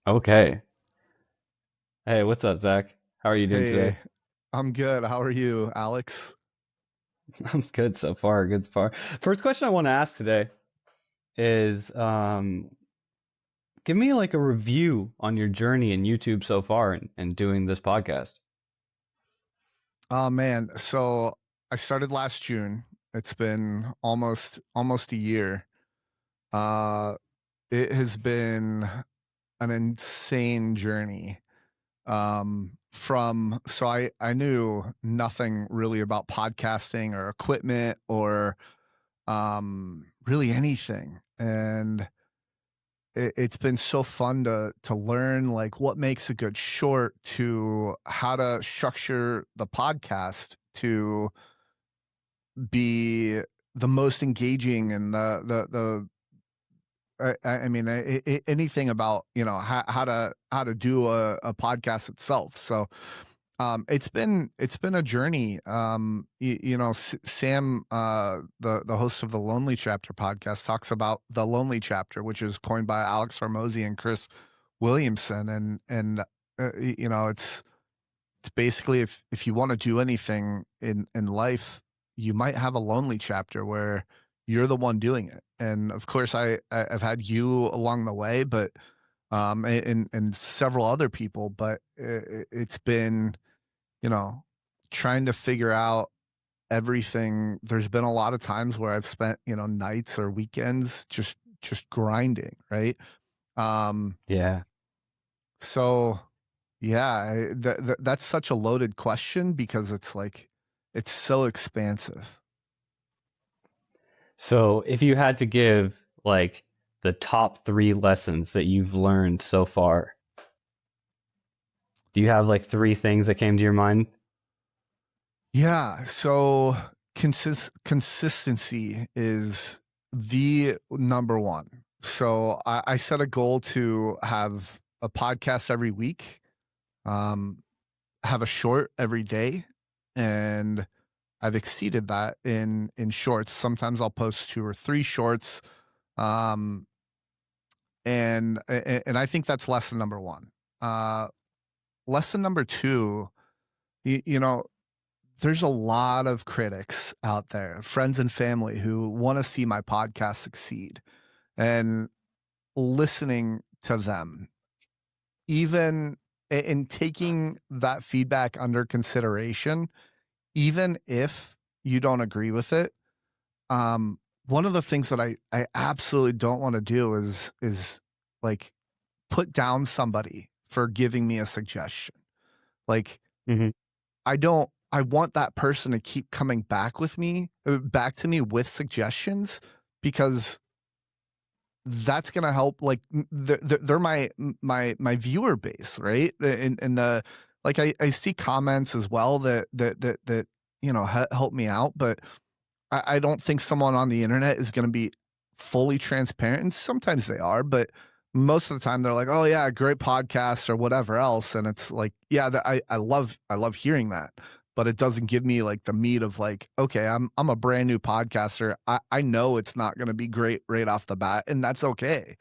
Okay. Hey, what's up, Zach? How are you doing today? Hey, I'm good. How are you, Alex? I'm good so far. Good so far. First question I want to ask today is, give me like a review on your journey in YouTube so far and doing this podcast. Oh man, so I started last June. It's been almost a year. Uh it has been an insane journey. From so I knew nothing really about podcasting or equipment or really anything. And it's been so fun to learn like what makes a good short, to how to structure the podcast to be the most engaging, and anything about how to do a podcast itself. So it's been a journey. Sam, the host of the Lonely Chapter podcast, talks about the Lonely Chapter, which is coined by Alex Hormozy and Chris Williamson, and it's basically, if you want to do anything in life, you might have a lonely chapter where you're the one doing it. And of course, I've had you along the way, but and several other people, but it's been, you know, trying to figure out everything. There's been a lot of times where I've spent, nights or weekends just grinding, right? Um, Yeah. so yeah, that's such a loaded question because it's like it's so expansive. So if you had to give like the top three lessons that you've learned so far, do you have like three things that came to your mind? Yeah, so consistency is the number one. So I set a goal to have a podcast every week, um, have a short every day, and I've exceeded that in shorts. Sometimes I'll post two or three shorts, um, and I think that's lesson number one. Uh, Lesson number two, you know, there's a lot of critics out there, friends and family, who want to see my podcast succeed, and listening to them, even in taking that feedback under consideration, even if you don't agree with it. Um, One of the things that I absolutely don't want to do is like put down somebody for giving me a suggestion. Like, Hmm. I want that person to keep coming back to me with suggestions, because that's going to help. Like, they're my viewer base, right? And the like, I see comments as well that help me out, but I don't think someone on the internet is going to be fully transparent. And sometimes they are, but most of the time they're like, "Oh yeah, great podcast," or whatever else. And it's like, yeah, I love hearing that, but it doesn't give me like the meat of like, okay, I'm a brand new podcaster. I know it's not going to be great right off the bat, and that's okay.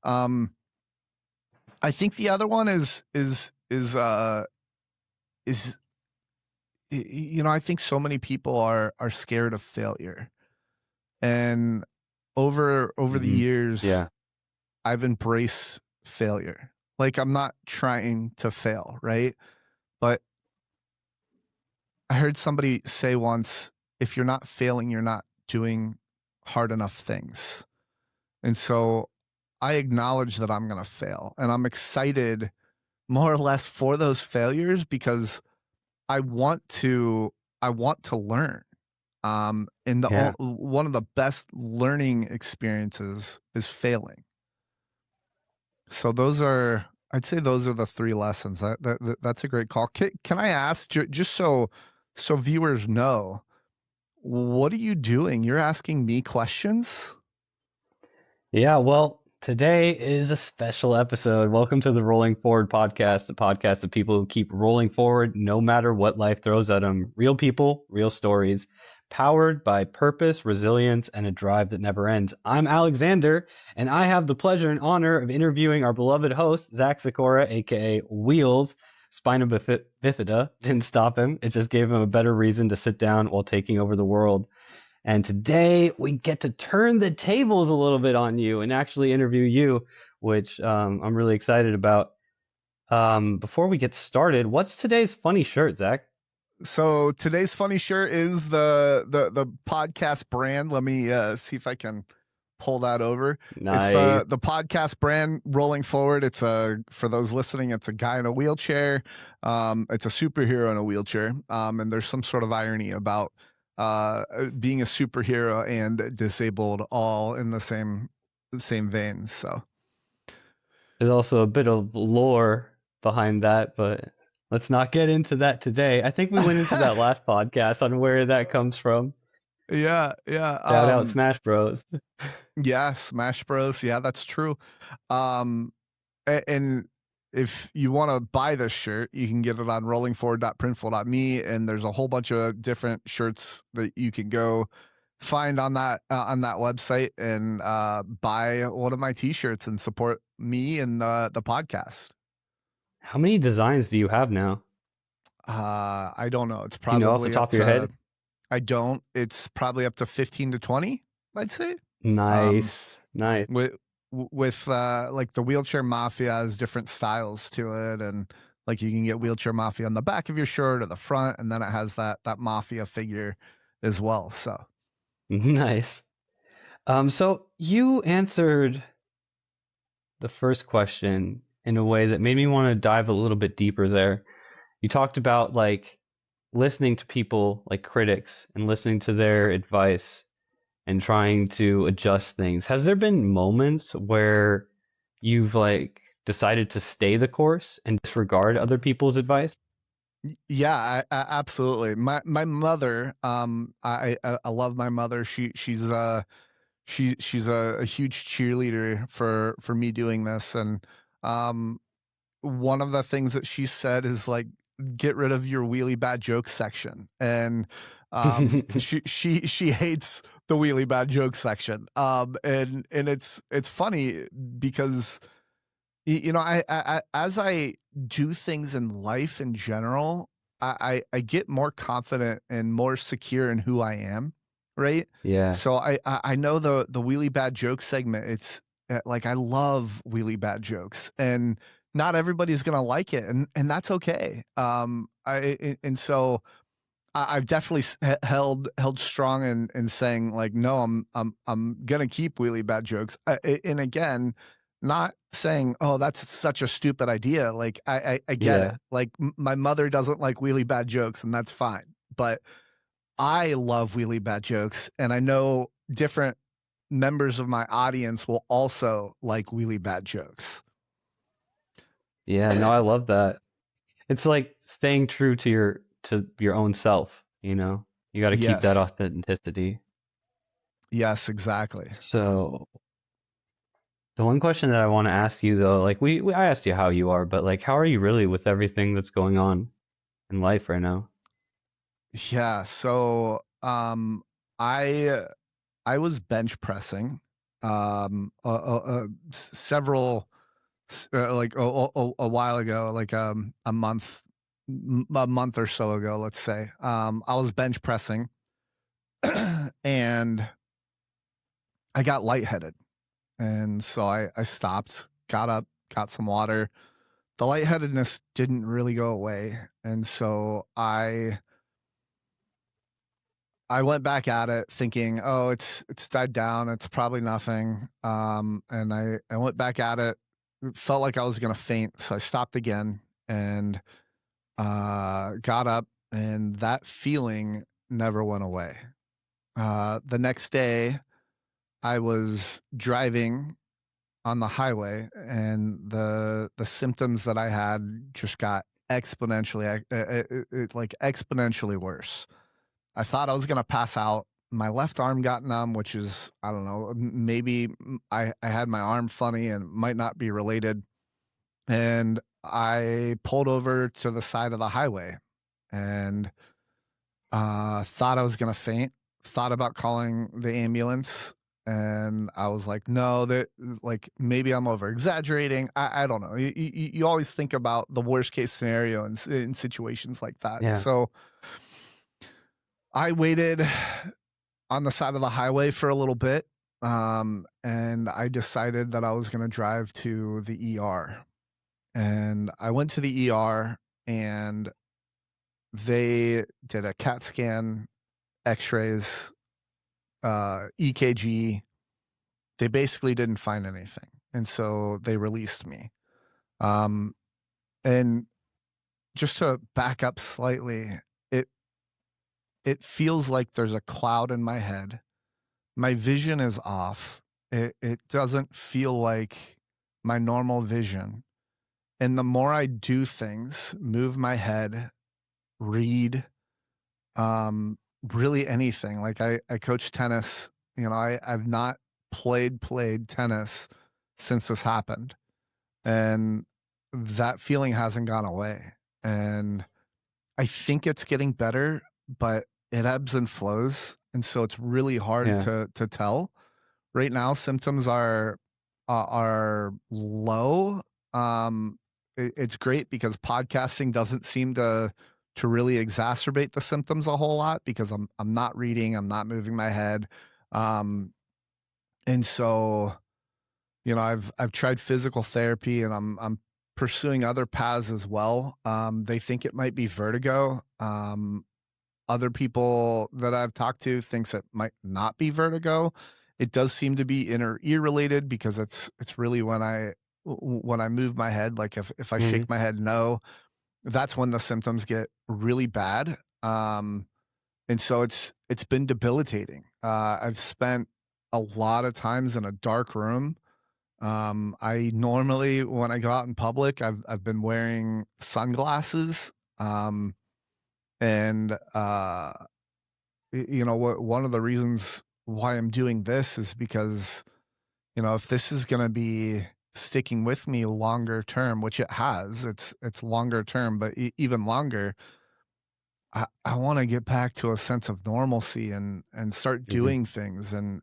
Um, I think the other one is I think so many people are scared of failure. And over the Hmm. years, Yeah. I've embraced failure. Like, I'm not trying to fail, right? But I heard somebody say once, if you're not failing, you're not doing hard enough things. And so I acknowledge that I'm going to fail, and I'm excited more or less for those failures, because I want to I want to learn. And Yeah. one of the best learning experiences is failing. So I'd say those are the three lessons. That's a great call. Can I ask, just so viewers know, what are you doing? You're asking me questions? Yeah, well, today is a special episode. Welcome to the Rolling Forward podcast, a podcast of people who keep rolling forward no matter what life throws at them. Real people, real stories, powered by purpose, resilience, and a drive that never ends. I'm Alexander, and I have the pleasure and honor of interviewing our beloved host, Zack Sikora, aka Wheels. Spina bifida didn't stop him. It just gave him a better reason to sit down while taking over the world. And today we get to turn the tables a little bit on you and actually interview you, which I'm really excited about. Before we get started, what's today's funny shirt, Zach? So today's funny shirt is the podcast brand. Let me see if I can pull that over. It's Nice. the podcast brand rolling forward. It's for those listening, it's a guy in a wheelchair. It's a superhero in a wheelchair. And there's some sort of irony about being a superhero and disabled all in the same vein. So There's also a bit of lore behind that, but let's not get into that today. I think we went into that last podcast on where that comes from. yeah. Shout out Smash Bros. Yeah, Smash Bros. Yeah, that's true. And if you want to buy this shirt, you can get it on rollingforward.printful.me, and there's a whole bunch of different shirts that you can go find on that website and buy one of my t-shirts and support me and the podcast. How many designs do you have now? I don't know. It's Do you know off the probably up top of your to head? I don't. It's probably up to 15 to 20, I'd say. Nice. Nice. With like the Wheelchair Mafia has different styles to it, and like you can get Wheelchair Mafia on the back of your shirt or the front, and then it has that Mafia figure as well. So Nice. So you answered the first question in a way that made me want to dive a little bit deeper there. You talked about like listening to people like critics and listening to their advice and trying to adjust things. Has there been moments where you've like decided to stay the course and disregard other people's advice? yeah, absolutely. My mother, I love my mother. She's a huge cheerleader for me doing this, and one of the things that she said is like, get rid of your wheelie bad jokes section. And she hates the wheelie bad joke section. And it's funny because you know, I as I do things in life in general, I get more confident and more secure in who I am, right? Yeah. So I know the wheelie bad joke segment. It's like I love wheelie bad jokes, and not everybody's gonna like it, and that's okay. And so I've definitely held strong in saying like, no, I'm gonna keep wheelie bad jokes, and again, not saying, oh, that's such a stupid idea. Like I get it. Yeah. Like my mother doesn't like wheelie bad jokes, and that's fine. But I love wheelie bad jokes, and I know different members of my audience will also like wheelie bad jokes. Yeah, no, I love that. It's like staying true to your own self, you know? You got to keep that Yes. authenticity. Yes, exactly. So, the one question that I want to ask you though, like I asked you how you are, but like how are you really with everything that's going on in life right now? Yeah. So I I was bench pressing several like a while ago, like a month or so ago, let's say. I was bench pressing and I got lightheaded. And so I stopped, got up, got some water. The lightheadedness didn't really go away. And so I went back at it thinking, oh, it's died down. It's probably nothing. And I went back at it. Felt like I was gonna faint, so I stopped again and got up, and that feeling never went away. The next day, I was driving on the highway, and the symptoms that I had just got exponentially, like exponentially worse. I thought I was gonna pass out. My left arm got numb, which is, I don't know, maybe I had my arm funny and might not be related. And I pulled over to the side of the highway and thought I was gonna faint. thought about calling the ambulance, and I was like, no, that like maybe I'm over exaggerating. I don't know. You always think about the worst case scenario in situations like that. Yeah. So I waited on the side of the highway for a little bit, and I decided that I was going to drive to the ER. And I went to the ER, and they did a CAT scan, X-rays, EKG. They basically didn't find anything, and so they released me. And just to back up slightly, it it feels like there's a cloud in my head. My vision is off. It doesn't feel like my normal vision. And the more I do things, move my head, read, really anything. Like I coach tennis. You know, I've not played tennis since this happened. And that feeling hasn't gone away. And I think it's getting better, but it ebbs and flows. And so it's really hard Yeah. to tell. Right now, symptoms are low. It's great because podcasting doesn't seem to really exacerbate the symptoms a whole lot because I'm not reading, I'm not moving my head, and so you know I've tried physical therapy and I'm pursuing other paths as well. They think it might be vertigo. Other people that I've talked to thinks it might not be vertigo. It does seem to be inner ear related because it's really when I move my head, like if I Mm-hmm. shake my head no, that's when the symptoms get really bad. And so it's been debilitating. I've spent a lot of times in a dark room. I normally, when I go out in public, I've been wearing sunglasses. And you know what? One of the reasons why I'm doing this is because you know if this is going to be sticking with me longer term, which it has, it's longer term, but even longer. I want to get back to a sense of normalcy and start Mm-hmm. doing things and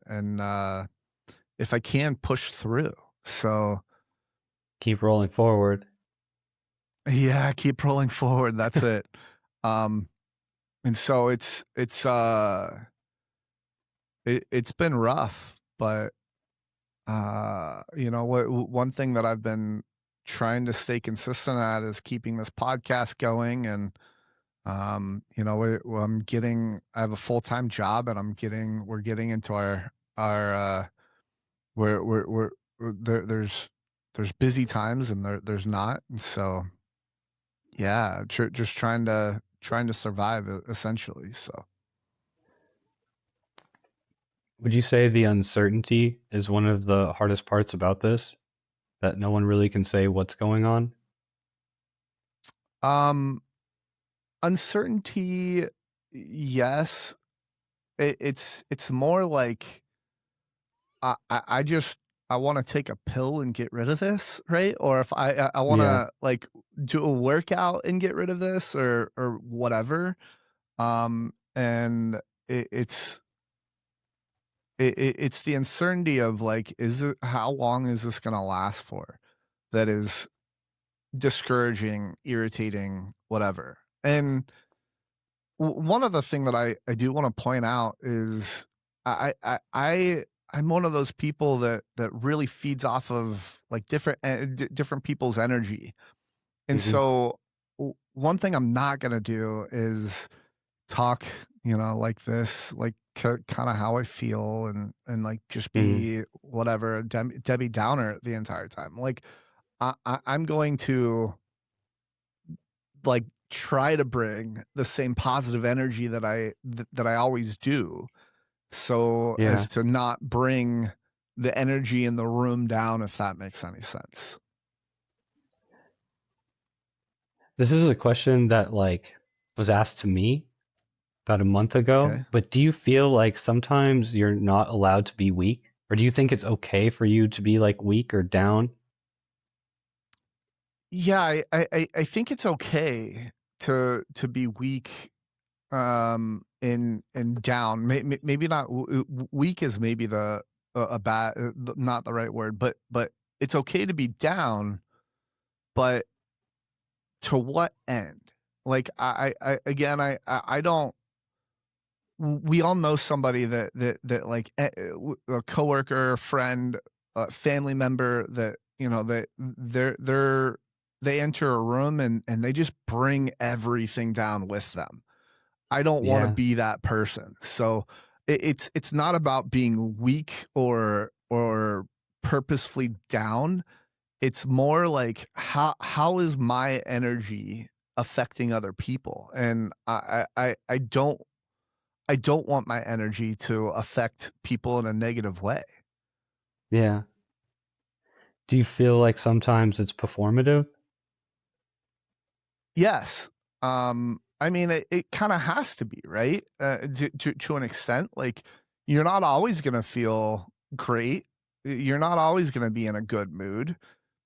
if I can push through. So Keep rolling forward. yeah, keep rolling forward. That's it. Um, and so it's been rough, but you know what? One thing that I've been trying to stay consistent at is keeping this podcast going, and you know, I have a full time job, and we're getting into our we're there's busy times and there's not, and so yeah, just trying to survive essentially. So Would you say the uncertainty is one of the hardest parts about this? That no one really can say what's going on? um, uncertainty, yes. It's more like I just I want to take a pill and get rid of this, right? Or if I want Yeah. to like do a workout and get rid of this or whatever. And it's it's the uncertainty of like, how long is this going to last for? That is discouraging, irritating, whatever. And one other thing that I do want to point out is I'm one of those people that really feeds off of like different people's energy. And Mm-hmm. so one thing I'm not going to do is talk, you know, like this, like kind of how I feel and like just Mm-hmm. be whatever, Debbie Downer the entire time. Like I'm going to like try to bring the same positive energy that I always do, so Yeah. as to not bring the energy in the room down, if that makes any sense. This is a question that like was asked to me about a month ago, Okay. but do you feel like sometimes you're not allowed to be weak? Or do you think it's okay for you to be like weak or down? Yeah, I think it's okay to be weak in down, maybe not weak is maybe the a bad, not the right word, but it's okay to be down, but to what end? Like I again, I don't. We all know somebody that like a coworker, friend, family member that you know that they enter a room and they just bring everything down with them. I don't want to Yeah. be that person. So it's not about being weak or purposefully down. It's more like how is my energy affecting other people? And I don't want my energy to affect people in a negative way. Yeah. Do you feel like sometimes it's performative? Yes. I mean, it kind of has to be, right? To an extent, like you're not always going to feel great. You're not always going to be in a good mood,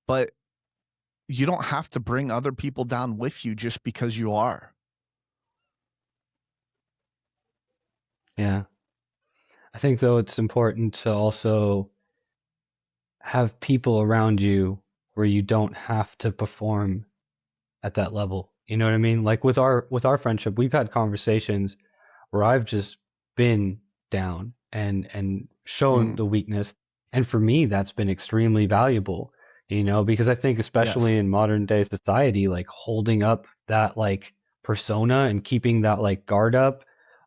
but you don't have to bring other people down with you just because you are. Yeah. I think though it's important to also have people around you where you don't have to perform at that level. You know what I mean? Like with our friendship, we've had conversations where I've just been down and shown Mm, the weakness. And for me, that's been extremely valuable, because I think especially yes. in modern day society, like holding up that like persona and keeping that like guard up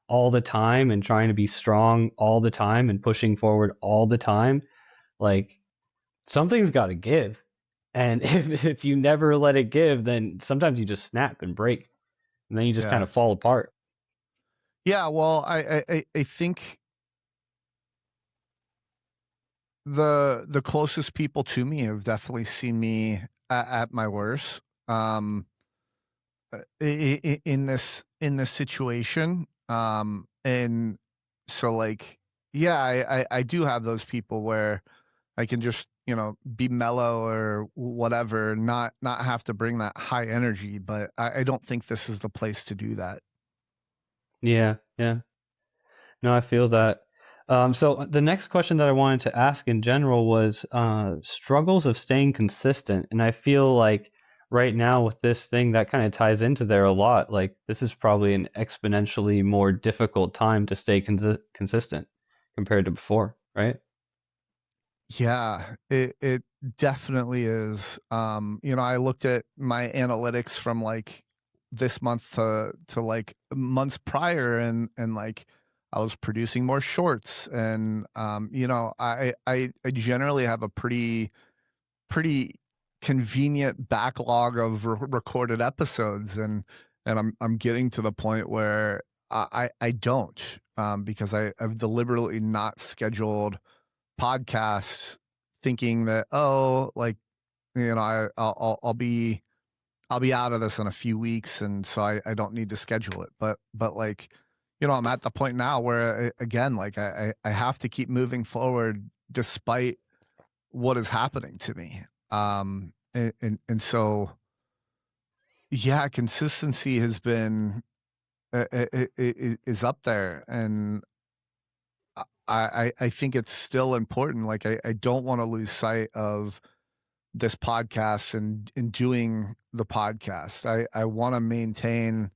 all the time and trying to be strong all the time and pushing forward all the time, like something's got to give. And if you never let it give, then sometimes you just snap and break, and then you just kind Yeah. of fall apart. Yeah. Well, I think the closest people to me have definitely seen me at my worst. Um, in this situation, and so like, yeah, I do have those people where I can just be mellow or whatever, not have to bring that high energy. But I don't think this is the place to do that. Yeah, yeah. No, I feel that. So the next question that I wanted to ask in general was struggles of staying consistent. And I feel like right now with this thing that kind of ties into there a lot. Like this is probably an exponentially more difficult time to stay consistent compared to before, right? Yeah, it definitely is. I looked at my analytics from like this month to like months prior, and like I was producing more shorts, and I generally have a pretty convenient backlog of recorded episodes, and I'm getting to the point where I don't, because I've deliberately not scheduled podcasts thinking that, oh, like I'll be out of this in a few weeks, and so I don't need to schedule it. But like I'm at the point now where again, like I have to keep moving forward despite what is happening to me. And so yeah, consistency has been is up there, and I think it's still important. Like I don't want to lose sight of this podcast and doing the podcast. I want to maintain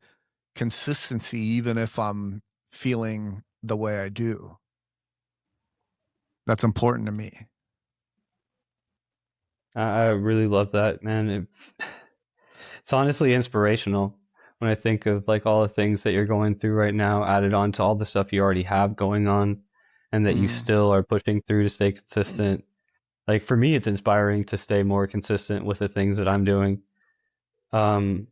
consistency even if I'm feeling the way I do. That's important to me. I really love that, man. It's honestly inspirational when I think of like all the things that you're going through right now, added on to all the stuff you already have going on, and that you Mm. still are pushing through to stay consistent. Like for me, it's inspiring to stay more consistent with the things that I'm doing. Um,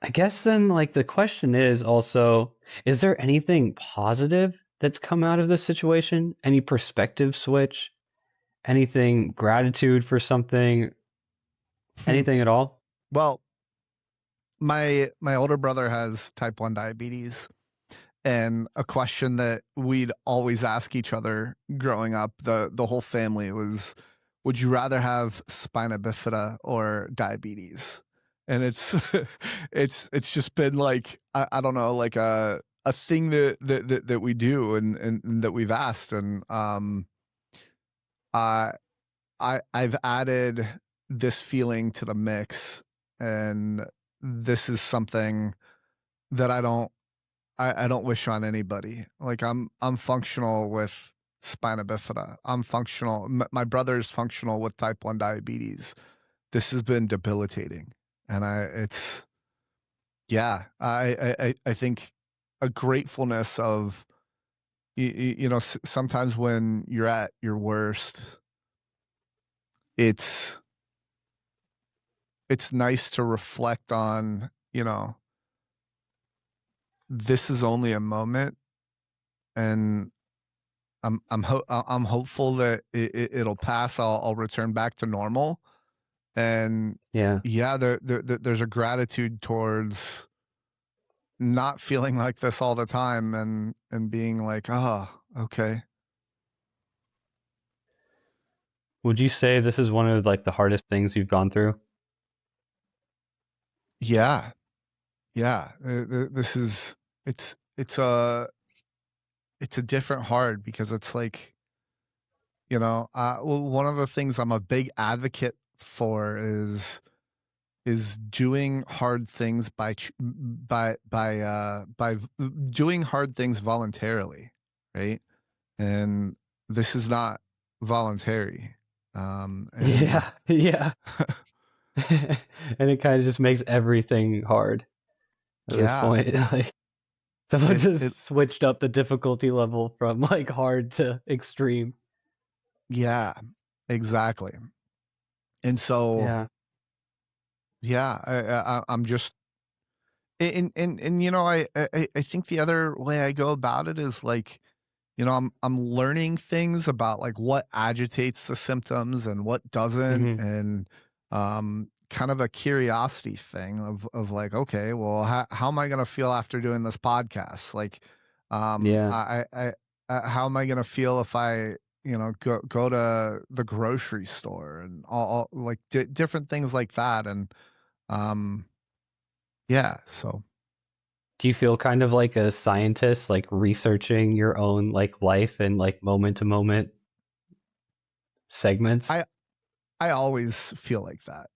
I guess then like the question is also, is there anything positive that's come out of this situation? Any perspective switch? Anything gratitude for something? Anything at all? Well, my older brother has type 1 diabetes, and a question that we'd always ask each other growing up, the whole family, was, would you rather have spina bifida or diabetes? and it's it's just been like I don't know, like a thing that we do and that we've asked, and I I've added this feeling to the mix, and this is something that I don't wish on anybody. Like I'm functional with spina bifida. I'm functional. My brother's functional with type 1 diabetes. This has been debilitating, and it's yeah. I think a gratefulness of you know, sometimes when you're at your worst, it's nice to reflect on, you know, this is only a moment, and I'm hopeful that it'll pass. I'll return back to normal, and Yeah. yeah, there's a gratitude towards not feeling like this all the time, and being like, oh, okay, Would you say this is one of like the hardest things you've gone through? yeah, yeah. This is it's a different hard, because it's like, you know, well, one of the things I'm a big advocate for is doing hard things doing hard things voluntarily, right? And this is not voluntary. And Yeah. Yeah. And it kind of just makes everything hard at this yeah, point. Like someone it just switched up the difficulty level from like hard to extreme. yeah, exactly. And so Yeah. yeah, I'm just and you know, I think the other way I go about it is like, you know, I'm learning things about like what agitates the symptoms and what doesn't, Hmm. and kind of a curiosity thing of like, okay, well, how am I going to feel after doing this podcast? Like, Yeah. how am I going to feel if I, you know, go to the grocery store, and all like different things like that, and um, yeah, so Do you feel kind of like a scientist, like researching your own like life and like moment to moment segments? I I always feel like that.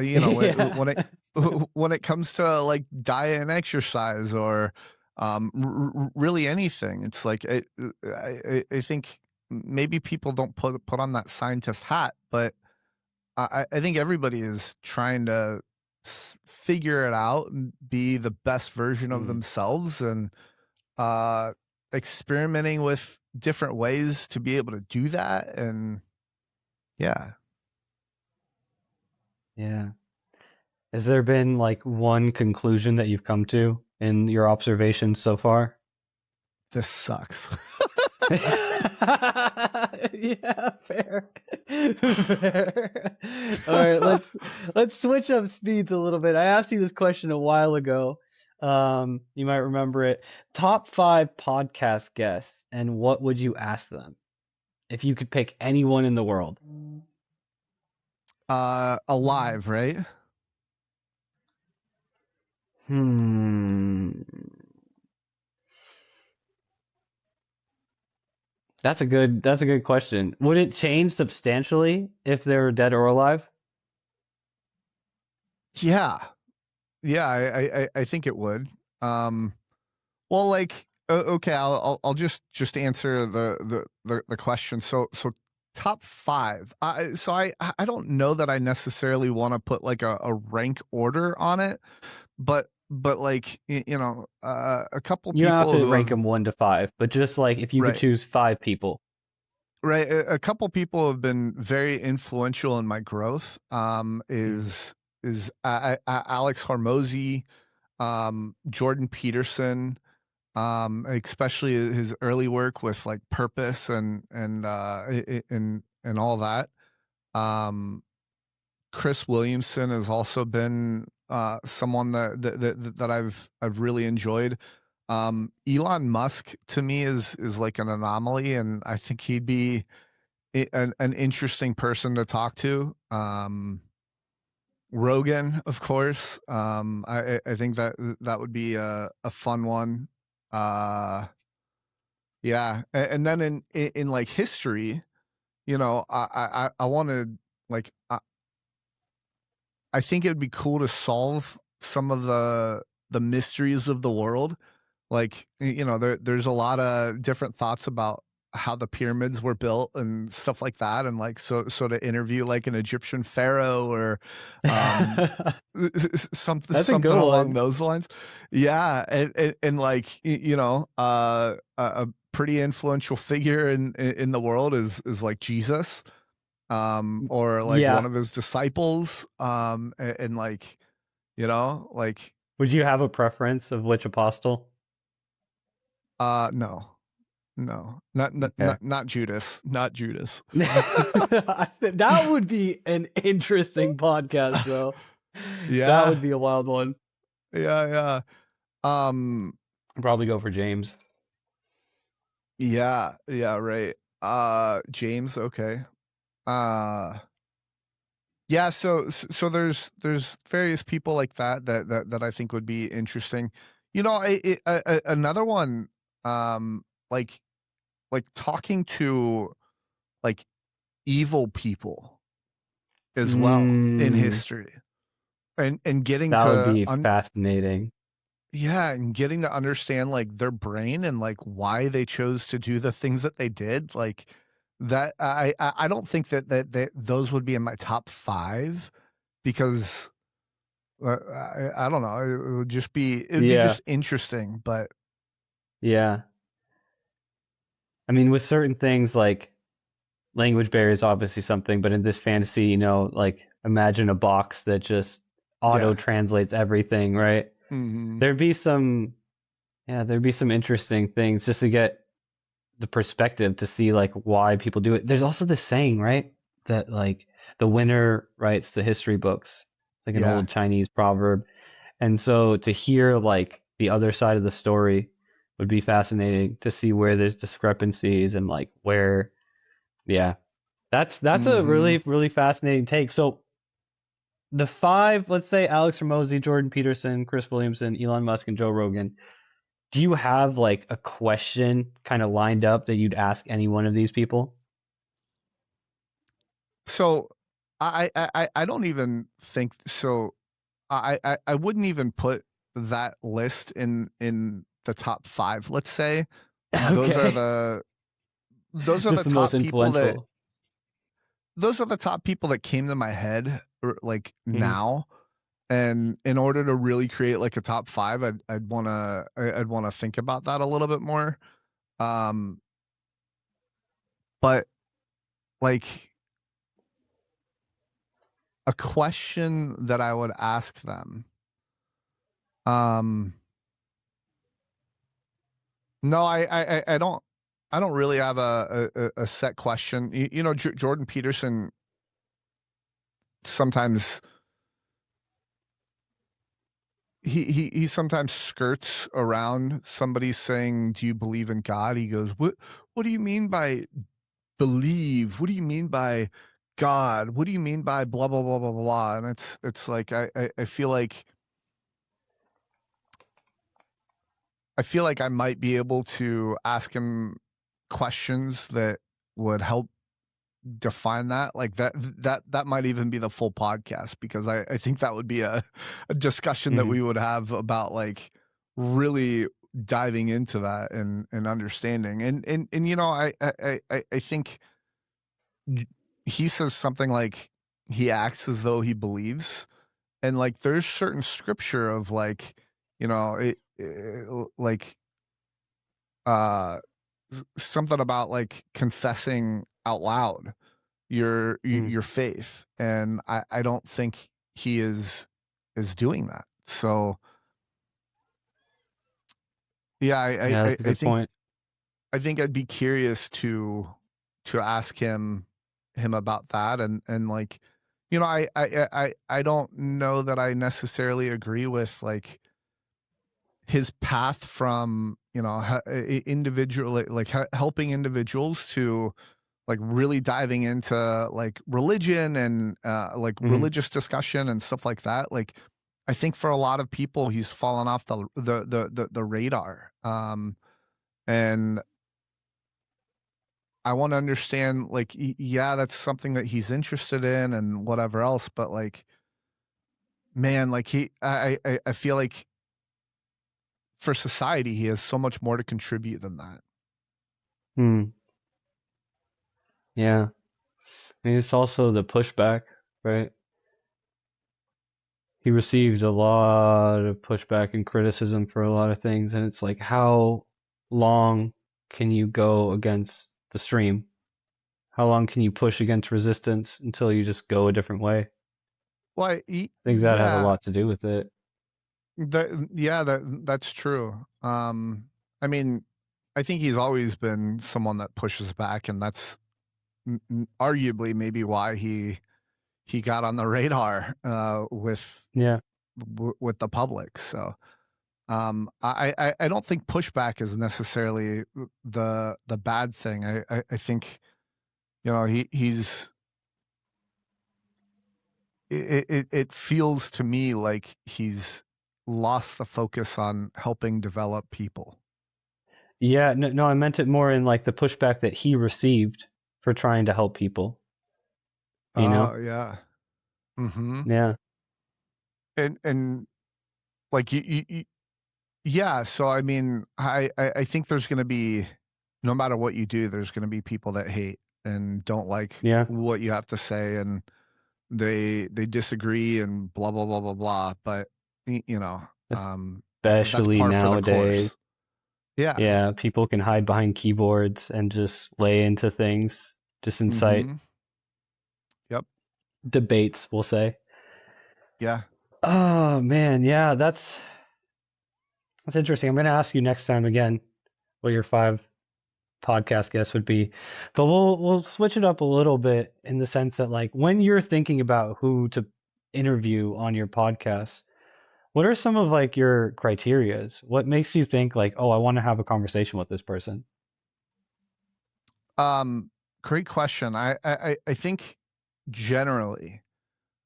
You know, Yeah. when it when it comes to like diet and exercise, or really anything, it's like I think maybe people don't put on that scientist hat, but I think everybody is trying to figure it out and be the best version of Mm, themselves, and uh, experimenting with different ways to be able to do that, and yeah. yeah. Has there been like one conclusion that you've come to in your observations so far? This sucks. Yeah, fair. Fair. All right, let's switch up speeds a little bit. I asked you this question a while ago. You might remember it. Top 5 podcast guests, and what would you ask them if you could pick anyone in the world? Alive, right? Hmm. That's a good question. Would it change substantially if they were dead or alive? Yeah. Yeah, I think it would. Um, well, like, okay, I'll just answer the question. So top 5. I don't know that I necessarily want to put like a rank order on it, but like, you know, a couple You don't have people to who rank have them 1 to 5, but just like if you could right. choose 5 people. Right, a couple people have been very influential in my growth. Mm, Is Alex Hormozy, Jordan Peterson, especially his early work with like purpose and all that. Um, Chris Williamson has also been someone that I've really enjoyed. Elon Musk to me is like an anomaly, and I think he'd be an interesting person to talk to. Rogan, of course. I think that would be a fun one. Yeah, and then in like history, you know, I want to like I think it'd be cool to solve some of the mysteries of the world. Like, you know, there's a lot of different thoughts about how the pyramids were built and stuff like that, and like so to interview like an Egyptian pharaoh or um That's a good something along one. those lines. Yeah, and like you know, a pretty influential figure in the world is like Jesus, or like one Yeah. of his disciples, and like you know, like Would you have a preference of which apostle? no, no, not not Okay. not, not Judas, not Judas. That would be an interesting podcast, though. That Yeah, would be a wild one. yeah, yeah. Um, I'd probably go for James. yeah, yeah, right. James, okay. Uh, yeah, so there's various people like that I think would be interesting. You know, another one, um, like talking to like evil people as well in Mm, history, and getting that would to be fascinating. yeah, and getting to understand like their brain and like why they chose to do the things that they did, like that I don't think that those would be in my top 5 because I don't know, it would just be Yeah, just interesting, but yeah. I mean, with certain things like language barrier is obviously something, but in this fantasy, like imagine a box that just auto yeah. translates everything, right? Mhm. There'd be some, yeah, there'd be some interesting things just to get the perspective to see like why people do it. There's also this saying, right? That like the winner writes the history books. It's like an Yeah. old Chinese proverb. And so to hear like the other side of the story would be fascinating to see where there's discrepancies and like where, yeah. That's a Mhm. really, really fascinating take. So the five, let's say Alex Hormozy, Jordan Peterson, Chris Williamson, Elon Musk, and Joe Rogan. Do you have like a question kind of lined up that you'd ask any one of these people? So I don't even think so. I wouldn't even put that list in the top 5. Let's say those are Okay. the Just the most top people that influential. came to my head like Mhm. now. And in order to really create like a top 5, I'd want to think about that a little bit more. Um, but like a question that I would ask them. Um, no, I don't really have a set question. You know, Jordan Peterson sometimes he sometimes skirts around somebody saying, "Do you believe in God?" He goes, What do you mean by believe? What do you mean by God? What do you mean by blah blah blah blah blah?" And it's like I feel like I might be able to ask him questions that would help define that. Like that might even be the full podcast because I think that would be a discussion that Mhm. we would have about like really diving into that and understanding. And you know, I think he says something like he acts as though he believes, and like there's certain scripture of like, you know, like uh something about like confessing out loud Mhm. your faith, and I don't think he is doing that. So yeah, Yeah, that's a good point. I think I'd be curious to ask him about that, and like, you know, I don't know that I necessarily agree with like his path from, you know, individual, like helping individuals to like really diving into like religion and like religious discussion and stuff like that. Like, I think for a lot of people, he's fallen off the radar. And I want to understand, like, yeah, that's something that he's interested in and whatever else. But like, man, like I feel like for society, he has so much more to contribute than that. Yeah. I mean, it's also the pushback, right? He received a lot of pushback and criticism for a lot of things, and it's like, how long can you go against the stream? How long can you push against resistance until you just go a different way? Well, I think that has a yeah, lot to do with it. that's true. I mean, I think he's always been someone that pushes back, and that's arguably maybe why he got on the radar Yeah. with the public. So I don't think pushback is necessarily the bad thing. I think, you know, he's it feels to me like he's lost the focus on helping develop people. Yeah, no, I meant it more in like the pushback that he received for trying to help people, you know? Oh yeah. Mm-hmm. Yeah. And like you yeah. So I mean, I think there's going to be, no matter what you do, there's going to be people that hate and don't like Yeah. what you have to say, and they disagree and blah blah blah blah blah. But you know, that's Especially par for the nowadays. course. Yeah. Yeah, people can hide behind keyboards and just lay into things, just incite Mm-hmm. Yep. debates, we'll say. Yeah. Oh man, yeah, that's interesting. I'm gonna ask you next time again what your 5 podcast guests would be, but we'll switch it up a little bit in the sense that like when you're thinking about who to interview on your podcast, what are some of like your criterias? What makes you think like, oh, I want to have a conversation with this person? Great question. I think generally,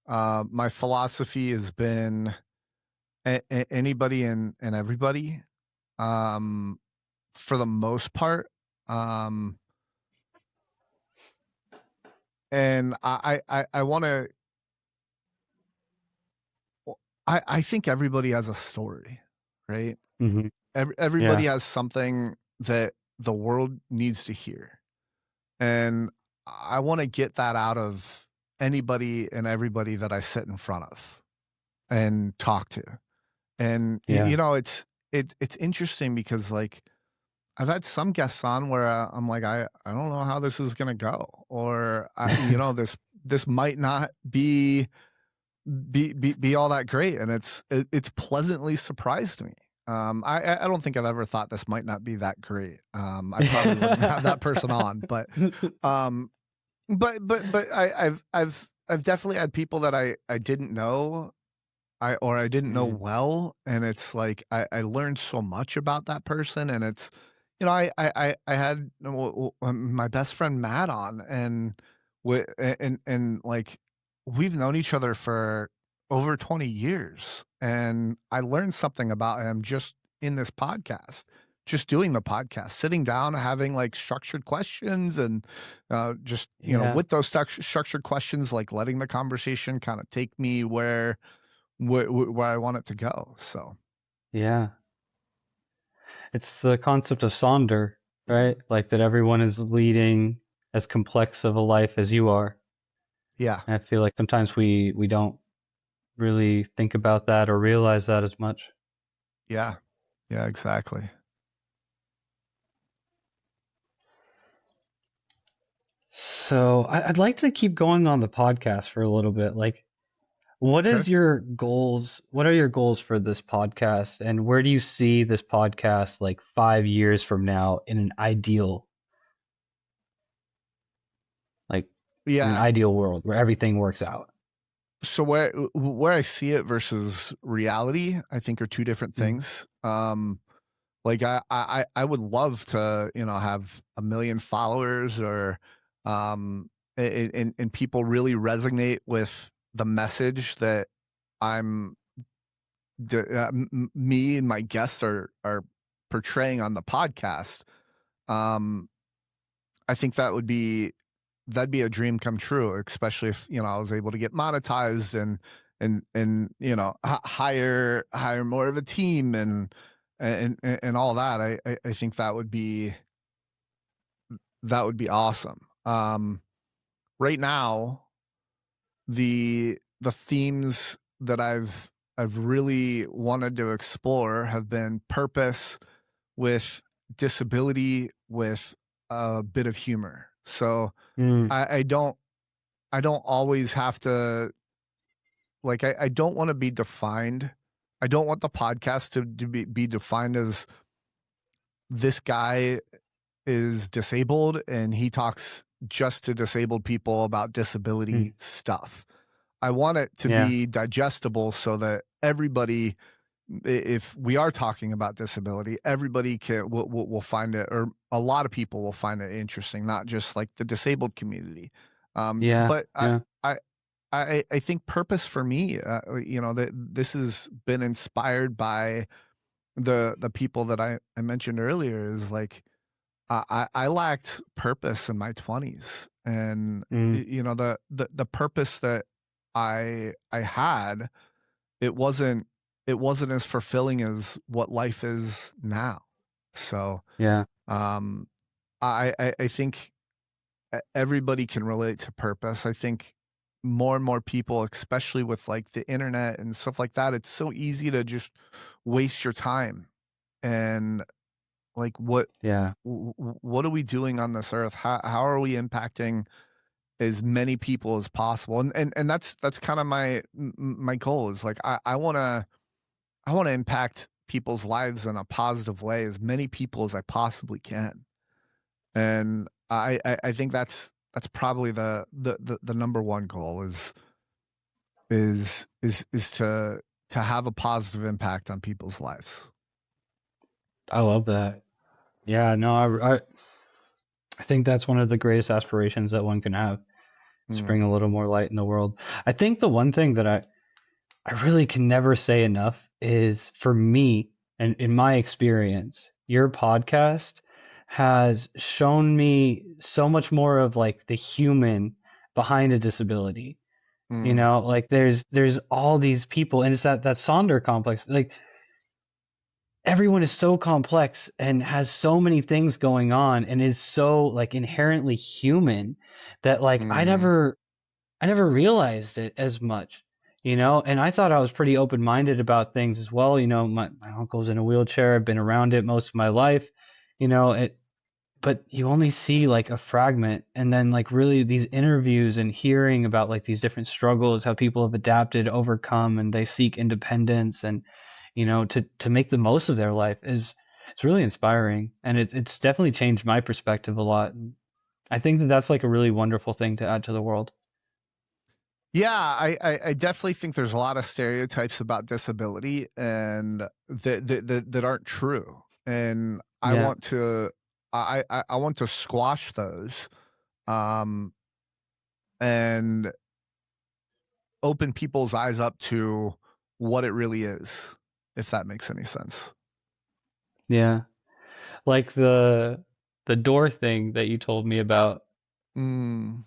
my philosophy has been anybody and everybody, for the most part. Um, and I want to, I think everybody has a story, right? Hmm. Everybody Yeah, has something that the world needs to hear. And I want to get that out of anybody and everybody that I sit in front of and talk to. And yeah, you know, it's interesting because like I've had some guests on where I'm like, I don't know how this is gonna go, or you know, this might not be all that great, and it's pleasantly surprised me. I don't think I've ever thought this might not be that great. I probably wouldn't have that person on, um, but I've definitely had people that I didn't know, I didn't know Mm, well, and it's like I learned so much about that person, and it's, you know, I had my best friend Matt on, and and like we've known each other for over 20 years, and I learned something about him just in this podcast. Just doing the podcast, sitting down, having like structured questions, and just, you know, yeah, with those structured questions, like letting the conversation kind of take me where I want it to go. So yeah. It's the concept of Sonder, right? Like that everyone is leading as complex of a life as you are. yeah, And I feel like sometimes we don't really think about that or realize that as much. yeah, yeah, exactly. So I'd like to keep going on the podcast for a little bit. Like, what Okay. is your goals? What are your goals for this podcast? And where do you see this podcast like 5 years from now in an ideal, like in an Yeah. ideal world where everything works out? So where I see it versus reality, I think are two different Mm, things. Like I would love to, you know, have 1 million followers, or And people really resonate with the message that I'm me and my guests are portraying on the podcast, I think that'd be a dream come true, especially if, I was able to get monetized and hire more of a team and all that. I think that would be awesome. Right now, the themes that I've really wanted to explore have been purpose with disability with a bit of humor. So Mm, I don't always have to, like, I don't want to be defined. I don't want the podcast to be defined as this guy is disabled and he talks just to disabled people about disability mm, stuff. I want it to yeah. be digestible so that everybody, if we are talking about disability, everybody will find it, or a lot of people will find it interesting, not just like the disabled community. Yeah. But Yeah. I think purpose for me, that this has been inspired by the people that I mentioned earlier. Is like I lacked purpose in my 20s, and Mm, the purpose that I had, it wasn't as fulfilling as what life is now. So yeah. um I think everybody can relate to purpose. I think more and more people, especially with like the internet and stuff like that, it's so easy to just waste your time. And like Yeah. what are we doing on this earth? How are we impacting as many people as possible? And that's kind of my goal, is like I want to impact people's lives in a positive way, as many people as I possibly can. And I think that's probably the number one goal, is to have a positive impact on people's lives. I love that. Yeah. No, I think that's one of the greatest aspirations that one can have, is Mm, bring a little more light in the world. I think the one thing that I really can never say enough is, for me and in my experience, your podcast has shown me so much more of like the human behind a disability. You mm, know, like there's all these people, and it's that Sonder complex. Like everyone is so complex and has so many things going on and is so like inherently human that like mm, I never realized it as much, you know, and I thought I was pretty open-minded about things as well. You know, my uncle's in a wheelchair. I've been around it most of my life, you know, but you only see like a fragment. And then like really these interviews and hearing about like these different struggles, how people have adapted, overcome, and they seek independence and, you know, to make the most of their life is, it's really inspiring. And it's definitely changed my perspective a lot. I think that that's like a really wonderful thing to add to the world. yeah, I definitely think there's a lot of stereotypes about disability and that aren't true, and I Yeah. want to I want to squash those, um, and open people's eyes up to what it really is, if that makes any sense. Yeah. Like the door thing that you told me about, Mm,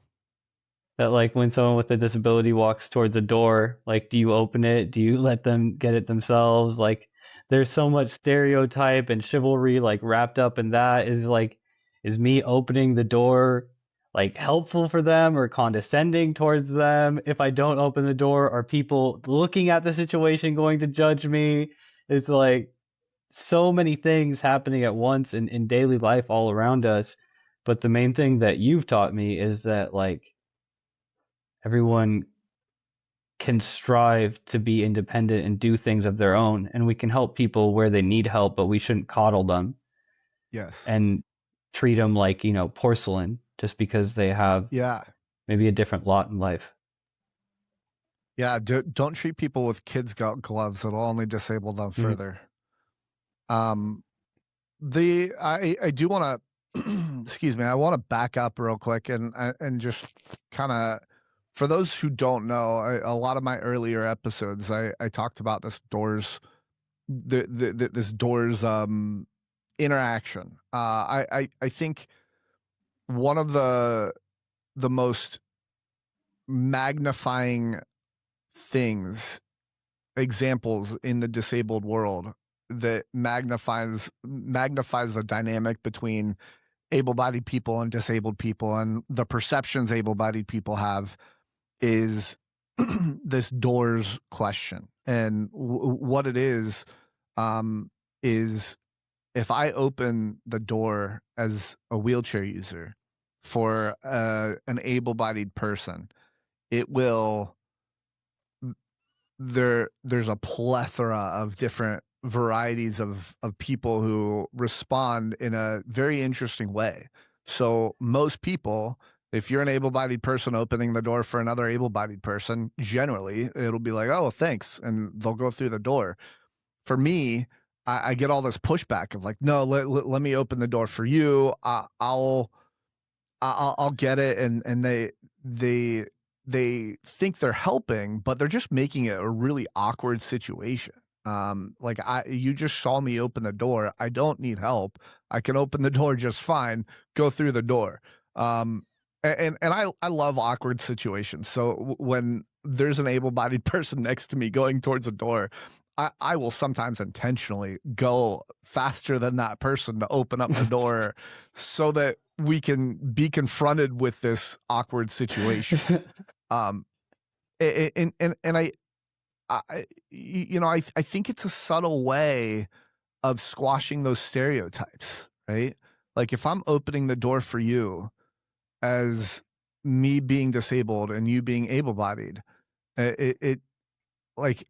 that like when someone with a disability walks towards a door, like do you open it? Do you let them get it themselves? Like there's so much stereotype and chivalry like wrapped up in that. Is like, is me opening the door like helpful for them or condescending towards them? If I don't open the door, are people looking at the situation going to judge me? It's like so many things happening at once in daily life all around us. But the main thing that you've taught me is that like everyone can strive to be independent and do things of their own, and we can help people where they need help, but we shouldn't coddle them yes. and treat them like, you know, porcelain just because they have Yeah. maybe a different lot in life. Yeah. Don't treat people with kids' gloves. It'll only disable them Mm, further. Um, I do want to excuse me, I want to back up real quick and just kind of, for those who don't know, a lot of my earlier episodes, I talked about this doors, this doors interaction. I think one of the most magnifying examples in the disabled world that magnifies the dynamic between able-bodied people and disabled people and the perceptions able-bodied people have is this doors question. And what it is if I open the door as a wheelchair user for an able-bodied person, it will, there's a plethora of different varieties of people who respond in a very interesting way. So most people, if you're an able-bodied person opening the door for another able-bodied person, generally it'll be like, oh, thanks, and they'll go through the door. For me, I get all this pushback of like, no, let me open the door for you. I'll get it, and they think they're helping, but they're just making it a really awkward situation. Like you just saw me open the door. I don't need help. I can open the door just fine. Go through the door. And I love awkward situations. So when there's an able-bodied person next to me going towards a door, I will sometimes intentionally go faster than that person to open up the door so that we can be confronted with this awkward situation. And I think it's a subtle way of squashing those stereotypes, right? Like if I'm opening the door for you as me being disabled and you being able-bodied, it like,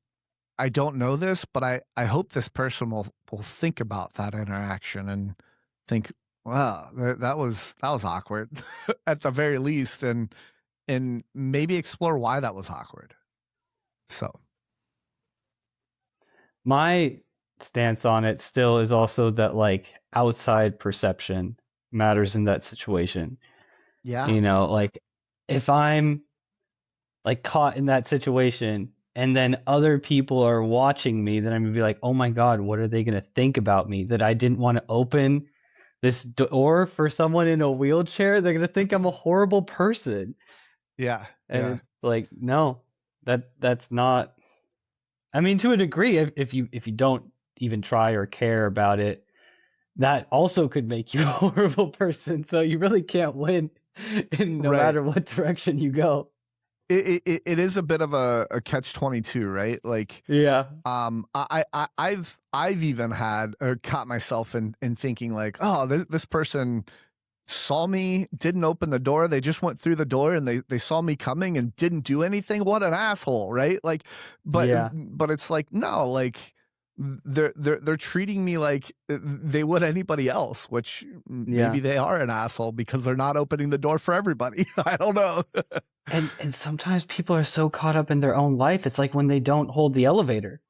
I don't know this, but I hope this person will think about that interaction and think, wow, that was awkward at the very least, and maybe explore why that was awkward. So My stance on it still is also that like outside perception matters in that situation. yeah, You know, like if I'm like caught in that situation and then other people are watching me, then I'm gonna be like, oh my God, what are they gonna think about me? That I didn't want to open this door for someone in a wheelchair? They're gonna think I'm a horrible person. yeah, And it's like, no, that's not. I mean, to a degree, if you don't even try or care about it, that also could make you a horrible person. So you really can't win in no right. matter what direction you go. It is a bit of a catch-22, right? Like, Yeah. I've even had or caught myself in thinking like, oh, this person saw me, didn't open the door. They just went through the door and they saw me coming and didn't do anything. What an asshole, right? Like, Yeah. but it's like, no, like they're treating me like they would anybody else, which maybe Yeah. they are an asshole because they're not opening the door for everybody. I don't know. And sometimes people are so caught up in their own life. It's like when they don't hold the elevator.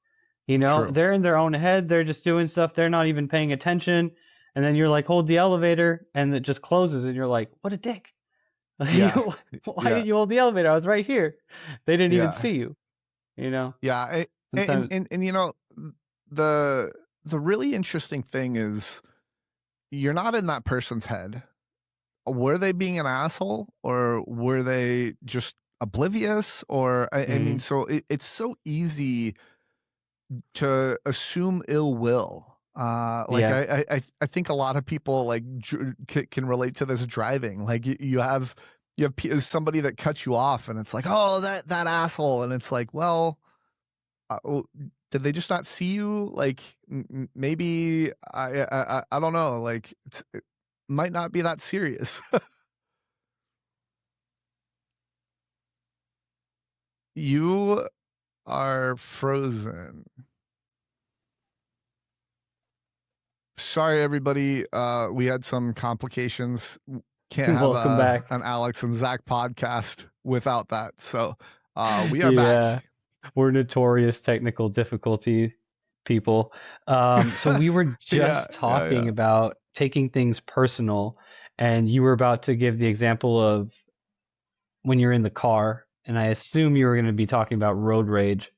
You know, True. they're in their own head, they're just doing stuff, they're not even paying attention. And then you're like, hold the elevator, and it just closes, and you're like, what a dick. Yeah. Why Yeah. didn't you hold the elevator? I was right here. They didn't even Yeah. see you, you know? Yeah. Sometimes, And you know, the really interesting thing is you're not in that person's head. Were they being an asshole or were they just oblivious? Or I mean, mm, so it's so easy to assume ill will. Like yeah, I think a lot of people like can relate to this driving. Like you have somebody that cuts you off, and it's like, oh, that asshole, and it's like, well, did they just not see you? Like maybe I don't know. Like it might not be that serious. You are frozen. Sorry, everybody. We had some complications. Can't have welcome back. an Alex and Zach podcast without that. So we are back. Yeah, we're notorious technical difficulty people. So we were Yeah, just yeah, talking yeah. about taking things personal, and you were about to give the example of when you're in the car, and I assume you were going to be talking about road rage.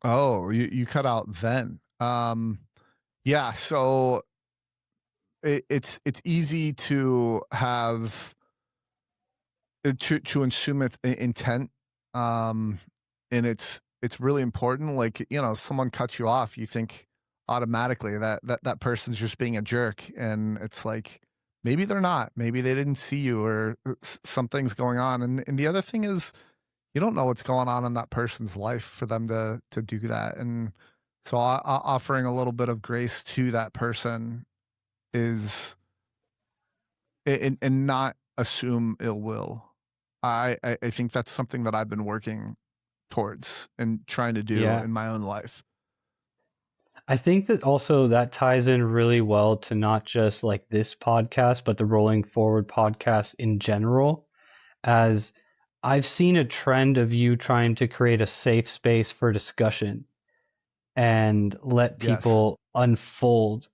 Oh, you cut out then. Yeah, so it's easy to have to assume intent, um, and it's really important. Like, you know, someone cuts you off, you think automatically that person's just being a jerk, and it's like maybe they're not. Maybe they didn't see you, or something's going on. And the other thing is, you don't know what's going on in that person's life for them to do that. And so offering a little bit of grace to that person is and not assume ill will. I think that's something that I've been working towards and trying to do Yeah. in my own life. I think that also that ties in really well to not just like this podcast, but the Rolling Forward podcast in general, as I've seen a trend of you trying to create a safe space for discussion and let Yes. people unfold.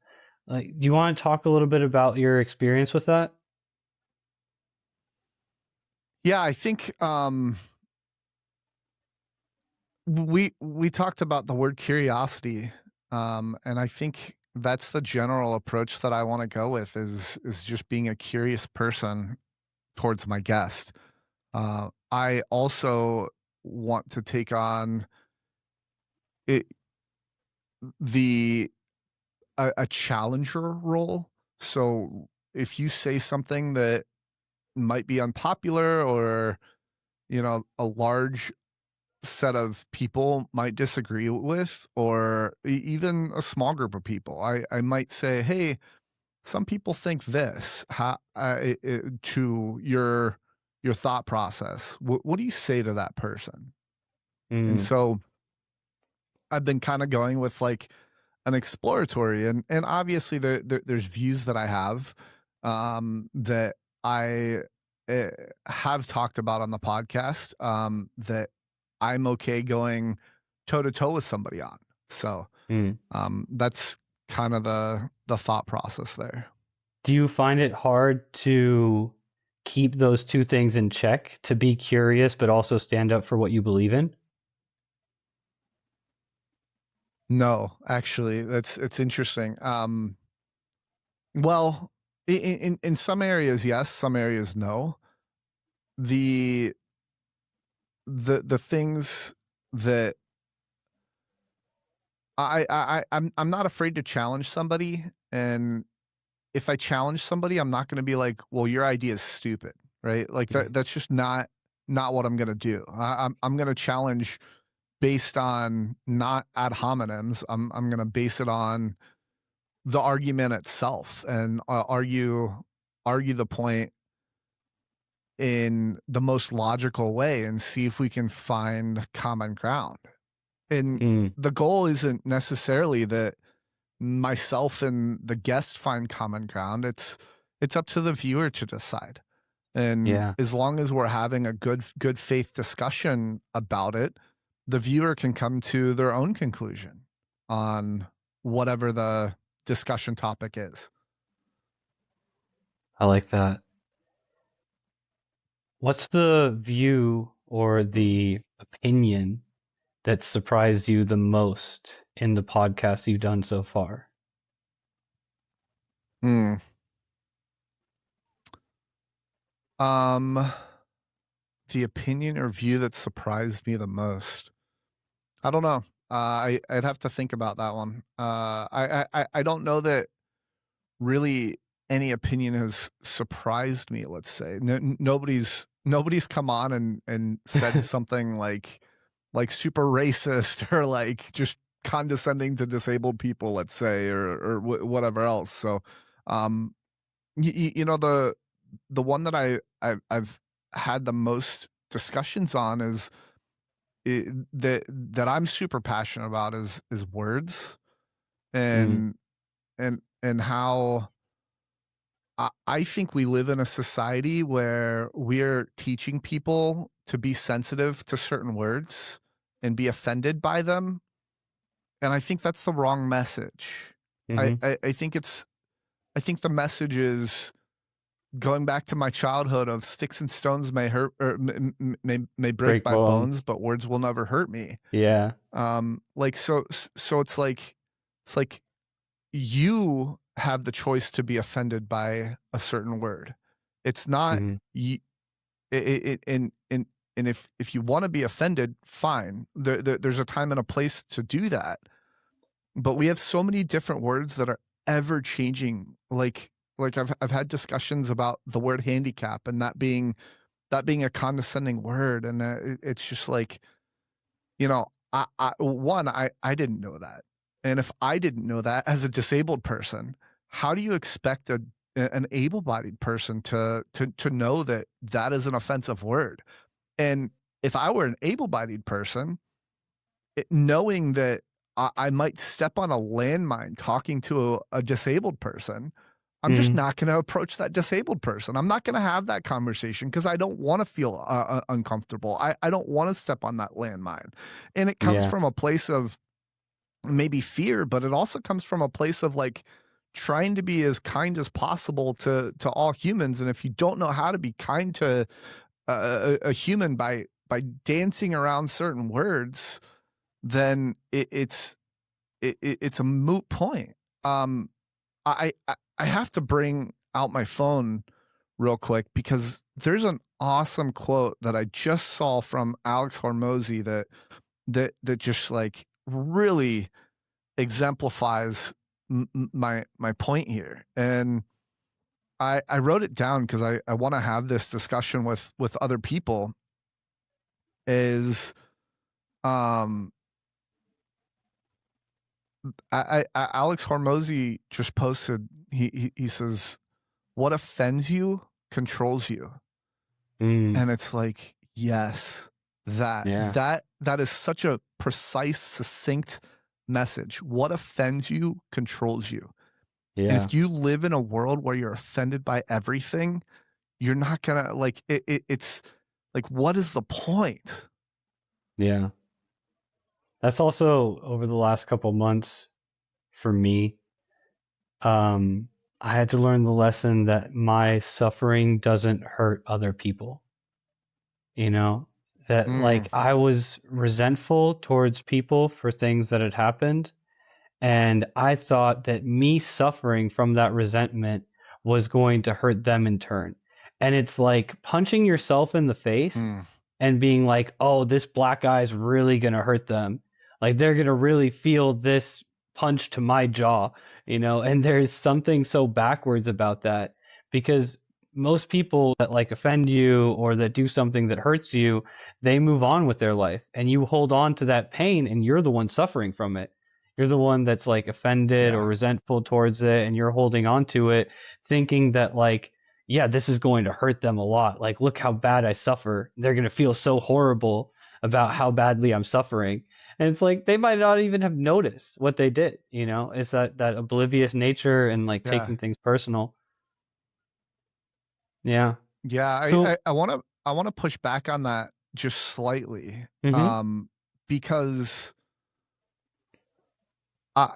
Like, do you want to talk a little bit about your experience with that? Yeah, I think we talked about the word curiosity, and I think that's the general approach that I want to go with is just being a curious person towards my guest. I also want to take on it, the a challenger role. So if you say something that might be unpopular, or you know, a large set of people might disagree with, or even a small group of people, I might say, hey, some people think this, to your thought process. What do you say to that person? And Mm, so I've been kind of going with like an exploratory, and obviously there's views that I have, that I uh, have talked about on the podcast, that I'm okay going toe to toe with somebody on. So mm. that's kind of the thought process there. Do you find it hard to keep those two things in check, to be curious but also stand up for what you believe in? No, actually, it's interesting. Well, in some areas, yes, some areas, no. The the things that I'm not afraid to challenge somebody, and if I challenge somebody, I'm not going to be like, "Well, your idea is stupid," right? Like Mm, that's just not what I'm going to do. I'm going to challenge based on not ad hominems. I'm going to base it on the argument itself, and argue the point in the most logical way and see if we can find common ground. And mm, the goal isn't necessarily that myself and the guest find common ground. It's up to the viewer to decide. And yeah. as long as we're having a good faith discussion about it, the viewer can come to their own conclusion on whatever the discussion topic is. I like that. What's the view or the opinion that surprised you the most in the podcasts you've done so far? Hmm. Um, the opinion or view that surprised me the most. I don't know. I'd have to think about that one. I don't know that really any opinion has surprised me. Let's say nobody's come on and said something like super racist or like just condescending to disabled people. Let's say, or whatever else. So, um, you know, the one that I've had the most discussions on is that I'm super passionate about is words, Mm, and and how I think we live in a society where we're teaching people to be sensitive to certain words and be offended by them, and I think that's the wrong message. Mm-hmm. I think the message is going back to my childhood of sticks and stones may hurt or may break Break my bones, bones. but words will never hurt me. Yeah. Like so it's like you have the choice to be offended by a certain word. It's not Mm-hmm. you. And if you want to be offended, fine. There's a time and a place to do that. But we have so many different words that are ever changing. Like I've had discussions about the word handicap and that being a condescending word, and it's just like, you know, I didn't know that, and if I didn't know that as a disabled person, how do you expect an able-bodied person to know that that is an offensive word? And if I were an able-bodied person, knowing that I might step on a landmine talking to a disabled person, I'm just Mm-hmm. not going to approach that disabled person. I'm not going to have that conversation because I don't want to feel uncomfortable. I don't want to step on that landmine. And it comes Yeah. from a place of maybe fear, but it also comes from a place of like trying to be as kind as possible to all humans. And if you don't know how to be kind to a human by dancing around certain words, then it's a moot point. Um, I have to bring out my phone real quick because there's an awesome quote that I just saw from Alex Hormozy that just like really exemplifies my point here. And I wrote it down because I want to have this discussion with other people. Is um Alex Hormozy just posted. He says, "What offends you controls you," Mm. and it's like, yes, Yeah. that is such a precise, succinct message. What offends you controls you, and Yeah. if you live in a world where you're offended by everything, you're not gonna like it. It's like, what is the point? Yeah. That's also over the last couple months for me. Um, I had to learn the lesson that my suffering doesn't hurt other people. You know, that Mm, like I was resentful towards people for things that had happened, and I thought that me suffering from that resentment was going to hurt them in turn. And it's like punching yourself in the face mm, and being like, oh, this black guy's really going to hurt them. Like they're going to really feel this punch to my jaw, you know? And there's something so backwards about that because most people that like offend you or that do something that hurts you, they move on with their life and you hold on to that pain and you're the one suffering from it. You're the one that's like offended or yeah, resentful towards it and you're holding on to it thinking that like, yeah, this is going to hurt them a lot. Like, look how bad I suffer. They're going to feel so horrible about how badly I'm suffering. And it's like they might not even have noticed what they did, you know? It's that oblivious nature and like yeah. taking things personal. Yeah. Yeah, So, I wanna push back on that just slightly, mhm. because I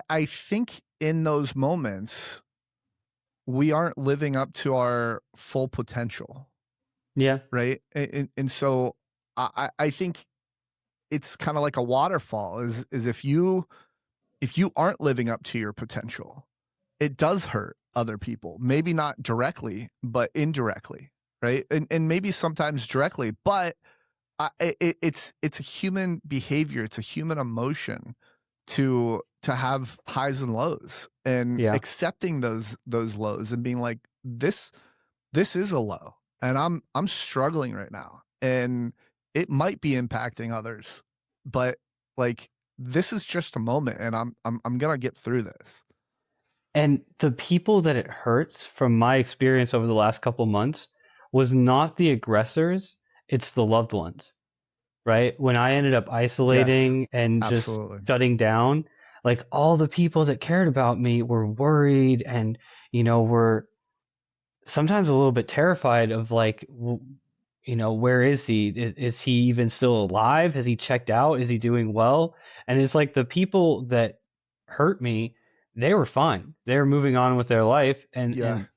I think in those moments, we aren't living up to our full potential, Yeah. right? And so I think it's kinda like a waterfall, is if you aren't living up to your potential, it does hurt other people. Maybe not directly, but indirectly, right? And maybe sometimes directly, but it's a human behavior. It's a human emotion to have highs and lows, and Yeah. accepting those lows and being like, this is a low, and I'm struggling right now, and it might be impacting others, but like this is just a moment, and I'm gonna get through this. And the people that it hurts from my experience over the last couple months was not the aggressors, it's the loved ones. Right? When I ended up Yes, isolating and just absolutely. shutting down, like all the people that cared about me were worried and, were sometimes a little bit terrified of like, where is he? Is he even still alive? Has he checked out? Is he doing well? And it's like the people that hurt me, they were fine. They were moving on with their life, Yeah. and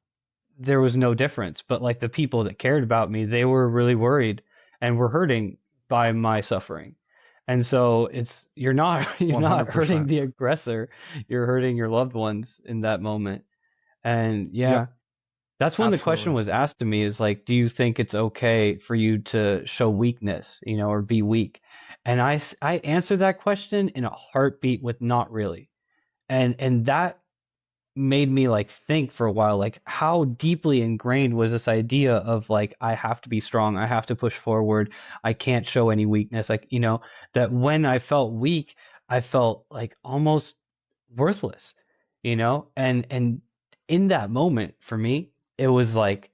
there was no difference. But like the people that cared about me, they were really worried and were hurting by my suffering. And so it's you're not hurting 100%. the aggressor, you're hurting your loved ones in that moment. And Yep. yeah, that's when the question Absolutely. was asked to me is like, do you think it's okay for you to show weakness, or be weak? And I answered that question in a heartbeat with not really. And that made me like think for a while, like how deeply ingrained was this idea of like I have to be strong, I have to push forward, I can't show any weakness, like that when I felt weak, I felt like almost worthless, and in that moment for me, it was like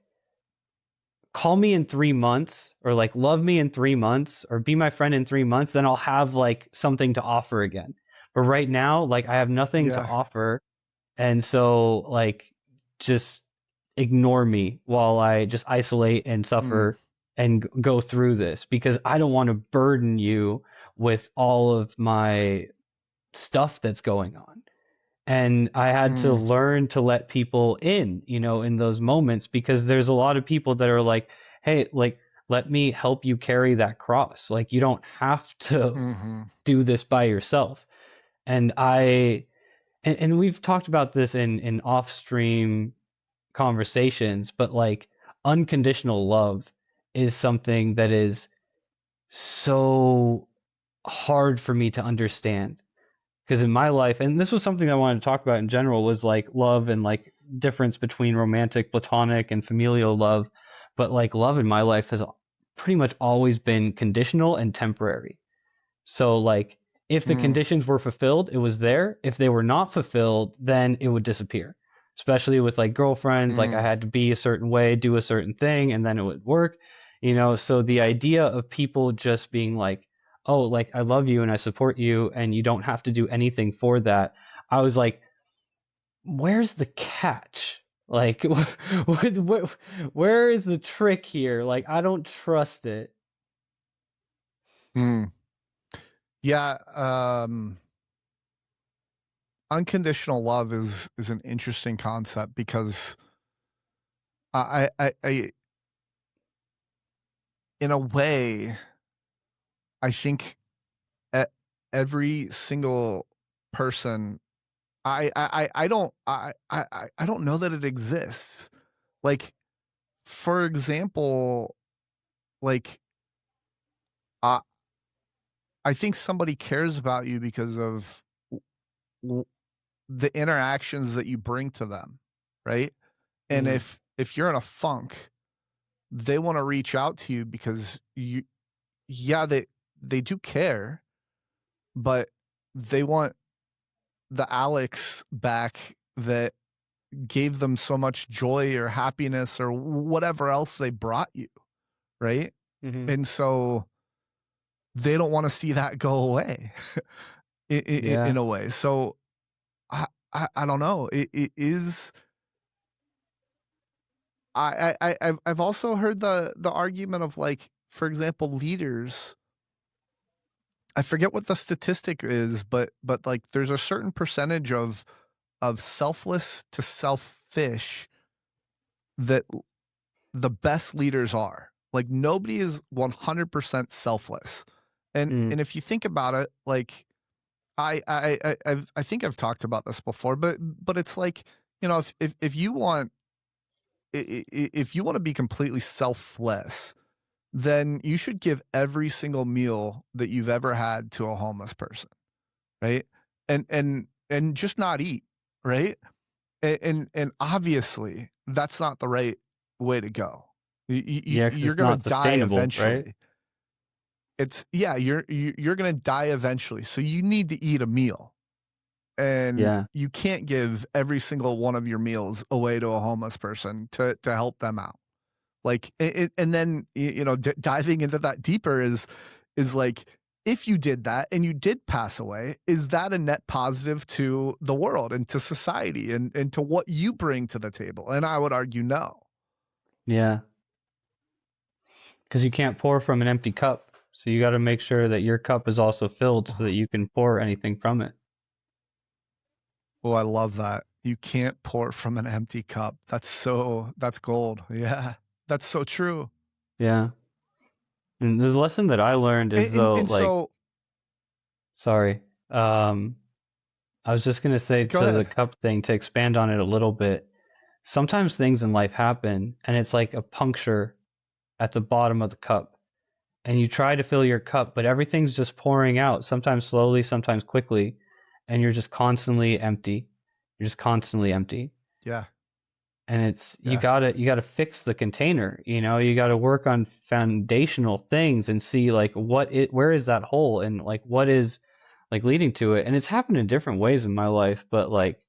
call me in 3 months or like love me in 3 months or be my friend in 3 months, then I'll have like something to offer again. But right now, like I have nothing to Yeah. offer, and so, like, just ignore me while I just isolate and Mm, suffer and go through this because I don't want to burden you with all of my stuff that's going on. And I had to mm, learn to let people in, in those moments because there's a lot of people that are like, hey, like, let me help you carry that cross. Like, you don't have to mm-hmm. do this by yourself. And and we've talked about this in off stream conversations, but like unconditional love is something that is so hard for me to understand. Because in my life, and this was something I wanted to talk about in general, was like love and like difference between romantic, platonic, and familial love. But like love in my life has pretty much always been conditional and temporary. So like if the Mm, conditions were fulfilled, it was there. If they were not fulfilled, then it would disappear. Especially with like girlfriends, like I mm, had to be a certain way, do a certain thing, and then it would work. So the idea of people just being like, "Oh, like I love you and I support you and you don't have to do anything for that." I was like, "Where's the catch? Like where is the trick here? Like I don't trust it." mm. Yeah. Unconditional love is an interesting concept because I in a way, I think e- every single person, I don't know that it exists. Like, for example, like, I I think somebody cares about you because of w- the interactions that you bring to them, right? And Mm, if you're in a funk, they want to reach out to you because yeah, they do care, but they want the Alex back that gave them so much joy or happiness or whatever else they brought you, right? hmm. And so they don't want to see that go away in Yeah. a way. So I don't know. It is. I've also heard the argument of, like, for example, leaders. I forget what the statistic is, but like there's a certain percentage of selfless to selfish that the best leaders are. Like, nobody is 100% selfless. Mm, And if you think about it, like, I think I've talked about this before, but it's like, if you want if you want to be completely selfless, then you should give every single meal that you've ever had to a homeless person, right? And just not eat, right? And obviously that's not the right way to go. yeah, because You're it's gonna not die sustainable, right? eventually. It's yeah, you're gonna die eventually. So you need to eat a meal, and Yeah. you can't give every single one of your meals away to a homeless person to help them out. Like, and then diving into that deeper is like, if you did that and you did pass away, is that a net positive to the world and to society and to what you bring to the table? And I would argue no. Yeah. Because you can't pour from an empty cup. So you got to make sure that your cup is also filled so that you can pour anything from it. Oh, I love that. You can't pour from an empty cup. That's gold. Yeah. That's so true. Yeah. And the lesson that I learned And, is and, though, and like, so sorry, I was just gonna say go to the ahead. cup thing to expand on it a little bit. Sometimes things in life happen and it's like a puncture at the bottom of the cup. And you try to fill your cup, but everything's just pouring out, sometimes slowly, sometimes quickly, and you're just constantly empty. You're just constantly empty. Yeah. And it's Yeah. you gotta fix the container, you gotta work on foundational things and see like where is that hole and like what is like leading to it. And it's happened in different ways in my life, but like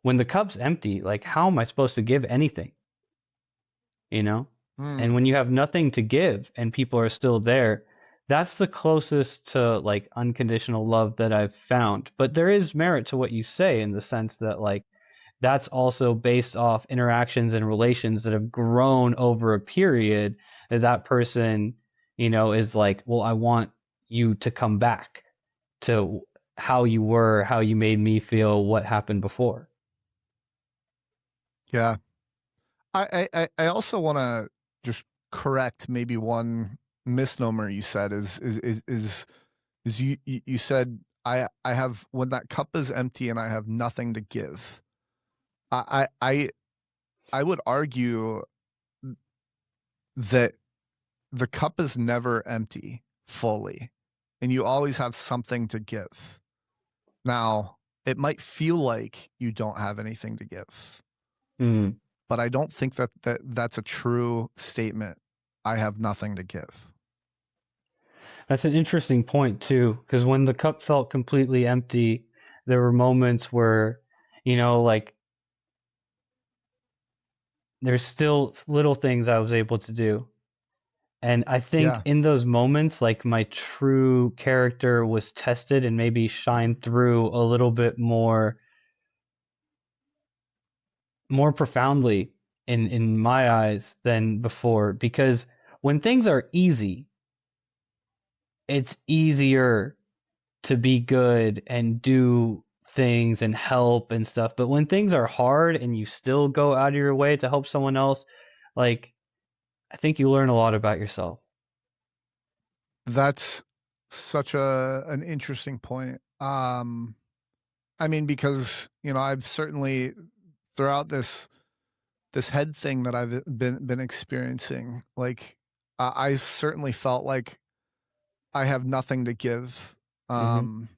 when the cup's empty, like how am I supposed to give anything? you know? And Mm. when you have nothing to give and people are still there, that's the closest to like unconditional love that I've found. But there is merit to what you say in the sense that like that's also based off interactions and relations that have grown over a period that person, is like, well, I want you to come back to how you were, how you made me feel, what happened before. Yeah. I also want to just correct maybe one misnomer you said is you said I have when that cup is empty and I have nothing to give. I would argue that the cup is never empty fully, and you always have something to give. Now, it might feel like you don't have anything to give, Mm. but I don't think that's a true statement. I have nothing to give. That's an interesting point too, because when the cup felt completely empty, there were moments where, like there's still little things I was able to do. And I think Yeah, in those moments, like my true character was tested and maybe shined through a little bit more profoundly in my eyes than before. Because when things are easy, it's easier to be good and do things and help and stuff. But when things are hard and you still go out of your way to help someone else, like I think you learn a lot about yourself. that's such an interesting point. I mean, because I've certainly throughout this head thing that I've been experiencing, like I certainly felt like I have nothing to give. Hmm. Um,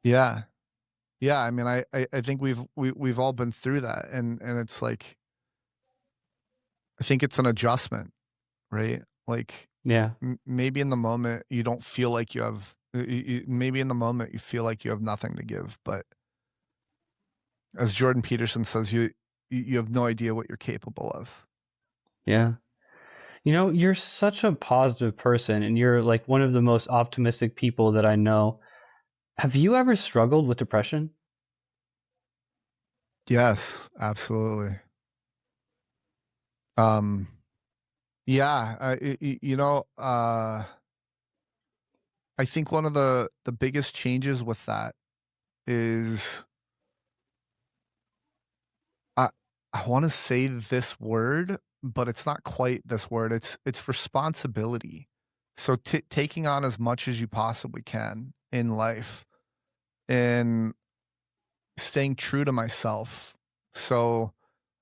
yeah, yeah. I mean, I think we've all been through that, and it's like I think it's an adjustment, right? Like Yeah. maybe in the moment you don't feel like you have. Maybe in the moment you feel like you have nothing to give, but as Jordan Peterson says, you have no idea what you're capable of. Yeah. You're such a positive person and you're like one of the most optimistic people that I know. Have you ever struggled with depression? Yes, absolutely. Um, yeah, I think one of the biggest changes with that is I I want to say this word, but it's not quite this word. It's responsibility. So taking on as much as you possibly can in life and staying true to myself. So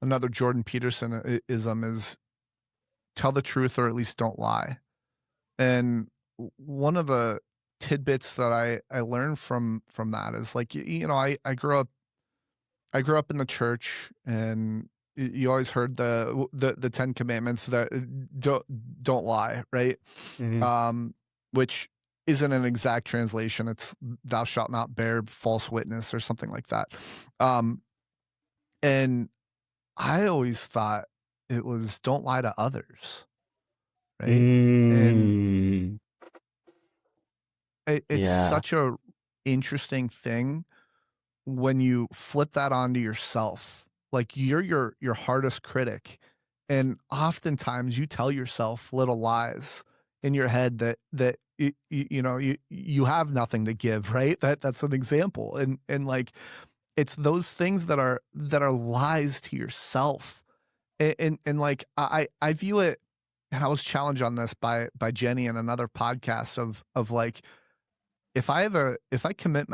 another Jordan Peterson ism is tell the truth or at least don't lie. And one of the tidbits that I learned from that is like I grew up in the church, and you always heard the 10 commandments that don't don't lie, right? Hmm. Um which isn't an exact translation. It's thou shalt not bear false witness or something like that. Um and I always thought it was don't lie to others, right? And Mm. it's Yeah. such a interesting thing when you flip that onto yourself. Like you're your hardest critic, and oftentimes you tell yourself little lies in your head that you have nothing to give, right? That's an example. And like, it's those things that are lies to yourself. And like, I view it, and I was challenged on this by Jenny in another podcast of like, if I commit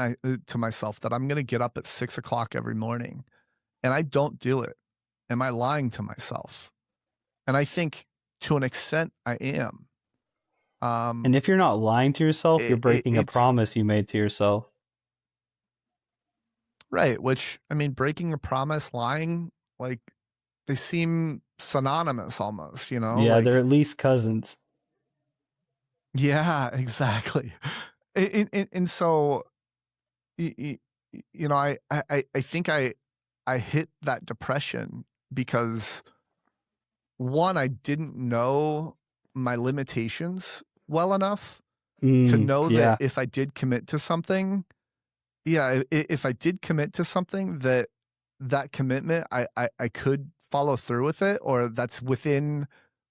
to myself that I'm going to get up at 6 o'clock every morning and I don't do it, am I lying to myself? And I think to an extent I am. And if you're not lying to yourself, you're breaking a It's promise you made to yourself. right. Which, I mean, breaking a promise, lying, like, they seem synonymous almost, Yeah, they're like, at least cousins. yeah, exactly. And so, I think I hit that depression because, one, I didn't know my limitations well enough to know that Yeah, if I did commit to something, if I did commit to something, that commitment, I could follow through with it, or that's within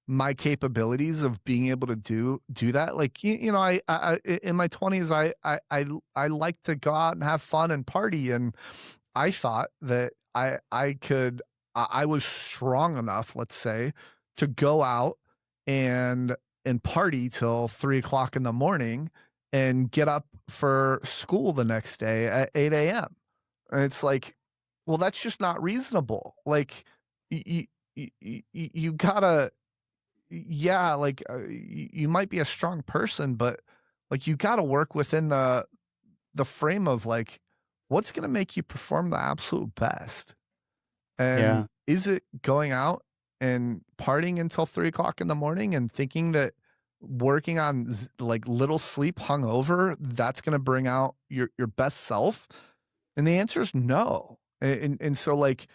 my capabilities of being able to do that. Like, I in my 20s, I like to go out and have fun and party, and I thought that I was strong enough, let's say, to go out and party till 3 o'clock in the morning and get up for school the next day at 8 a.m. And it's like, well, that's just not reasonable. Like, you gotta, yeah, like, you might be a strong person, but like, you gotta work within the frame of like, what's going to make you perform the absolute best? And yeah, is it going out and partying until 3 o'clock in the morning and thinking that working on like little sleep hungover, that's going to bring out your best self? And the answer is no. And so like,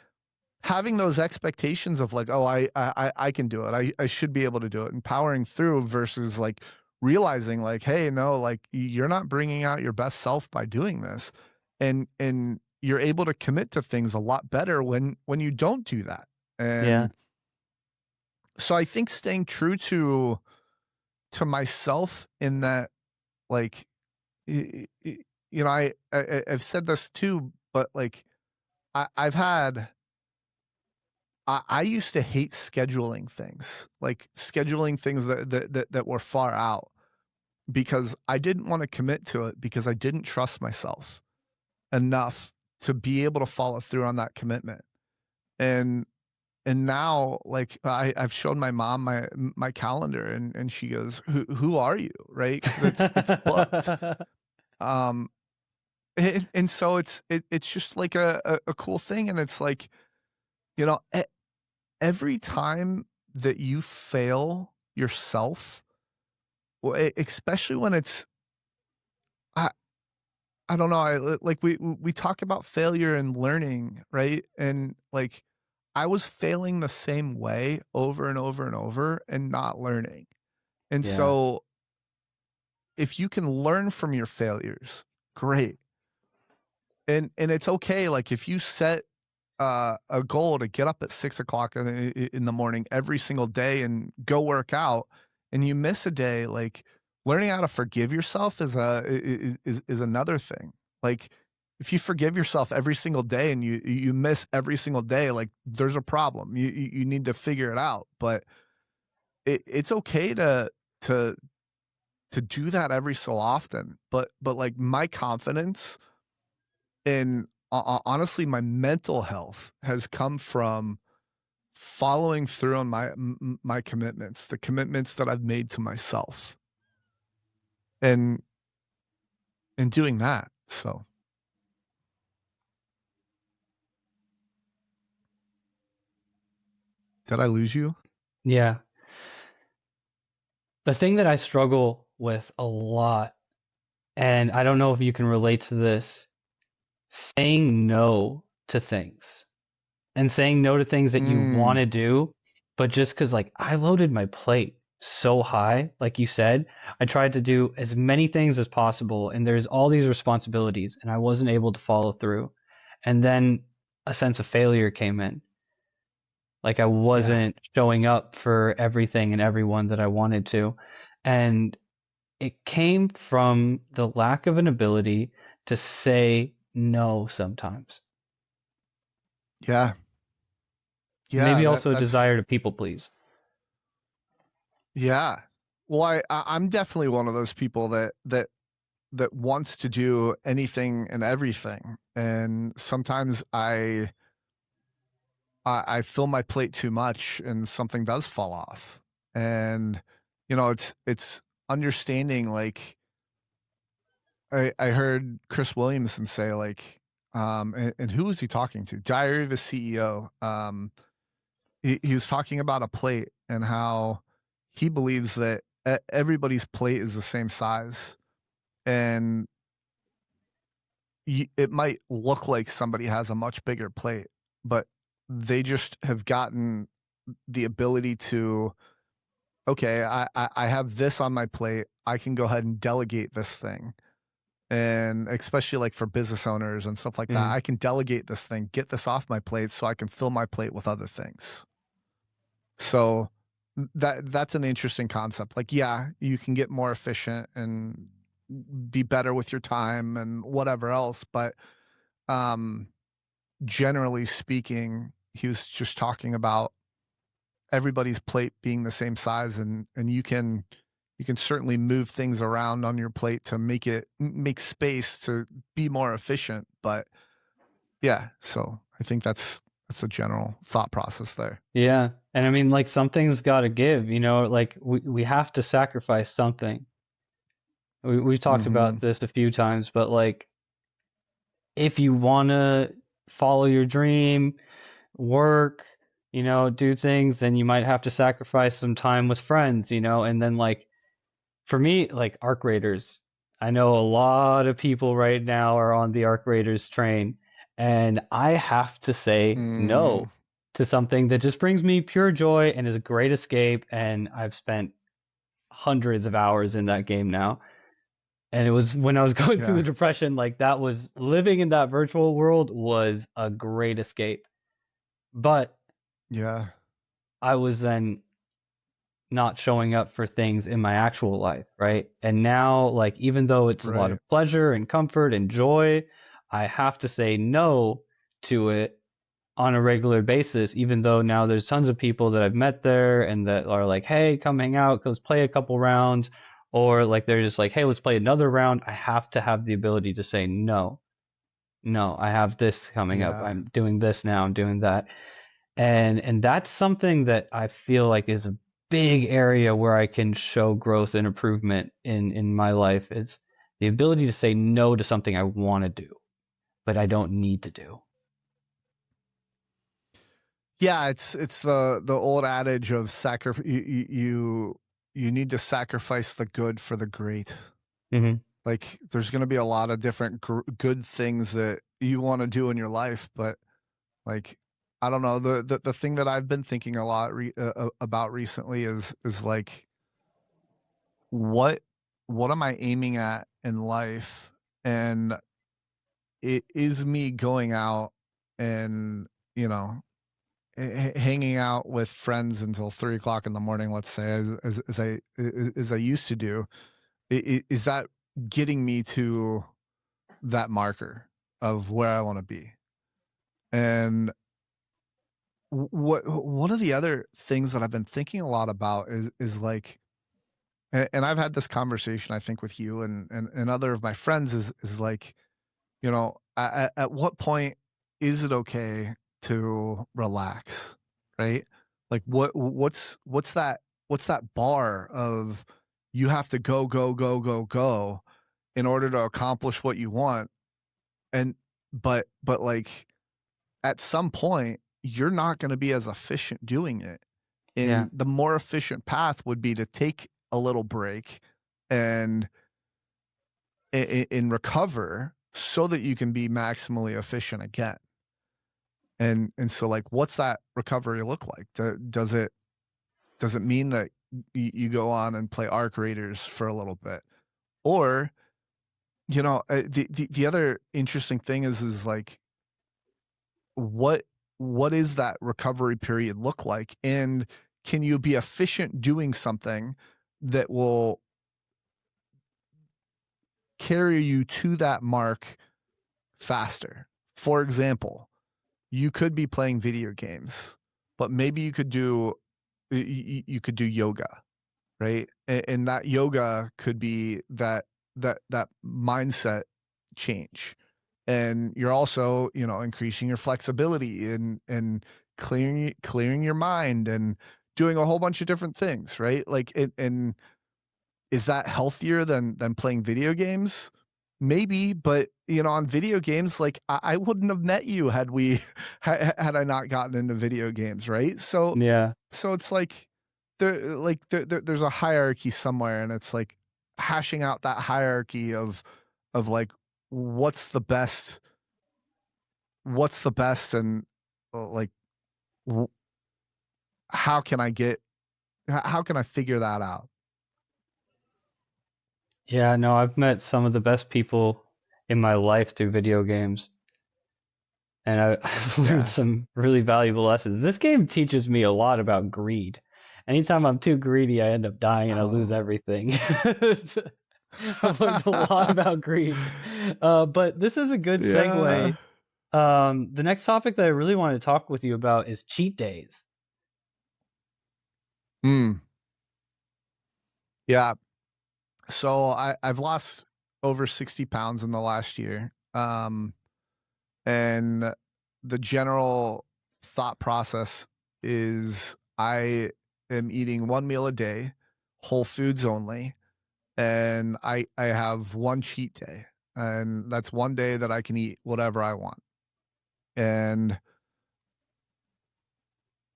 having those expectations of like, oh, I can do it. I should be able to do it, and powering through versus like realizing like, hey, no, like, you're not bringing out your best self by doing this. And you're able to commit to things a lot better when you don't do that. yeah, And so I think staying true to myself in that, like, I've said this too, but like, I've had, I used to hate scheduling things, like scheduling things that were far out, because I didn't want to commit to it because I didn't trust myself enough to be able to follow through on that commitment. And now, like, I've shown my mom my calendar, and she goes, "Who are you?" Right? Because it's booked. Um, and so it's just like a cool thing, and it's like, you know, every time that you fail yourself, well, especially when it's, I I don't know, like, we talk about failure and learning, right? And like, I was failing the same way over and over and over and not learning. And yeah, so if you can learn from your failures, great. And it's okay. Like, if you set a goal to get up at 6 o'clock in the morning every single day and go work out, and you miss a day, like, learning how to forgive yourself is another thing. Like, if you forgive yourself every single day and you miss every single day, like, there's a problem. You need to figure it out. But it's okay to do that every so often. But like, my confidence in, honestly, my mental health has come from following through on my commitments, the commitments that I've made to myself, and doing that. So, did I lose you? yeah. The thing that I struggle with a lot, and I don't know if you can relate to this, saying no to things and saying no to things that you want Mm, to do, but just because, like, I loaded my plate so high, like you said, I tried to do as many things as possible, and there's all these responsibilities, and I wasn't able to follow through. And then a sense of failure came in. Like, I yeah. wasn't showing up for everything and everyone that I wanted to. And it came from the lack of an ability to say no sometimes. Yeah. Yeah, Maybe also a that's desire to people please. yeah. Well, I'm definitely one of those people that wants to do anything and everything, and sometimes I fill my plate too much, and something does fall off. And it's understanding, like I heard Chris Williamson say, like, and who was he talking to? Diary of a CEO. He was talking about a plate and how he believes that everybody's plate is the same size, and it might look like somebody has a much bigger plate, but they just have gotten the ability to, okay, I have this on my plate. I can go ahead and delegate this thing. And especially like for business owners and stuff like that, Mm, I can delegate this thing, get this off my plate so I can fill my plate with other things. So that's an interesting concept. Like, yeah, you can get more efficient and be better with your time and whatever else, but um generally speaking, he was just talking about everybody's plate being the same size, and you can certainly move things around on your plate to make space to be more efficient. But yeah, so I think that's a general thought process there. yeah. And I mean, like something's got to give, like we have to sacrifice something. We've talked Mm-hmm. about this a few times, but like if you want to follow your dream, work, do things, then you might have to sacrifice some time with friends, and then like for me, like Arc Raiders, I know a lot of people right now are on the Arc Raiders train, and I have to say Mm, no to something that just brings me pure joy and is a great escape, and I've spent hundreds of hours in that game now. And it was when I was going through the yeah, depression, like that was living in that virtual world was a great escape. But yeah, I was then not showing up for things in my actual life, right? And now, like, even though it's a lot right, of pleasure and comfort and joy, I have to say no to it on a regular basis, even though now there's tons of people that I've met there and that are like, hey, come hang out, let's play a couple rounds. Or like they're just like, hey, let's play another round. I have to have the ability to say no. No, I have this coming up. yeah. I'm doing this now. I'm doing that. And that's something that I feel like is a big area where I can show growth and improvement in my life is the ability to say no to something I want to do, but I don't need to do. Yeah, it's the old adage of sacrifice. You need to sacrifice the good for the great. Hmm. Like, there's going to be a lot of different good things that you want to do in your life, but like, I don't know, the thing that I've been thinking a lot about recently is like, what what am I aiming at in life, and it is me going out and you know hanging out with friends until 3 o'clock in the morning, let's say, as I used to do. Is that getting me to that marker of where I want to be? And what one of the other things that I've been thinking a lot about is like, and I've had this conversation, I think, with you and other of my friends, is like, at what point is it okay to relax, right? Like, what's that bar of, you have to go go go go go in order to accomplish what you want, and but like, at some point you're not going to be as efficient doing it, Yeah. and the more efficient path would be to take a little break and recover so that you can be maximally efficient again. And so, like, what's that recovery look like? Does it mean that you go on and play Arc Raiders for a little bit? Or, the other interesting thing is like, what what is that recovery period look like? And can you be efficient doing something that will carry you to that mark faster. For example, you could be playing video games, but maybe you could do yoga, right? And that yoga could be that mindset change. And you're also, increasing your flexibility and clearing your mind and doing a whole bunch of different things, right? Like and is that healthier than playing video games? Maybe, but on video games, like I wouldn't have met you had we had I not gotten into video games, right? So Yeah. it's like there's a hierarchy somewhere, and it's like hashing out that hierarchy of like what's the best, and like how can I figure that out? Yeah, no, I've met some of the best people in my life through video games, and I've learned Yeah. some really valuable lessons. This game teaches me a lot about greed. Anytime I'm too greedy, I end up dying and I lose Oh. everything. I've learned a lot about greed. But this is a good Yeah. segue. The next topic that I really wanted to talk with you about is cheat days. Mm. Yeah. So I've lost over 60 pounds in the last year. And the general thought process is I am eating one meal a day, whole foods only, and I have one cheat day. And that's one day that I can eat whatever I want. And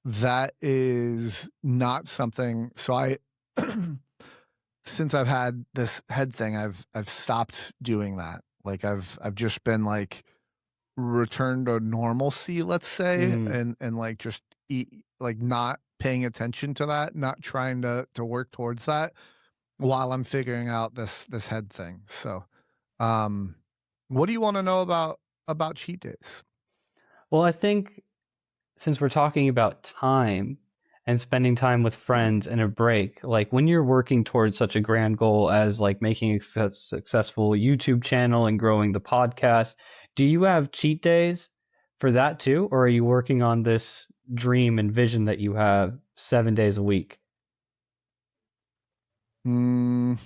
that is not something, so I since I've had this head thing, I've stopped doing that. Like I've just been like returned to normalcy, let's say, Mm. and like just eat, like not paying attention to that, not trying to work towards that while I'm figuring out this head thing. So, um, what do you want to know about cheat days? Well, I think since we're talking about time and spending time with friends and a break, like when you're working towards such a grand goal as like making a successful YouTube channel and growing the podcast, do you have cheat days for that too? Or are you working on this dream and vision that you have 7 days a week? Mm,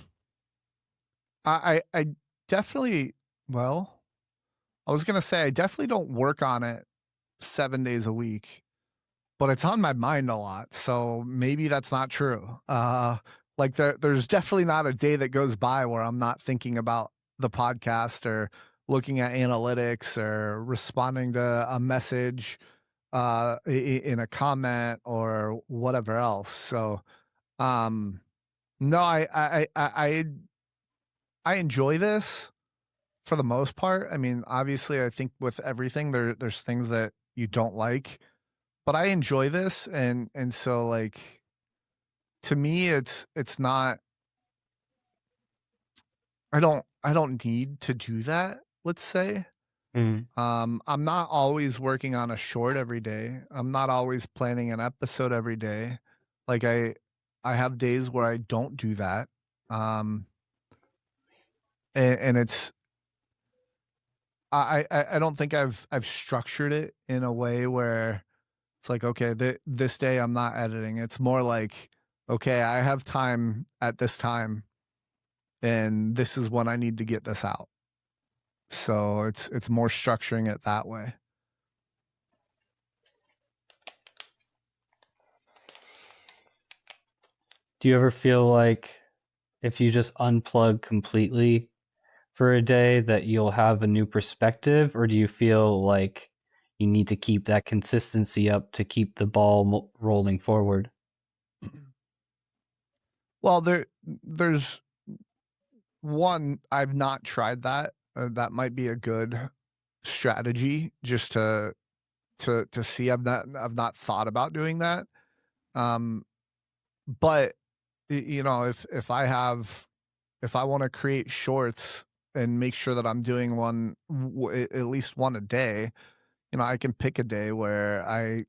I definitely, well, I was gonna say I definitely don't work on it 7 days a week, but it's on my mind a lot. So maybe that's not true. Like there's definitely not a day that goes by where I'm not thinking about the podcast or looking at analytics or responding to a message in a comment or whatever else. So um no, I enjoy this for the most part. I mean, obviously I think with everything there's things that you don't like, but I enjoy this, and so like to me it's not, I don't need to do that, let's say. Mm. I'm not always working on a short every day. I'm not always planning an episode every day. Like I have days where I don't do that. Um and it's I don't think I've structured it in a way where it's like, okay, this day I'm not editing. It's more like, okay, I have time at this time, and this is when I need to get this out. So it's more structuring it that way. Do you ever feel like if you just unplug completely for a day that you'll have a new perspective, or do you feel like you need to keep that consistency up to keep the ball rolling forward? Well, there's one, I've not tried that. That might be a good strategy just to see. I've not thought about doing that. Um, but if I want to create shorts and make sure that I'm doing one at least one a day, I can pick a day where I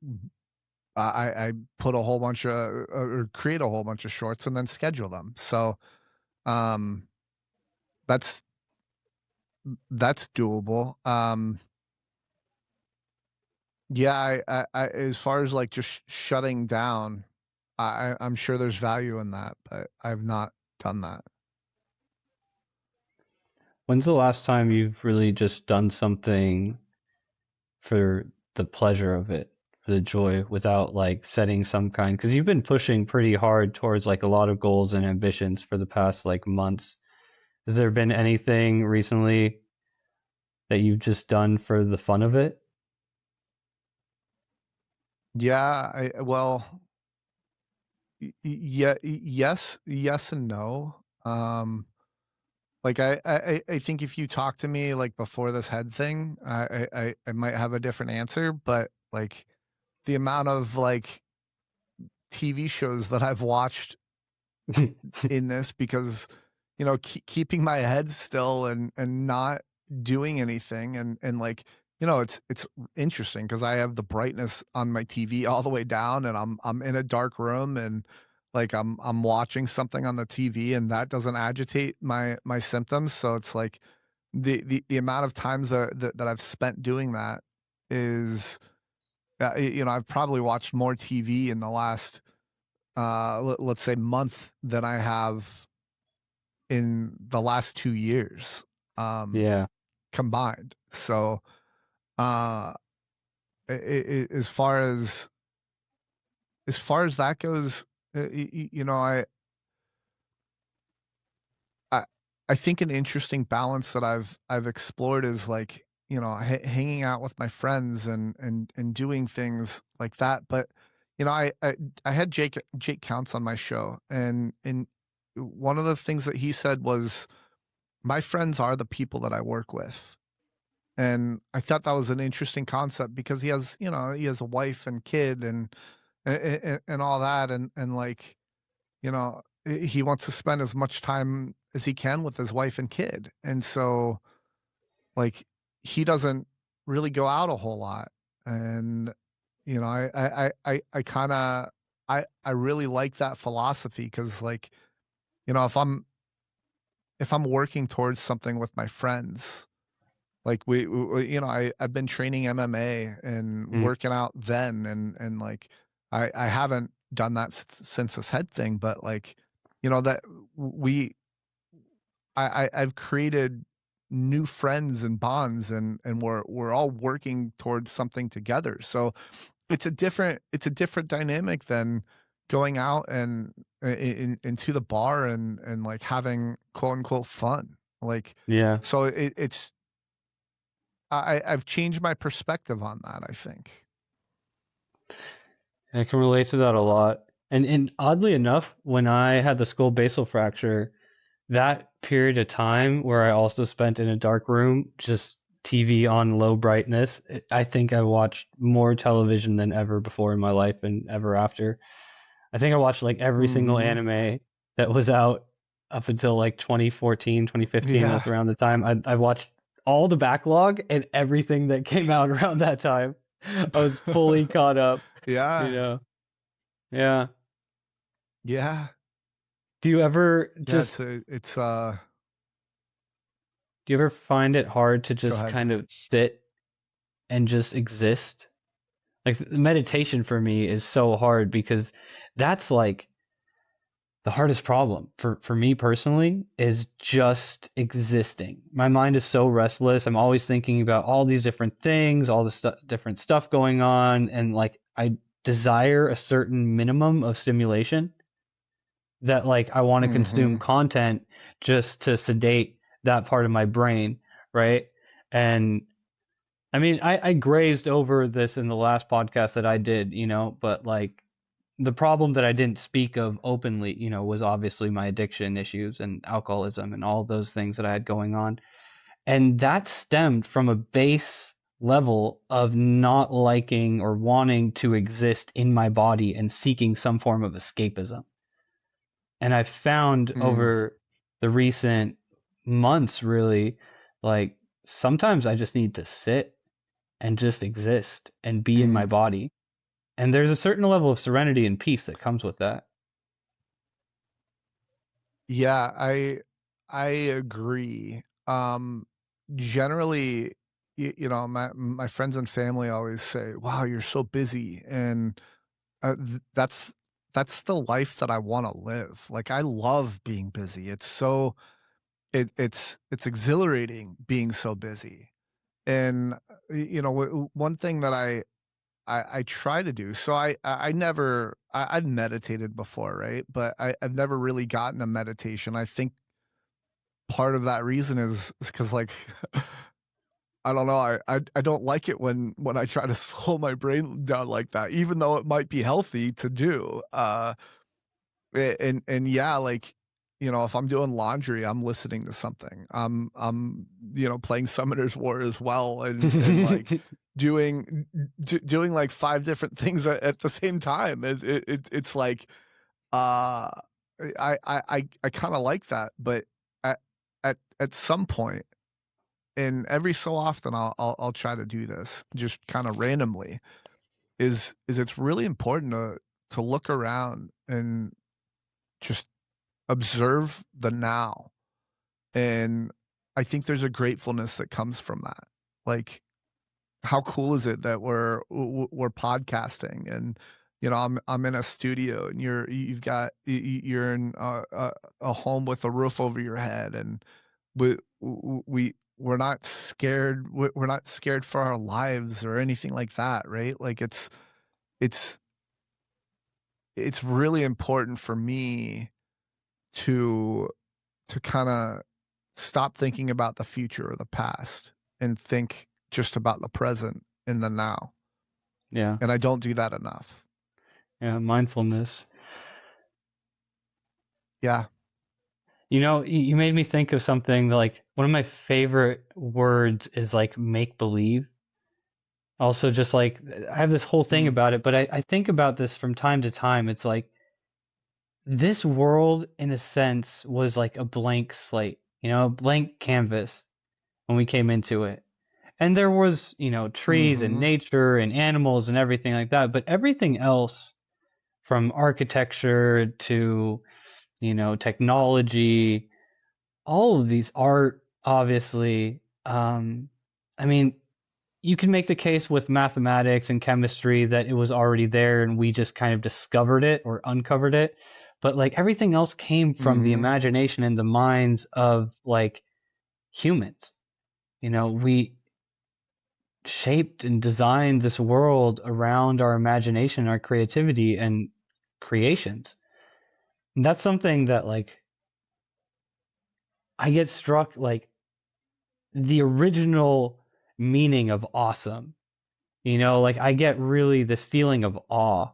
put a whole bunch of or create a whole bunch of shorts and then schedule them. So um, that's that's doable. Yeah, I as far as like just shutting down, I'm sure there's value in that, but I've not done that. When's the last time you've really just done something for the pleasure of it, for the joy, without like setting some kind? Because you've been pushing pretty hard towards like a lot of goals and ambitions for the past like months. Has there been anything recently that you've just done for the fun of it? Yeah, yeah, yes and no. Like I think if you talk to me like before this head thing, I might have a different answer, but like the amount of like TV shows that I've watched in this because keeping my head still and not doing anything and like it's interesting because I have the brightness on my TV all the way down and I'm in a dark room and like I'm watching something on the TV and that doesn't agitate my symptoms, so it's like the amount of times that I've spent doing that is I've probably watched more TV in the last let's say month than I have in the last 2 years, um, Yeah. combined. So, uh, as far as that goes, I I think an interesting balance that I've explored is like, hanging out with my friends and doing things like that. But, I had Jake Counts on my show, and one of the things that he said was, "My friends are the people that I work with." And I thought that was an interesting concept because he has a wife and kid and all that, and like, he wants to spend as much time as he can with his wife and kid. And so like he doesn't really go out a whole lot. And I kind of I really like that philosophy because like, if I'm working towards something with my friends, like I've been training MMA and Mm. working out then, and like I haven't done that since this head thing, but like, that we I've created new friends and bonds, and we're all working towards something together. So it's a different dynamic than going out and into the bar and like having quote unquote fun. Like, Yeah. so it's I've changed my perspective on that, I think. I can relate to that a lot. And oddly enough, when I had the skull basal fracture, that period of time where I also spent in a dark room, just TV on low brightness, I think I watched more television than ever before in my life and ever after. I think I watched like every single Mhm. anime that was out up until like 2014, 2015 Yeah. was around the time. I watched all the backlog and everything that came out around that time. I was fully caught up, you Yeah. know. Yeah. Yeah. Do you ever Yeah, just do you ever find it hard to go just ahead. kind of sit and just exist? Like meditation for me is so hard because that's like the hardest problem for me personally is just existing. My mind is so restless. I'm always thinking about all these different things, all this different stuff going on, and like I desire a certain minimum of stimulation that like I want to consume Mhm. content just to sedate that part of my brain, right? And I mean, I grazed over this in the last podcast that I did, but like the problem that I didn't speak of openly, was obviously my addiction issues and alcoholism and all those things that I had going on. And that stemmed from a base level of not liking or wanting to exist in my body and seeking some form of escapism. And I found Mm. over the recent months, really, like sometimes I just need to sit and just exist and be in my Mm. body. And there's a certain level of serenity and peace that comes with that. Yeah, I agree. generally, my friends and family always say, "Wow, you're so busy," and that's the life that I want to live. Like I love being busy. It's so it's exhilarating being so busy. And one thing that I try to do. So I never I've meditated before, right? But I've never really gotten a meditation. I think part of that reason is because like I don't know. I don't like it when I try to slow my brain down like that, even though it might be healthy to do. And yeah, like if I'm doing laundry, I'm listening to something. I'm playing Summoner's War as well, and like doing like 5 different things at the same time. It's like uh I kind of like that, but at at some point, and every so often I'll try to do this just kind of randomly. Is it's really important to look around and just observe the now. And I think there's a gratefulness that comes from that. Like, how cool is it that we're podcasting, and I'm in a studio, and you've got you're in a home with a roof over your head, and we we're not scared. We're not scared for our lives or anything like that, right? Like it's it's really important for me to kind of stop thinking about the future or the past and think just about the present in the now. Yeah. And I don't do that enough. Yeah. Mindfulness. Yeah. You made me think of something like one of my favorite words is like make believe. Also, just like I have this whole thing Mm. about it, but I think about this from time to time. It's like this world, in a sense, was like a blank slate, a blank canvas when we came into it. And there was, trees and Mhm. nature and animals and everything like that, but everything else from architecture to, technology, all of these art, obviously. I mean, you can make the case with mathematics and chemistry that it was already there and we just kind of discovered it or uncovered it. But like everything else came from the Mhm. imagination and the minds of like humans. We shaped and designed this world around our imagination, our creativity and creations. And that's something that like I get struck like the original meaning of awesome. Like I get really this feeling of awe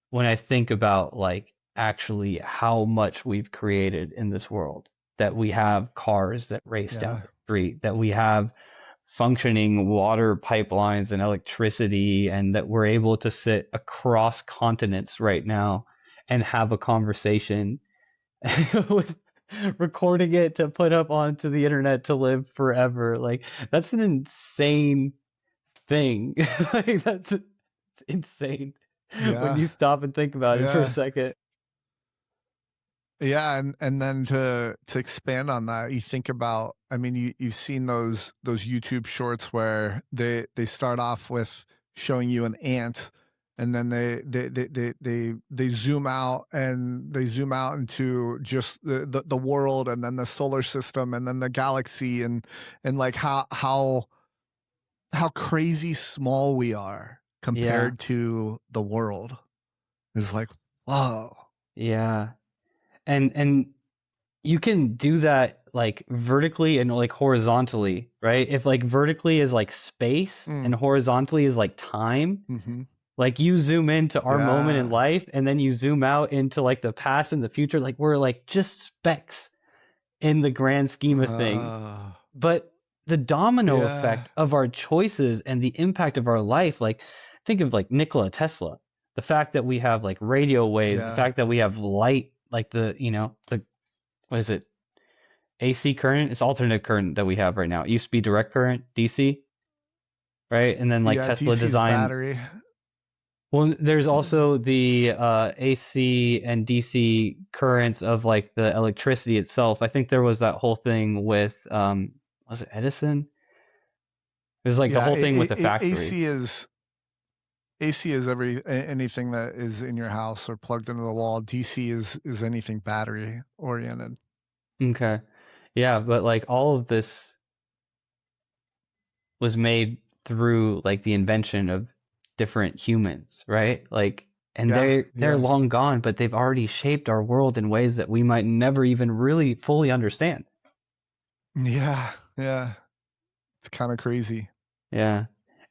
when I think about like actually how much we've created in this world. That we have cars that race down Yeah. the street, that we have functioning water pipelines and electricity, and that we're able to sit across continents right now and have a conversation with recording it to put up onto the internet to live forever. Like that's an insane thing. Like that's insane when Yeah. you stop and think about it for a Yeah. second. Yeah, and then to expand on that, you think about, I mean, you've seen those YouTube shorts where they start off with showing you an ant, and then they zoom out, and they zoom out into just the world, and then the solar system, and then the galaxy, and like how crazy small we are Yeah, compared to the world is like, whoa. yeah. And you can do that like vertically and like horizontally, right? If like vertically is like space and Mm, horizontally is like time, mm-hmm. like you zoom into our moment in Yeah. life and then you zoom out into like the past and the future, like we're like just specks in the grand scheme of things. Uh, But the domino yeah, effect of our choices and the impact of our life, like think of like Nikola Tesla, the fact that we have like radio waves, the yeah, fact that we have light, like the what is it? AC current? It's alternate current that we have right now. It used to be direct current, DC, right? And then like yeah. Tesla DC's designed. battery. Well, there's also the AC and DC currents of like the electricity itself. I think there was that whole thing with was it Edison? There's like the Yeah, whole thing with the factory. AC is anything that is in your house or plugged into the wall. DC is anything battery oriented. Okay. Yeah, but like all of this was made through like the invention of different humans, right? Like, and Yeah, they're yeah, long gone, but they've already shaped our world in ways that we might never even really fully understand. yeah, yeah. It's kind of crazy. Yeah.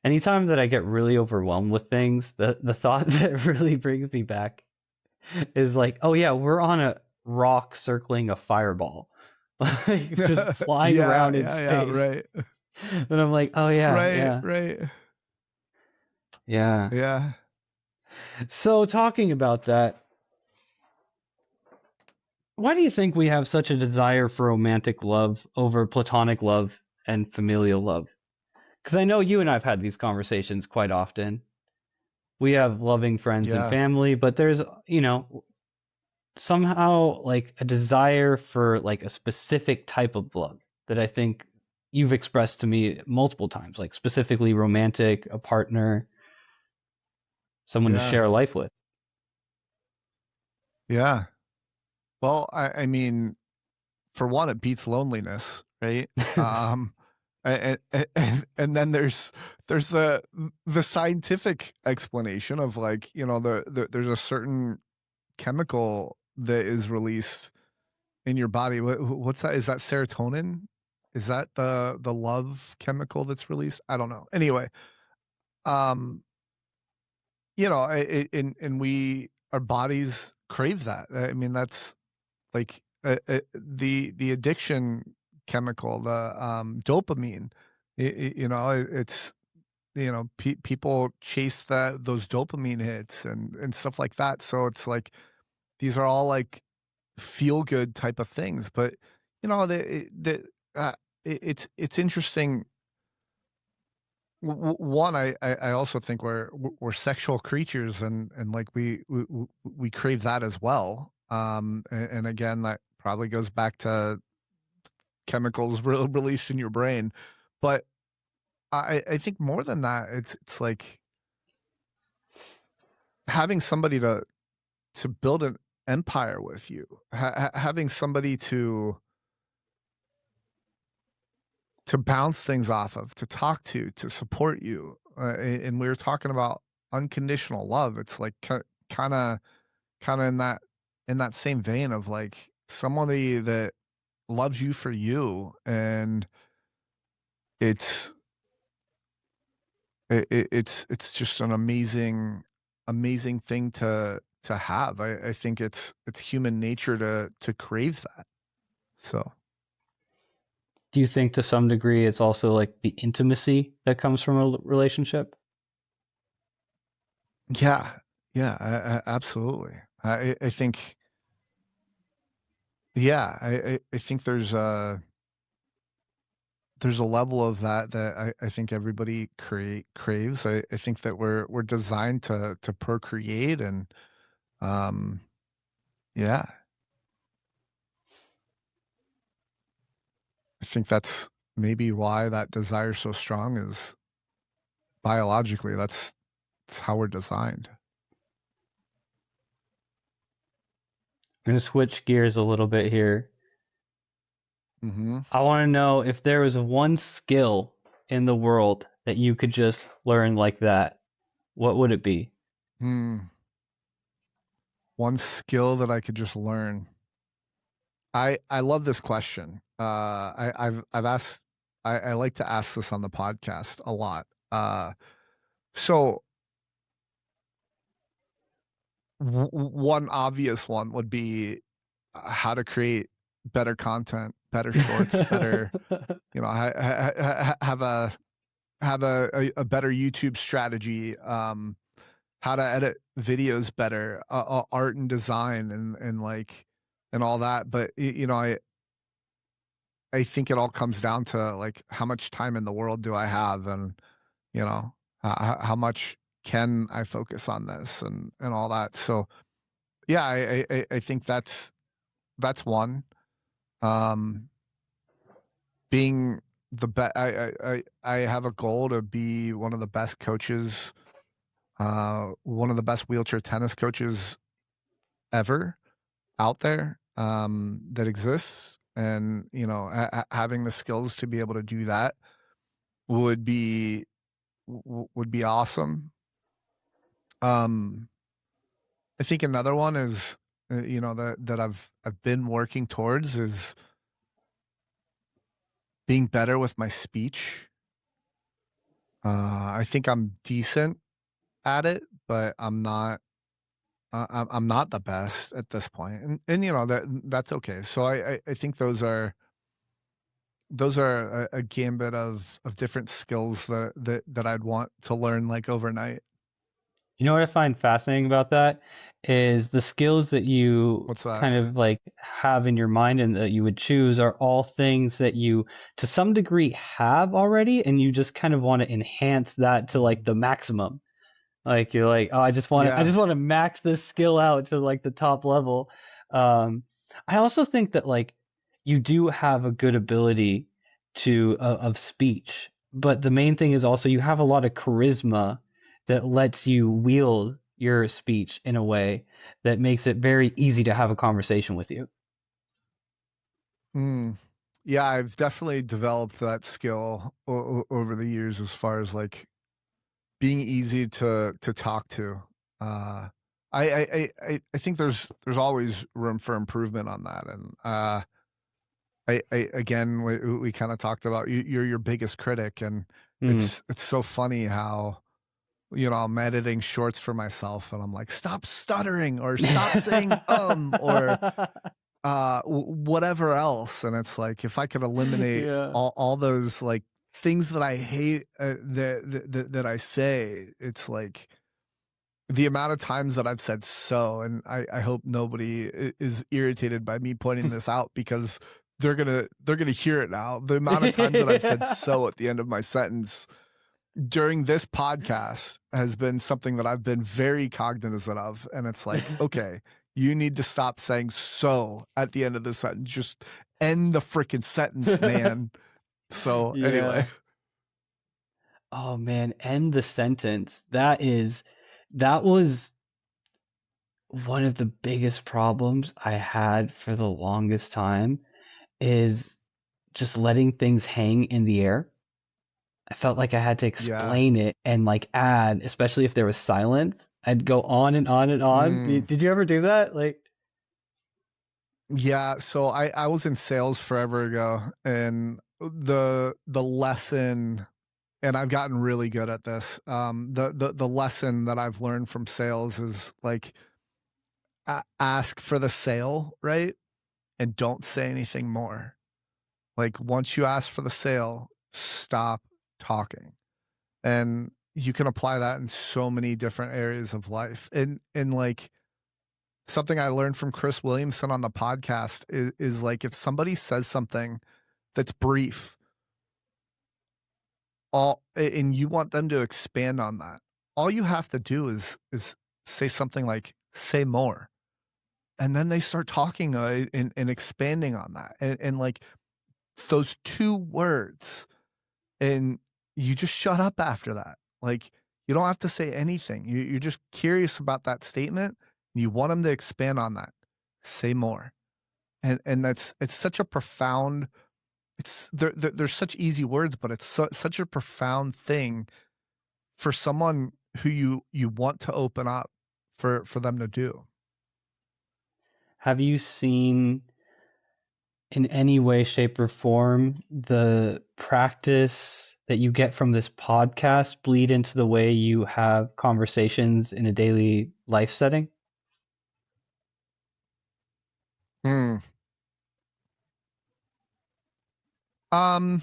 Anytime that I get really overwhelmed with things, the thought that really brings me back is like, oh yeah, we're on a rock circling a fireball, like just flying Yeah, around in yeah, yeah. space. Right, And I'm like, oh yeah, right, yeah, right. yeah. Yeah, So talking about that, why do you think we have such a desire for romantic love over platonic love and familial love? Because I know you and I've had these conversations quite often. We have loving friends and yeah, family, but there's, somehow like a desire for like a specific type of love that I think you've expressed to me multiple times, like specifically romantic, a partner, someone to yeah, share life with. yeah. Well, I mean, for one, it beats loneliness, right? Um, and then there's the scientific explanation of like there's a certain chemical that is released in your body. What's that? Is that serotonin? Is that the love chemical that's released? I don't know. Anyway, um, and we our bodies crave that. I mean, that's like the addiction chemical, the dopamine. It's people chase those dopamine hits and stuff like that. So it's like these are all like feel good type of things, but uh, it's interesting. One, I also think we're sexual creatures, and like we crave that as well. And again, that probably goes back to chemicals released in your brain, but I think more than that, it's like having somebody to build an empire with you, having somebody to bounce things off of, to talk to support you. And we were talking about unconditional love. It's like kind of in that same vein of like somebody that loves you for you, and it's it's just an amazing thing to have. I think it's human nature to crave that. So Do you think to some degree it's also like the intimacy that comes from a relationship? yeah, yeah, absolutely. I think yeah, I think there's a level of that I think everybody craves. I think that we're designed to procreate, and um yeah, I think that's maybe why that desire is so strong is biologically that's how we're designed. I'm going to switch gears a little bit here. Mhm. I want to know if there was one skill in the world that you could just learn like that, what would it be? Hmm. One skill that I could just learn. I love this question. I've asked I like to ask this on the podcast a lot. So one obvious one would be how to create better content, better shorts, better, have a better YouTube strategy, how to edit videos better, art and design, and like and all that. But I think it all comes down to like how much time in the world do I have, and how much can I focus on this and all that. So yeah, I think that's one. Um, being I have a goal to be one of the best coaches, one of the best wheelchair tennis coaches ever out there, that exists. And, you know, having the skills to be able to do that would be would be awesome. I think another one is, you know, that I've been working towards is being better with my speech. I think I'm decent at it, but I'm not. I'm not the best at this point, and you know that's okay. So I think those are a gambit of different skills that I'd want to learn like overnight. You know what I find fascinating about that is the skills that you What's that? kind of like have in your mind and that you would choose are all things that you to some degree have already, and you just kind of want to enhance that to like the maximum. Like you're like, oh, I Yeah. just want to max this skill out to like the top level. Um, I also think that like you do have a good ability to of speech, but the main thing is also you have a lot of charisma that lets you wield your speech in a way that makes it very easy to have a conversation with you. Mm. Yeah, I've definitely developed that skill over the years as far as like being easy to talk to. Uh, I think there's always room for improvement on that, and I again we kind of talked about you're your biggest critic, and Mm. it's so funny how, you know, I'm editing shorts for myself, and I'm like, stop stuttering or stop saying or whatever else, and it's like if I could eliminate Yeah. all those like things that I hate, that I say, it's like the amount of times that I've said so, and I hope nobody is irritated by me pointing this out because they're gonna hear it now. The amount of times that I've said so at the end of my sentence during this podcast has been something that I've been very cognizant of, and it's like, okay, you need to stop saying so at the end of the sentence. Just end the freaking sentence, man. So anyway, Yeah. Oh man, end the sentence. That was one of the biggest problems I had for the longest time is just letting things hang in the air. I felt like I had to yeah. explain it and like add, especially if there was silence. I'd go on and on and on. Mm. Did you ever do that? Like, Yeah, so I was in sales forever ago, and the lesson, and I've gotten really good at this. The lesson that I've learned from sales is like ask for the sale, right? And don't say anything more. Like once you ask for the sale, stop talking. And you can apply that in so many different areas of life. And like something I learned from Chris Williamson on the podcast is like if somebody says something that's brief, all and you want them to expand on that, all you have to do is say something like say more. And then they start talking, and expanding on that. And like those two words, and you just shut up after that. Like you don't have to say anything. You're just curious about that statement. And you want them to expand on that. Say more. And that's it's such a profound. It's there's such easy words, but it's such a profound thing for someone who you want to open up for them to do. have you seen in any way, shape, or form the practice that you get from this podcast bleed into the way you have conversations in a daily life setting? Hmm. Um.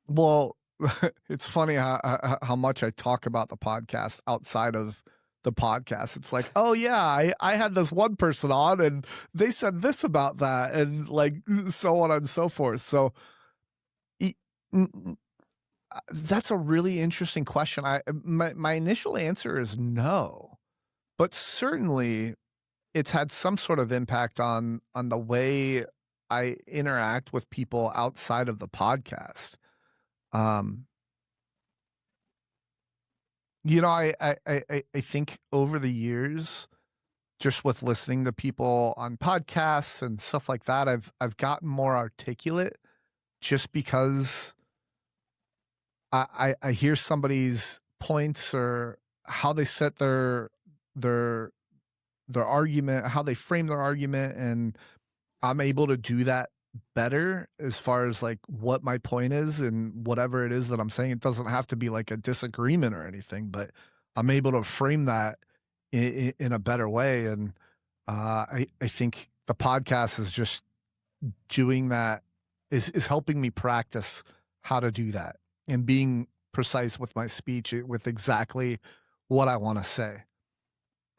Well, it's funny how much I talk about the podcast outside of the podcast. It's like, oh yeah, I had this one person on and they said this about that, and like so on and so forth. So e- n- n- that's a really interesting question. My initial answer is no, but certainly it's had some sort of impact on the way I interact with people outside of the podcast. You know, I think over the years, just with listening to people on podcasts and stuff like that, I've gotten more articulate just because I hear somebody's points or how they set their argument, how they frame their argument, and I'm able to do that better as far as like what my point is and whatever it is that I'm saying. It doesn't have to be like a disagreement or anything, but I'm able to frame that in a better way. And I think the podcast is just doing that, is helping me practice how to do that and being precise with my speech with exactly what I want to say.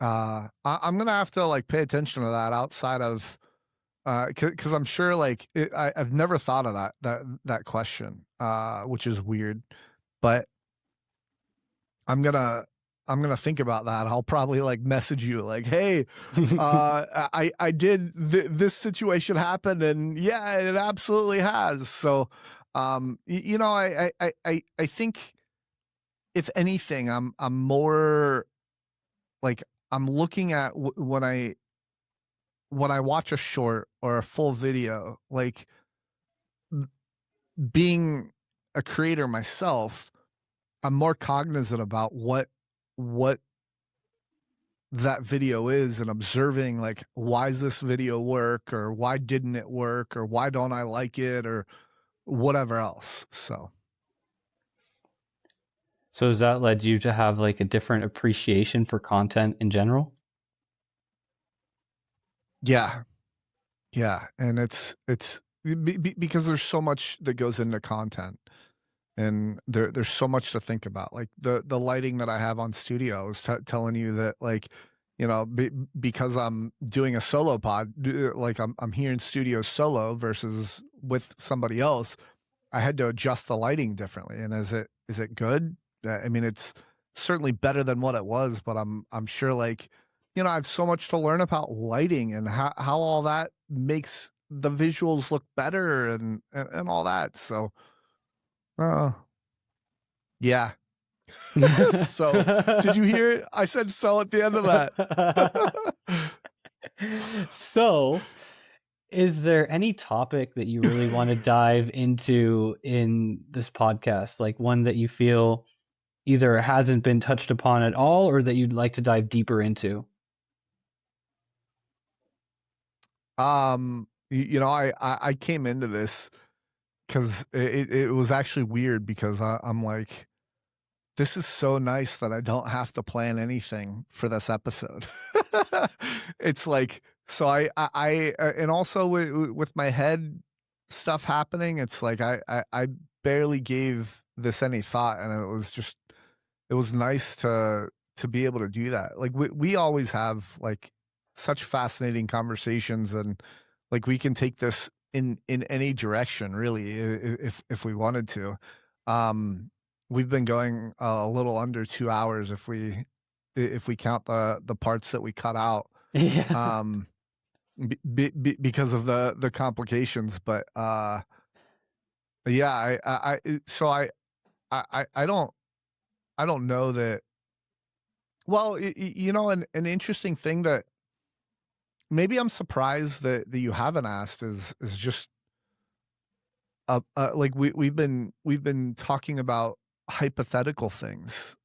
I'm gonna have to like pay attention to that outside of because I'm sure like I've never thought of that question, which is weird, but I'm gonna think about that. I'll probably like message you like, hey, I did this situation happened, and yeah, it absolutely has. So, you know, I think if anything, I'm more like I'm looking at when I watch a short or a full video, like being a creator myself, I'm more cognizant about what that video is and observing like, why does this video work, or why didn't it work, or why don't I like it, or whatever else. So has that led you to have like a different appreciation for content in general? yeah, and it's because there's so much that goes into content, and there's so much to think about. Like the lighting that I have on studio, I was telling you that, like, you know, because I'm doing a solo pod, like I'm here in studio solo versus with somebody else, I had to adjust the lighting differently. And is it good? I mean, it's certainly better than what it was, but I'm sure, like, you know, I have so much to learn about lighting and how all that makes the visuals look better and all that. So, uh, yeah. So, did you hear it? I said so at the end of that. So, is there any topic that you really want to dive into in this podcast? Like one that you feel either hasn't been touched upon at all or that you'd like to dive deeper into? You know, I came into this because it was actually weird because I'm like, this is so nice that I don't have to plan anything for this episode. It's like, so and also with my head stuff happening, it's like I barely gave this any thought, and it was nice to be able to do that. Like we always have like such fascinating conversations, and like we can take this in any direction really if we wanted to. We've been going a little under 2 hours if we count the parts that we cut out, Yeah. um, because of the complications. But yeah, so I don't know that. Well, you know, an interesting thing that maybe I'm surprised that you haven't asked is just like we've been talking about hypothetical things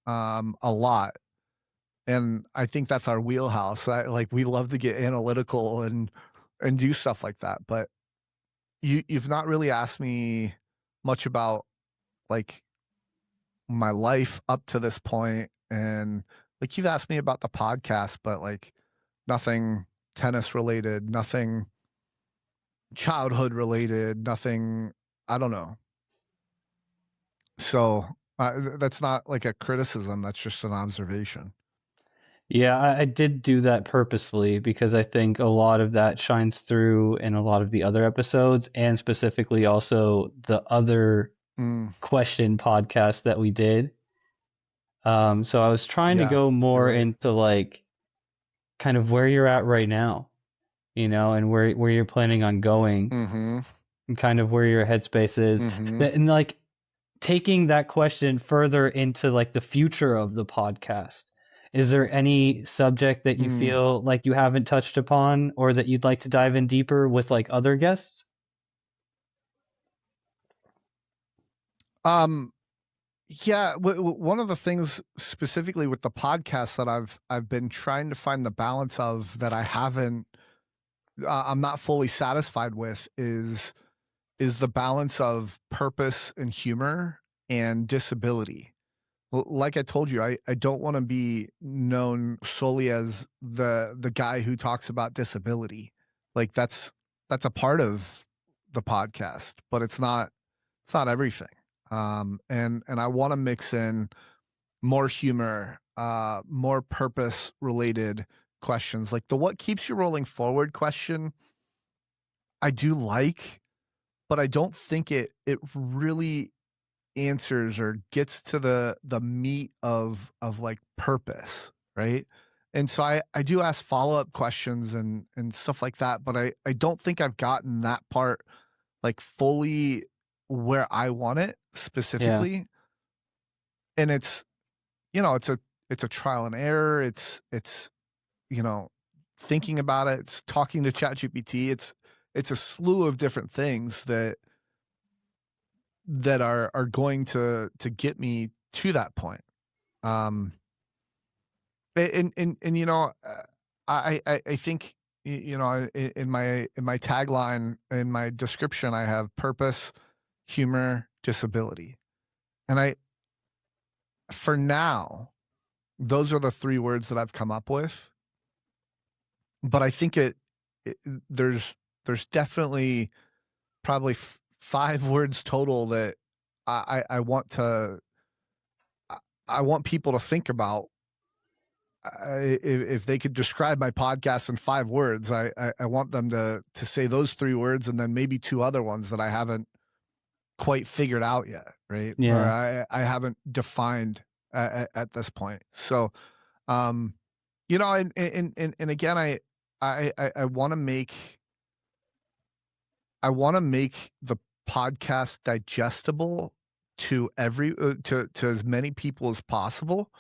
a lot, and I think that's our wheelhouse. Like we love to get analytical and do stuff like that, but you've not really asked me much about like my life up to this point, and like you've asked me about the podcast, but like nothing tennis related, nothing childhood related, nothing, I don't know. So that's not like a criticism, that's just an observation. Yeah, I did do that purposefully because I think a lot of that shines through in a lot of the other episodes, and specifically also the other Mm, question podcast that we did. So I was trying to yeah, go you're more right. into like kind of where you're at right now. and where you're planning on going, Mm-hmm. and kind of where your headspace is. Mm-hmm. And like taking that question further into like the future of the podcast. Is there any subject that you Mm. feel like you haven't touched upon or that you'd like to dive in deeper with like other guests? Um, yeah, one of the things specifically with the podcast that I've been trying to find the balance of that I haven't I'm not fully satisfied with is the balance of purpose and humor and disability. Like I told you, I don't want to be known solely as the guy who talks about disability. Like that's a part of the podcast, but it's not everything. And I want to mix in more humor, more purpose related questions. Like the what keeps you rolling forward question, I do like, but I don't think it really answers or gets to the meat of like purpose, right? And so I do ask follow-up questions and stuff like that, but I don't think I've gotten that part like fully where I want it Yeah. specifically. And it's it's a trial and error. It's you know thinking about it, it's talking to ChatGPT, it's a slew of different things that are going to get me to that point. Um, and I think in my tagline in my description I have purpose, humor, disability, and I for now those are the three words that I've come up with. But I think it there's definitely probably five words total that I want to I want people to think about. If they could describe my podcast in five words, I want them to say those three words and then maybe two other ones that I haven't quite figured out yet, right? Or Yeah. I haven't defined at this point. So, and again, I want to make the podcast digestible to to as many people as possible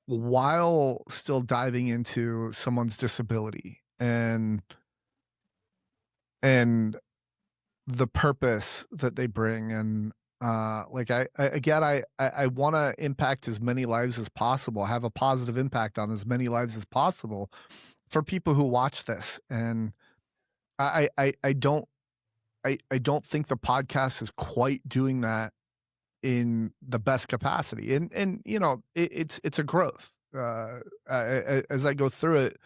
while still diving into someone's disability and the purpose that they bring. And like I want to impact as many lives as possible, have a positive impact on as many lives as possible for people who watch this. And I don't I don't think the podcast is quite doing that in the best capacity. And it's a growth. As I go through it,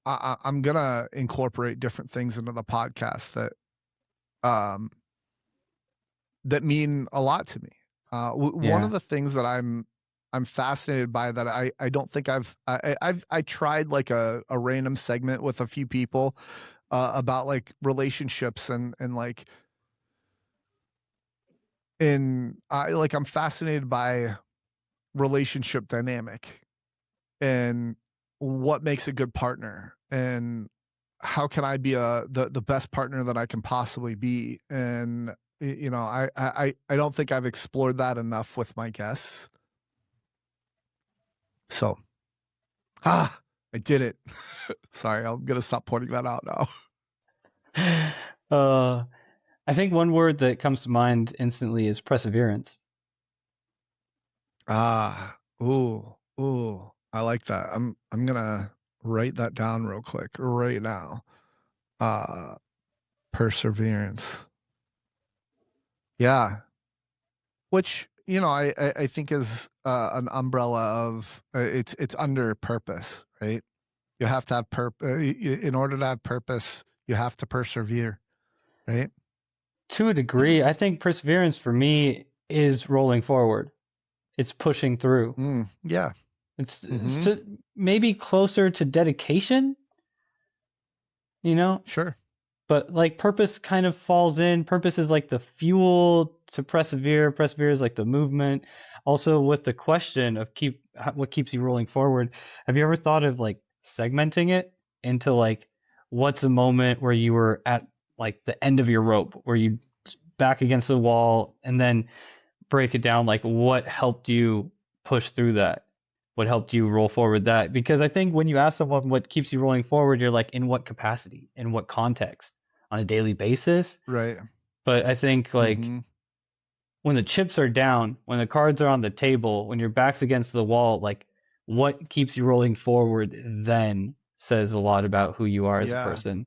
I'm gonna incorporate different things into the podcast um that mean a lot to me. One Yeah. of the things that I'm fascinated by that I don't think I tried like a random segment with a few people about like relationships and like I'm fascinated by relationship dynamic and what makes a good partner and how can I be the best partner that I can possibly be. And I don't think I've explored that enough with my guests. So I did it. Sorry, I'm gonna stop pointing that out now. Uh, I think one word that comes to mind instantly is perseverance. Ooh, ooh, I like that. I'm gonna write that down real quick right now. Uh, perseverance. Yeah, which I think is an umbrella of it's under purpose, right? You have to have in order to have purpose. You have to persevere, right? To a degree, I think perseverance for me is rolling forward. It's pushing through. Yeah. It's to maybe closer to dedication, you know? Sure. But like purpose kind of falls in. Purpose is like the fuel to persevere. Persevere is like the movement. Also with the question of what keeps you rolling forward. Have you ever thought of like segmenting it? into like what's a moment where you were at like the end of your rope, where you back against the wall, and then break it down like what helped you push through that, what helped you roll forward that. Because I think when you ask someone what keeps you rolling forward, you're like, in what capacity, in what context, on a daily basis. Right. But I think like Mm-hmm. when the chips are down, when the cards are on the table, when your back's against the wall, like what keeps you rolling forward then says a lot about who you are as a Yeah. person.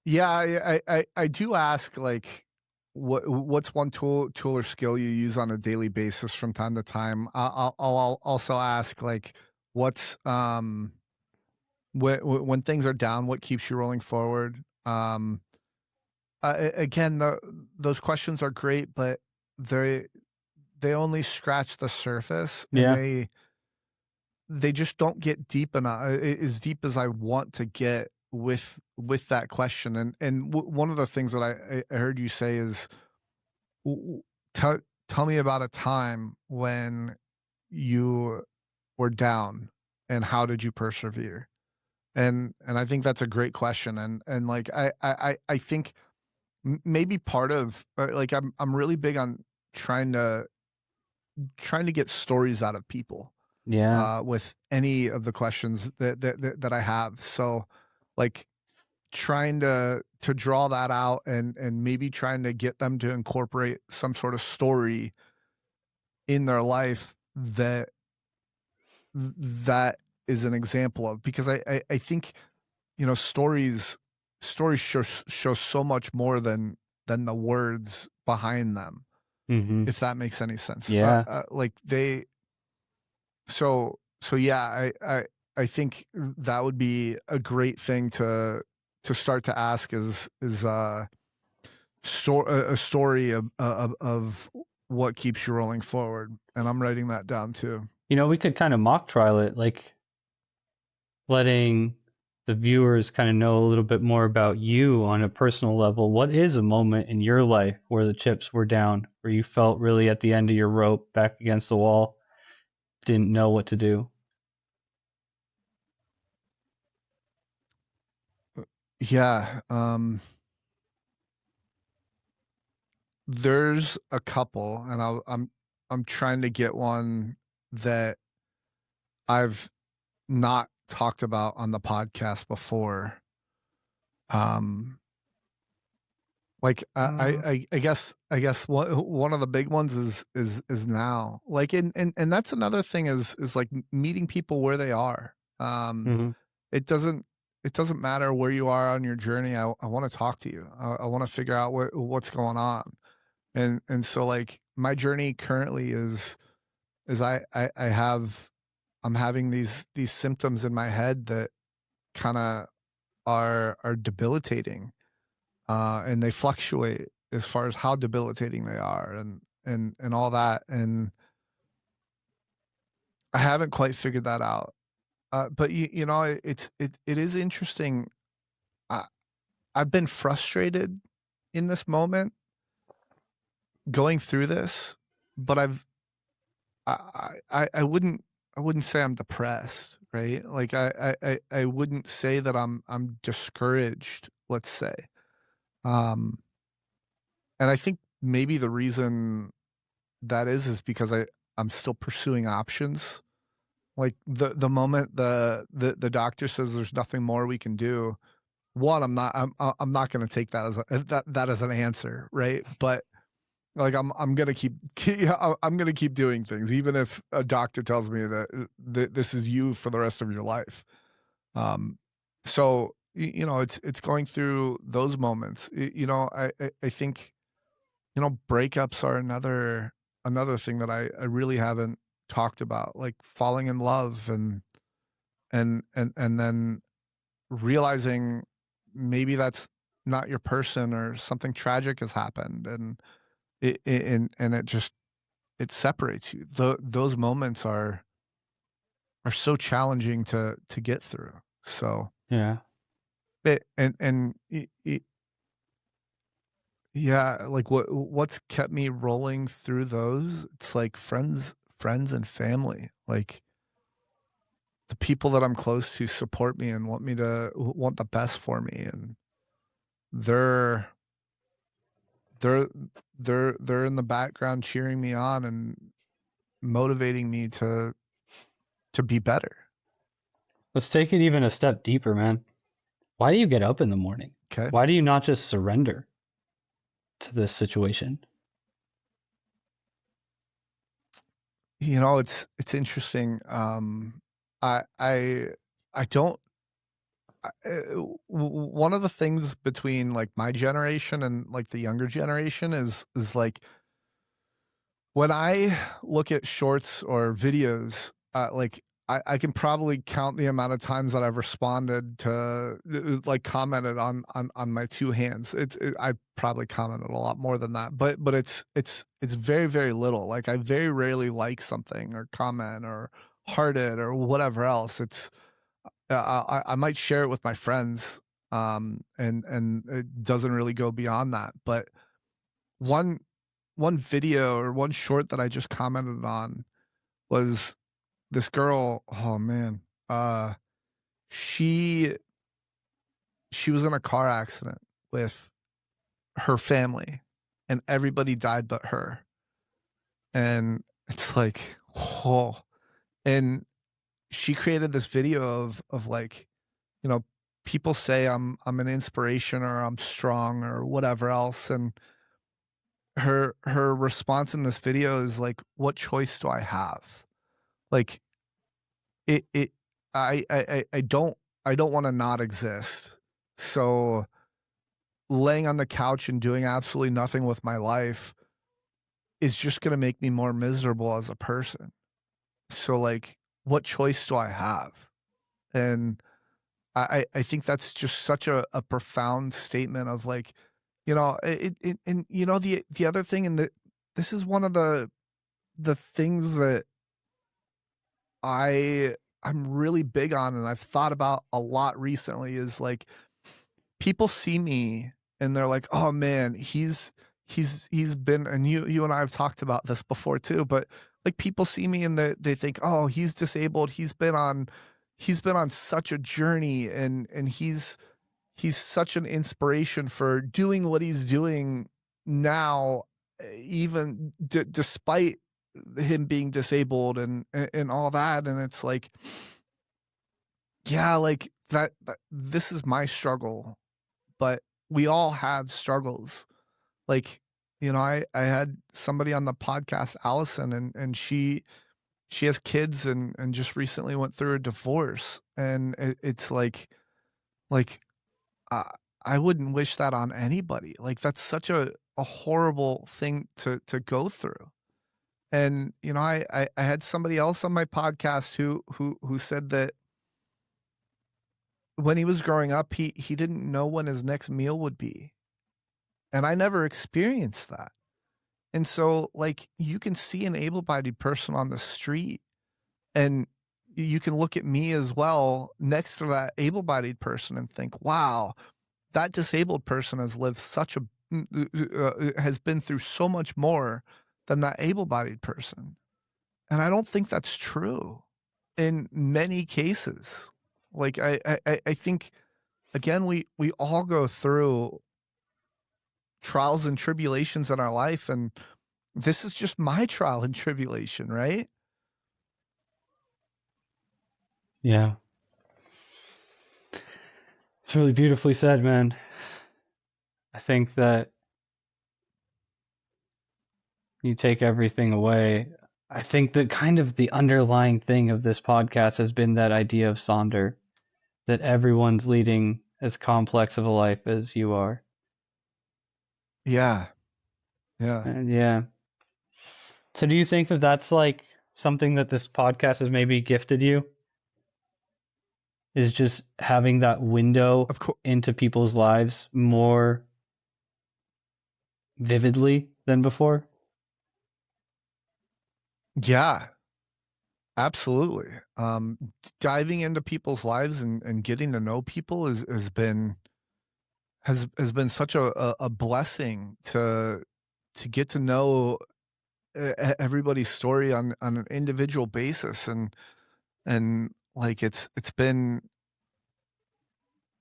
Yeah, I do ask, like, what's one tool or skill you use on a daily basis from time to time. I'll also ask, like, what's when things are down, what keeps you rolling forward. Again, those questions are great, but they only scratch the surface, and Yeah. they just don't get deep enough, as deep as I want to get with that question. And one of the things that I heard you say is, tell me about a time when you were down, and how did you persevere? And I think that's a great question. And like I think maybe part of, like, I'm really big on trying to get stories out of people Yeah. with any of the questions that I have. So, like, trying to draw that out, and maybe trying to get them to incorporate some sort of story in their life that is an example of, because I think, stories show so much more than the words behind them, Mhm. if that makes any sense. Yeah. Like, yeah, I think that would be a great thing to start to ask, is a story of what keeps you rolling forward. And I'm writing that down too. You know, we could kind of mock trial it, like letting the viewers kind of know a little bit more about you on a personal level. What is a moment in your life where the chips were down, where you felt really at the end of your rope, back against the wall, didn't know what to do? Yeah, there's a couple, and I'm trying to get one that I've not talked about on the podcast before. Um, like, I guess one of the big ones is now, like, and that's another thing, is like meeting people where they are. Mm-hmm. It doesn't matter where you are on your journey. I want to talk to you. I want to figure out what's going on. And so, like, my journey currently is I have I'm having these symptoms in my head that kind of are debilitating, and they fluctuate as far as how debilitating they are, and all that. And I haven't quite figured that out. But it is interesting. I, I've been frustrated in this moment going through this, but I wouldn't say I'm depressed, right? Like, I wouldn't say that I'm discouraged, let's say. Um, and I think maybe the reason that is because I'm still pursuing options. Like, the moment the doctor says there's nothing more we can do, one, I'm not going to take that as that as an answer, right? But, like, I'm gonna I'm gonna keep doing things, even if a doctor tells me that this is you for the rest of your life. Um, so, it's going through those moments. I think, breakups are another thing that I really haven't talked about, like falling in love, and then realizing maybe that's not your person, or something tragic has happened, and it just it separates you. Those moments are so challenging to get through. So, Yeah. yeah, like, what's kept me rolling through those? It's like friends and family. Like, the people that I'm close to support me and want the best for me, and they're they're in the background cheering me on and motivating me to be better. Let's take it even a step deeper, man. Why do you get up in the morning? Okay. Why do you not just surrender to this situation? You know, it's interesting. I don't. One of the things between like my generation and like the younger generation is like when I look at shorts or videos, like I can probably count the amount of times that I've responded to, like commented on my two hands. I probably commented a lot more than that, but it's very, very little. Like I very rarely like something or comment or heart it or whatever else. It's I might share it with my friends, and it doesn't really go beyond that. But one video or one short that I just commented on was this girl. Oh man, she was in a car accident with her family, and everybody died but her. And it's like, oh, and she created this video of like, you know, people say I'm an inspiration or I'm strong or whatever else, and her response in this video is like, what choice do I have? Like it I don't want to not exist. So laying on the couch and doing absolutely nothing with my life is just going to make me more miserable as a person. So like, what choice do I have? And I think that's just such a profound statement of like, you know, and you know, the other thing, and this is one of the things that I'm really big on, and I've thought about a lot recently, is like people see me and they're like, oh man, he's been, and you and I have talked about this before too, but like people see me and they think, oh, he's disabled. He's been on such a journey, and he's such an inspiration for doing what he's doing now, even despite him being disabled and all that. And it's like, yeah, like that this is my struggle, but we all have struggles. Like, you know, I had somebody on the podcast, Allison, and she has kids and just recently went through a divorce. And it's like, uh, I wouldn't wish that on anybody. Like that's such a horrible thing to go through. And, you know, I had somebody else on my podcast who said that when he was growing up, he didn't know when his next meal would be. And I never experienced that. And so like you can see an able-bodied person on the street, and you can look at me as well next to that able-bodied person and think, wow, that disabled person has lived has been through so much more than that able-bodied person. And I don't think that's true in many cases. Like I think, again, we all go through trials and tribulations in our life, and this is just my trial and tribulation, right? Yeah. It's really beautifully said, man. I think that you take everything away. I think that kind of the underlying thing of this podcast has been that idea of Sonder, that everyone's leading as complex of a life as you are. Yeah. Yeah. And yeah. So do you think that that's like something that this podcast has maybe gifted you? Is just having that window Of course. into people's lives more vividly than before? Yeah. Absolutely. Diving into people's lives and getting to know people has been such a blessing to get to know everybody's story on an individual basis, and Like it's been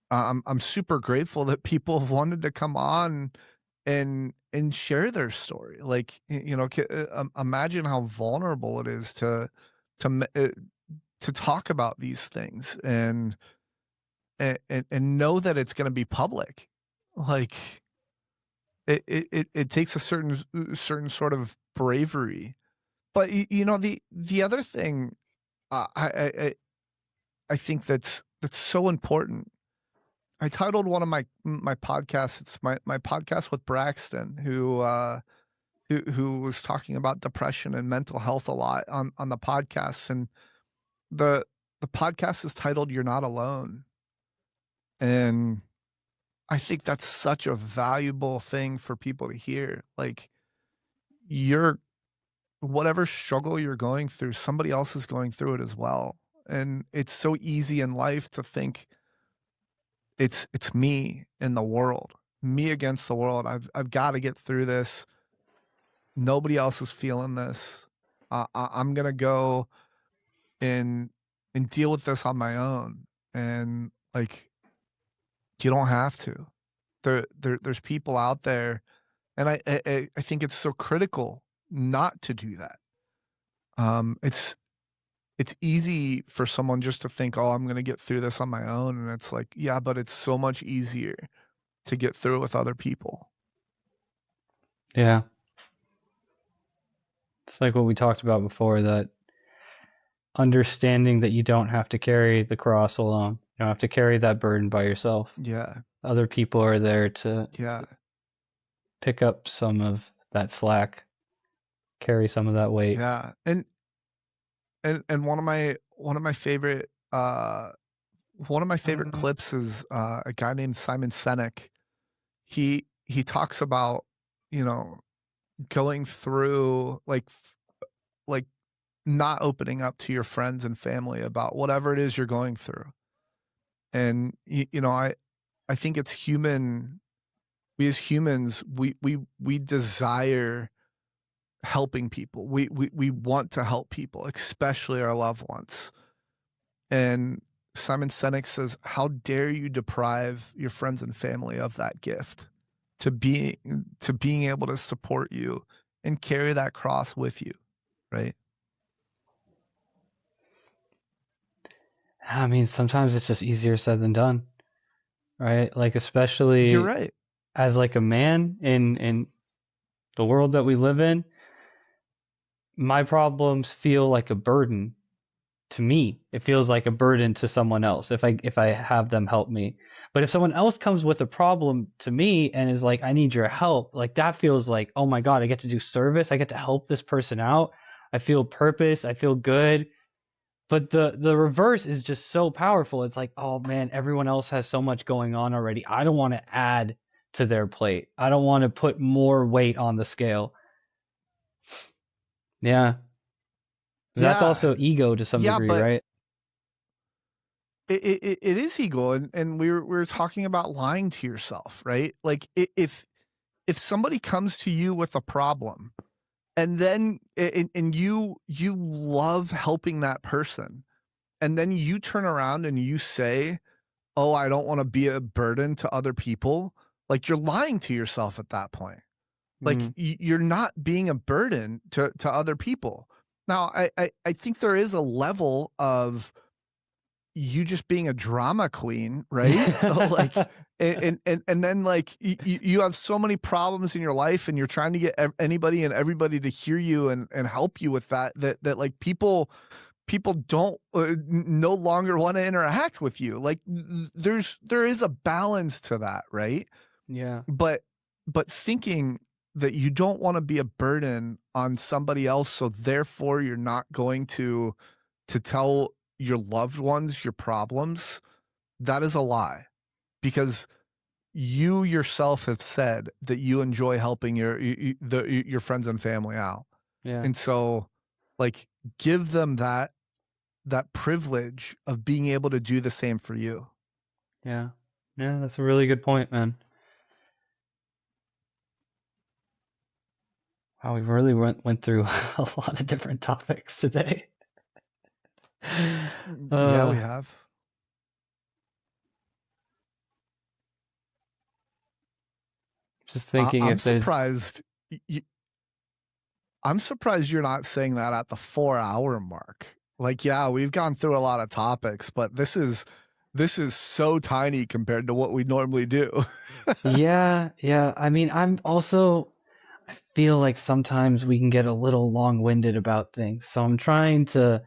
I'm super grateful that people have wanted to come on and share their story. Like imagine how vulnerable it is to to talk about these things and know that it's going to be public. Like it takes a certain sort of bravery. But the other thing I think that's so important. I titled one of my podcasts. It's my podcast with Braxton, who was talking about depression and mental health a lot on the podcast, and the podcast is titled "You're Not Alone," and I think that's such a valuable thing for people to hear. Like you're whatever struggle you're going through, somebody else is going through it as well, and it's so easy in life to think it's me in the world, me against the world. I've got to get through this. Nobody else is feeling this. I'm gonna go and deal with this on my own. And like, you don't have to. There's people out there, and I think it's so critical not to do that. It's easy for someone just to think, oh, I'm gonna get through this on my own, and it's like, yeah, but it's so much easier to get through with other people. Yeah. It's like what we talked about before, that understanding that you don't have to carry the cross alone. You don't have to carry that burden by yourself. Yeah. Other people are there to Yeah. pick up some of that slack, carry some of that weight. Yeah. And one of my favorite clips is a guy named Simon Sinek. He talks about, going through like not opening up to your friends and family about whatever it is you're going through. And I think it's human. We as humans, we desire helping people. We want to help people, especially our loved ones. And Simon Sinek says, "How dare you deprive your friends and family of that gift, to being able to support you and carry that cross with you," right? I mean, sometimes it's just easier said than done, right? Like, You're especially right. as like a man in the world that we live in, my problems feel like a burden to me. It feels like a burden to someone else if I have them help me. But if someone else comes with a problem to me and is like, I need your help, like that feels like, oh my God, I get to do service. I get to help this person out. I feel purpose. I feel good. But the reverse is just so powerful. It's like, oh man, everyone else has so much going on already. I don't want to add to their plate. I don't want to put more weight on the scale. Yeah. That's Yeah. also ego to some Yeah, degree, but right? it is ego, and we were talking about lying to yourself, right? Like if somebody comes to you with a problem, and then and you love helping that person, and then you turn around and you say, "Oh, I don't want to be a burden to other people," like you're lying to yourself at that point. Like Mm. you're not being a burden to other people. Now, I think there is a level of you just being a drama queen, right? Like, and then like you have so many problems in your life, and you're trying to get anybody and everybody to hear you and help you with that like people don't no longer want to interact with you. Like there is a balance to that, right? Yeah. But thinking that you don't want to be a burden on somebody else, so therefore you're not going to tell your loved ones your problems, that is a lie. Because you yourself have said that you enjoy helping your friends and family out. Yeah. And so like give them that privilege of being able to do the same for you. Yeah. Yeah, that's a really good point, man. Wow, we really went through a lot of different topics today. Yeah, uh, we have. just thinking I'm if there's surprised. I'm surprised you're not saying that at the 4-hour mark. Like, yeah, we've gone through a lot of topics, but this is so tiny compared to what we normally do. yeah, yeah. I mean, I feel like sometimes we can get a little long-winded about things. So I'm trying to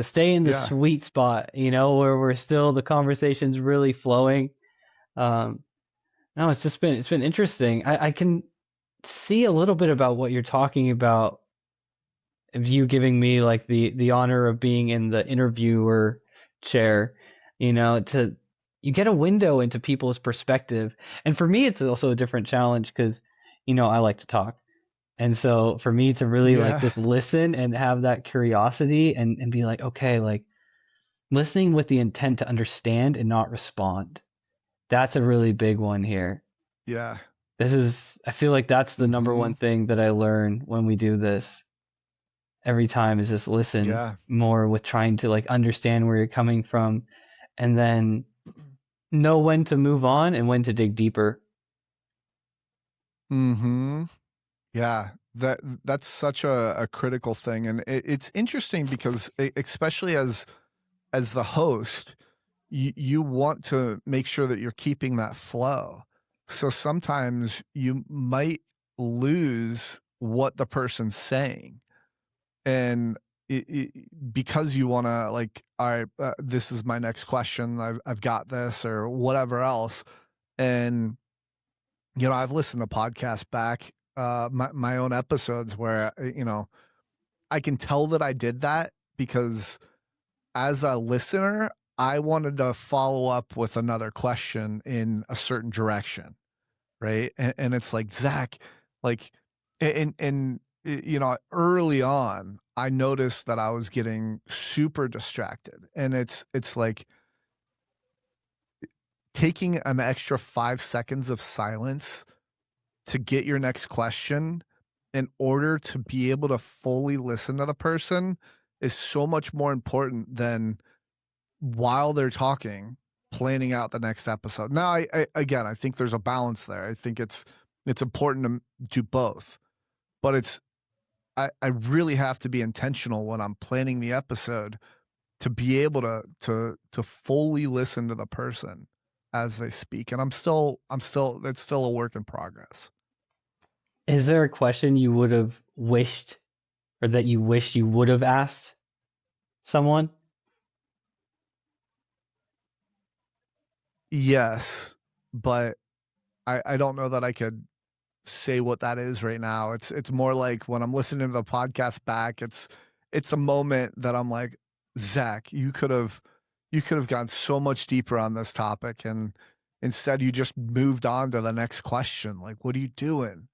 stay in the Yeah. sweet spot, where we're still the conversation's really flowing. Um, no, it's been interesting. I can see a little bit about what you're talking about of you giving me like the honor of being in the interviewer chair, to you get a window into people's perspective. And for me it's also a different challenge because I like to talk. And so for me to really like Yeah. just listen and have that curiosity and be like, okay, like listening with the intent to understand and not respond. That's a really big one here. Yeah. I feel like that's the number Mhm. one thing that I learn when we do this every time is just listen Yeah. more with trying to like understand where you're coming from and then know when to move on and when to dig deeper. Mhm. Yeah. That's such a critical thing, and it's interesting because especially as the host, you want to make sure that you're keeping that flow. So sometimes you might lose what the person's saying, and because you want to like, all right, this is my next question. I've got this or whatever else, and I've listened to podcasts back, my own episodes where I can tell that I did that because as a listener, I wanted to follow up with another question in a certain direction, right? And it's like, Zach, like, and early on, I noticed that I was getting super distracted, and it's like taking an extra 5 seconds of silence to get your next question in order to be able to fully listen to the person is so much more important than while they're talking, planning out the next episode. Now, I think there's a balance there. I think it's important to do both, but I really have to be intentional when I'm planning the episode to be able to fully listen to the person as they speak. And it's still a work in progress. Is there a question you would have wished or that you wish you would have asked someone? Yes, but I don't know that I could say what that is right now. It's more like when I'm listening to the podcast back, it's a moment that I'm like, Zach, you could have gone so much deeper on this topic, and instead you just moved on to the next question. Like, what are you doing?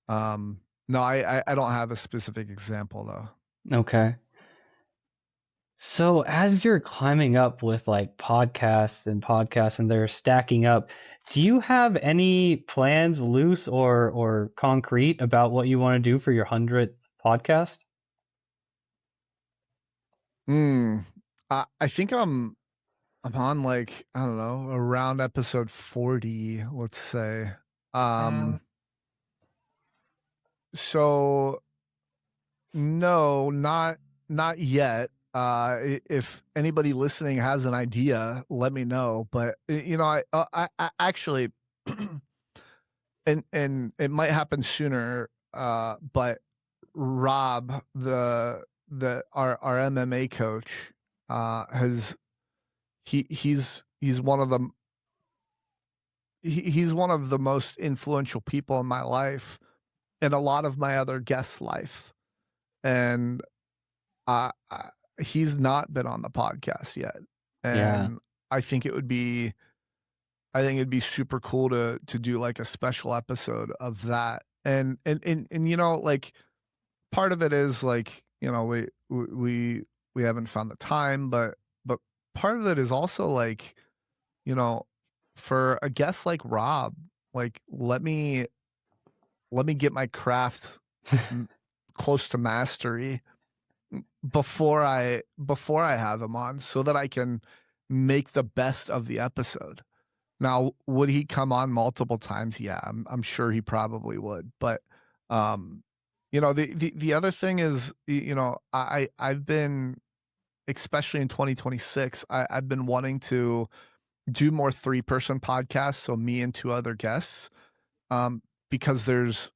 No, I don't have a specific example though. Okay. So as you're climbing up with like podcasts and they're stacking up, do you have any plans loose or concrete about what you want to do for your 100th podcast? Mm, I think I'm on like, I don't know, around episode 40, let's say. Uh, So no, not yet. If anybody listening has an idea, let me know. But I actually, and it might happen sooner. But Rob, our MMA coach, has he's one of the he's one of the most influential people in my life and a lot of my other guests' life, and uh, I, he's not been on the podcast yet, yeah. and I think it would be I think it'd be super cool to do like a special episode of that, and like part of it is like we haven't found the time, but part of it is also like you know for a guest like Rob, like let me get my craft m- close to mastery, before I have him on, so that I can make the best of the episode. Now, would he come on multiple times? Yeah, I'm sure he probably would. But the other thing is, I've been, especially in 2026, I've been wanting to do more 3-person podcasts, so me and 2 other guests, because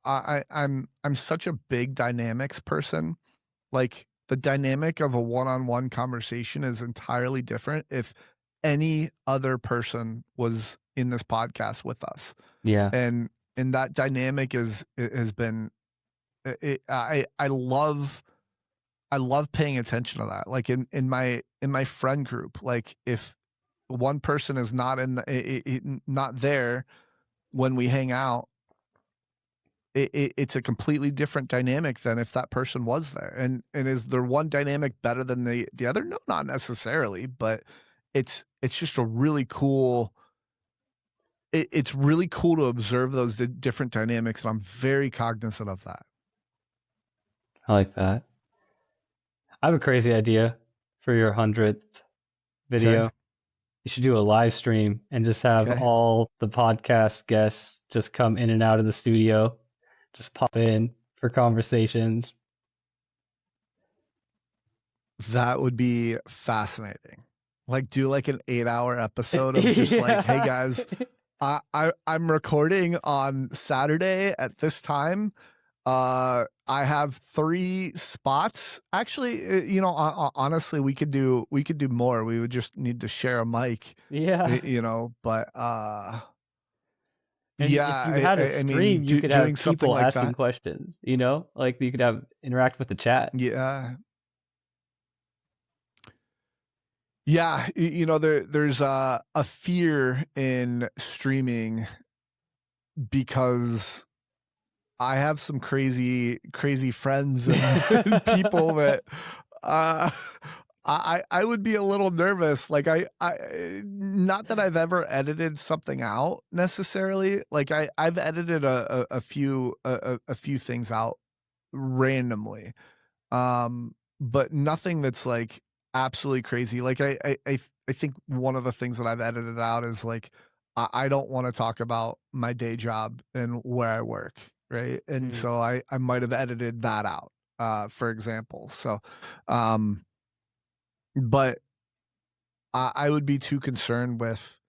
I'm such a big dynamics person. Like, the dynamic of a one-on-one conversation is entirely different if any other person was in this podcast with us. Yeah. And that dynamic has been, I love paying attention to that. Like, in my friend group, like, if one person is not not there when we hang out, it's a completely different dynamic than if that person was there. And is there one dynamic better than the other? No, not necessarily, but it's just a really cool. It's really cool to observe those different dynamics, and I'm very cognizant of that. I like that. I have a crazy idea for your 100th video. Okay. You should do a live stream and just have Okay. all the podcast guests just come in and out of the studio, just pop in for conversations. That would be fascinating. Like, do like an 8-hour episode of just like, hey guys, I'm recording on Saturday at this time. I have 3 spots. Actually, honestly, we could do more. We would just need to share a mic. Yeah. But And yeah, if you had a I stream, mean, you could doing have something people like asking that. questions, like you could have interact with the chat. Yeah. Yeah, there's a fear in streaming because I have some crazy friends and people that I would be a little nervous. Like, I not that I've ever edited something out necessarily. Like, I've edited a few things out randomly, but nothing that's like absolutely crazy. Like, I think one of the things that I've edited out is like, I don't want to talk about my day job and where I work, right? And so I might have edited that out, for example. So, but I would be too concerned with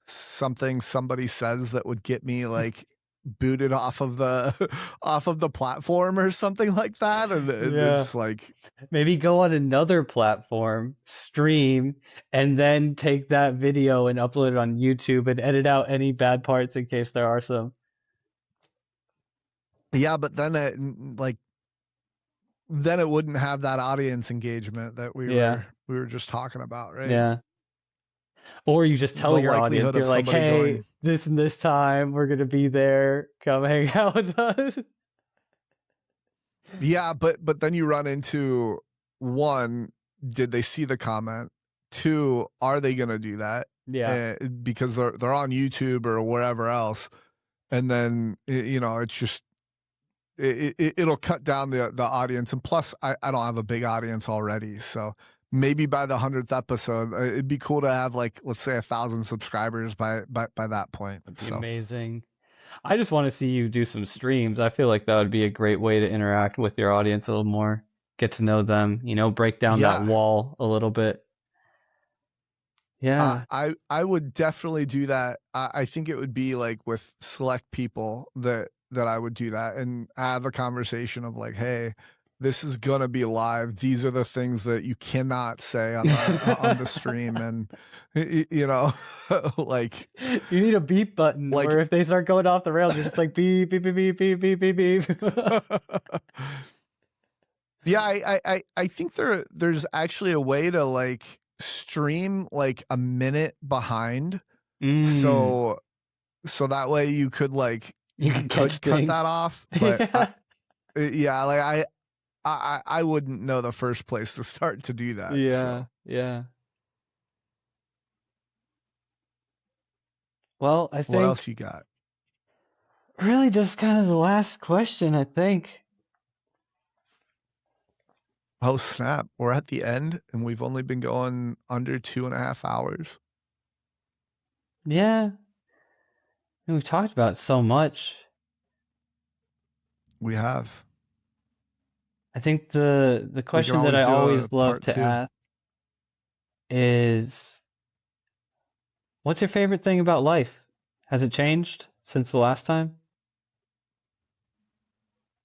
something somebody says that would get me like booted off of the platform or something like that. And Yeah. it's like, Maybe go on another platform, stream, and then take that video and upload it on YouTube and edit out any bad parts in case there are some. yeah, but then then it wouldn't have that audience engagement that we Yeah. were just talking about, right? Yeah. Or you just tell The your audience, likelihood you're of like, somebody hey, going, this and this time we're gonna be there. Come hang out with us. yeah, but then you run into, one, did they see the comment? 2, are they gonna do that? Yeah. Because they're on YouTube or wherever else, and then it's just it'll cut down the audience, and plus I don't have a big audience already, so maybe by the 100th episode, it'd be cool to have, like, let's say 1,000 subscribers by that point. That'd be So amazing. I just want to see you do some streams. I feel like that would be a great way to interact with your audience a little more, get to know them, break down that yeah, wall a little bit. Yeah. I would definitely do that. I think it would be like with select people that I would do that and have a conversation of like, hey, this is gonna be live. These are the things that you cannot say on the stream, and like, You need a beep button where if they start going off the rails, you're just like beep, beep, beep, beep, beep, beep, beep, beep. Yeah, I think there's actually a way to like stream like a minute behind. So that way you could like You can catch cut things. that off. But yeah, like I wouldn't know the first place to start to do that. Yeah, So. yeah. Well, I What else think you got? really just kind of the last question, I think. Oh, snap. We're at the end and we've only been going under 2.5 hours. Yeah. We've talked about so much. We have. I think the We can question that always I do a always love part to 2. ask is, what's your favorite thing about life? Has it changed since the last time?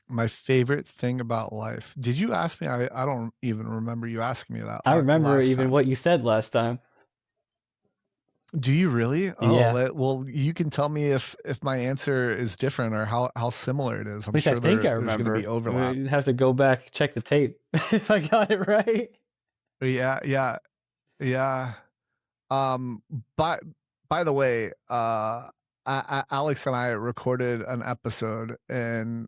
My favorite thing about life. Did you ask me? I don't even remember you asking me that I remember last even time. what you said last time. Do you really? Oh, Yeah. well, you can tell me if my answer is different or how similar it is. At I'm least I sure think I there's going to be remember. overlap. We'd have to go back, check the tape if I got it right. Yeah, yeah, yeah. Um, by by the way, Alex and I recorded an episode, and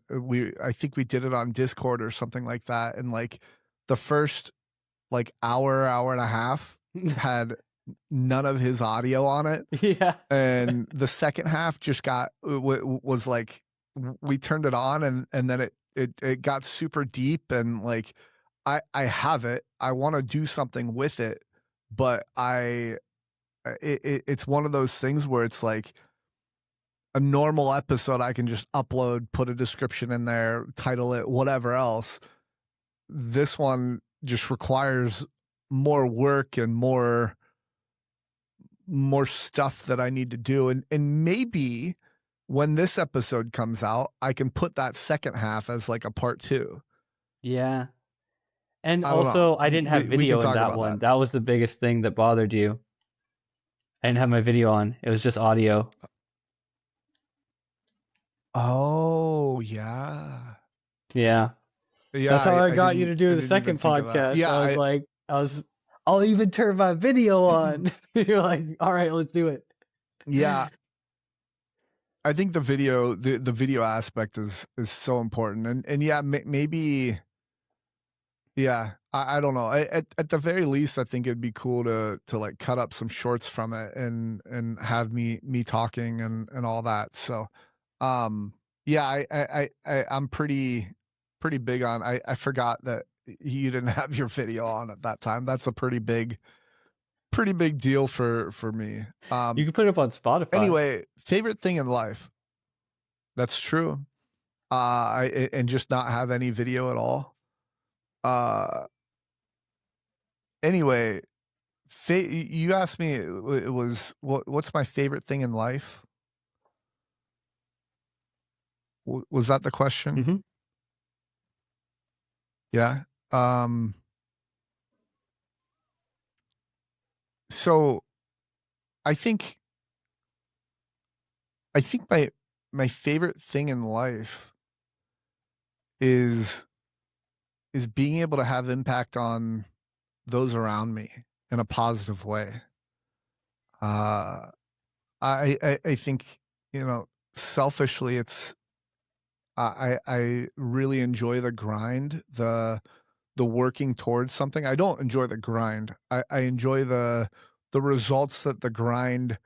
I think we did it on Discord or something like that. And like the first like hour and a half had none of his audio on it, Yeah. and the second half just got was like we turned it on, and then it got super deep, and like I have it. I want to do something with it, but it's one of those things where it's like a normal episode I can just upload, put a description in there, title it, whatever else. This one just requires more work and more stuff that I need to do. And maybe when this episode comes out, I can put that second half as like a part 2. Yeah. And I don't know. also, I didn't have We can video in talk that about one. that. That was the biggest thing that bothered you. I didn't have my video on. It was just audio. Oh, yeah. Yeah. Yeah, That's how I I got you to I do the didn't even second think of that. podcast. Yeah, I was like, I'll even turn my video on. You're like, all right, let's do it. yeah, I think the video aspect is so important, and yeah, maybe, yeah, I don't know. At the very least, I think it'd be cool to like cut up some shorts from it and have me talking and all that. So, yeah, I'm pretty big on. I forgot that you didn't have your video on at that time. That's a pretty big deal for me. You can put it up on Spotify. Anyway, favorite thing in life. That's true. And just not have any video at all. Anyway, you asked me it was what's my favorite thing in life? Was that the question? Mm-hmm. Yeah. So I think my favorite thing in life is being able to have impact on those around me in a positive way. I think, selfishly, it's I really enjoy the grind, the working towards something. I don't enjoy the grind. I enjoy the results that the grind,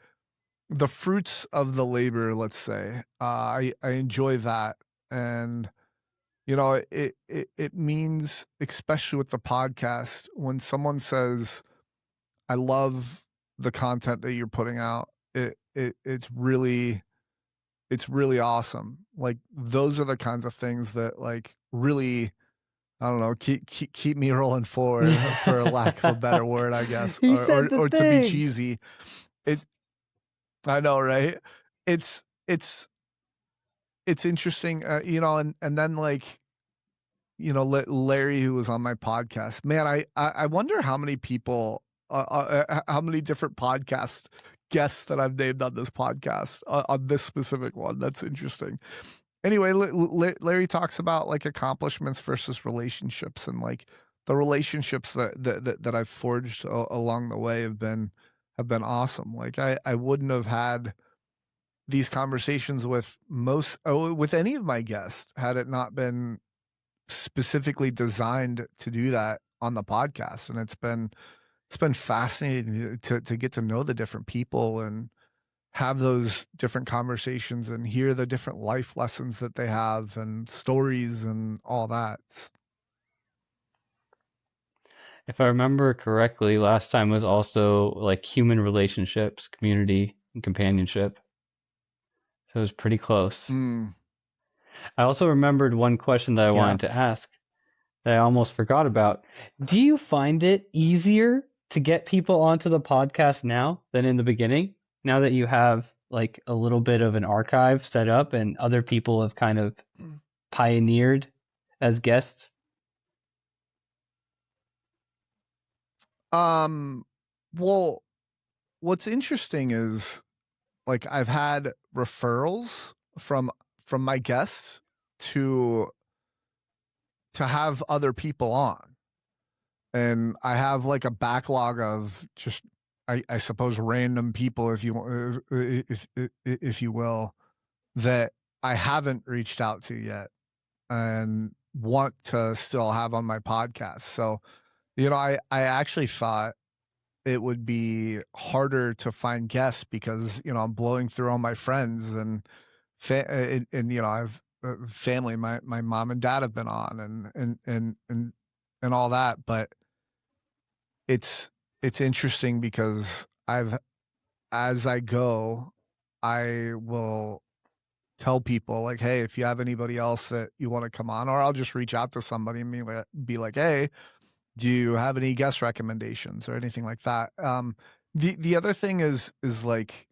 the fruits of the labor, let's say. I enjoy that, and it means, especially with the podcast, when someone says, "I love the content that you're putting out," it's really awesome. Like those are the kinds of things that like really, I don't know, keep me rolling forward, for lack of a better word, I guess, He said the or to be thing. cheesy. It I know, right? It's interesting, and then like, Larry, who was on my podcast, man, I wonder how many people, how many different podcast guests that I've named on this podcast, on this specific one. That's interesting. Anyway, Larry talks about like accomplishments versus relationships, and like the relationships that I've forged along the way have been awesome. Like I wouldn't have had these conversations with with any of my guests had it not been specifically designed to do that on the podcast. And it's been fascinating to get to know the different people and have those different conversations and hear the different life lessons that they have and stories and all that. If I remember correctly, last time was also like human relationships, community, and companionship. So it was pretty close. Mm, I also remembered one question that I yeah. wanted to ask that I almost forgot about. Do you find it easier to get people onto the podcast now than in the beginning? Now that you have like a little bit of an archive set up and other people have kind of pioneered as guests? Um, well, what's interesting is like I've had referrals from my guests to have other people on. And I have like a backlog of just I suppose random people if you will that I haven't reached out to yet and want to still have on my podcast. So, I actually thought it would be harder to find guests because, I'm blowing through all my friends and I've family, my mom and dad have been on and all that, but it's interesting because as I go, I will tell people like, hey, if you have anybody else that you want to come on, or I'll just reach out to somebody and be like, hey, do you have any guest recommendations or anything like that? The other thing is like,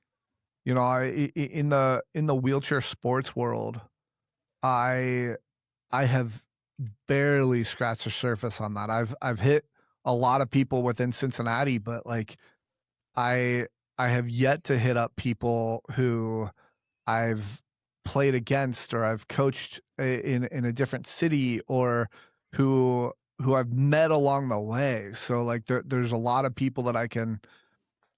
in the wheelchair sports world, I have barely scratched the surface on that. I've hit a lot of people within Cincinnati, but like I I have yet to hit up people who I've played against or I've coached in a different city or who I've met along the way. So like there's a lot of people that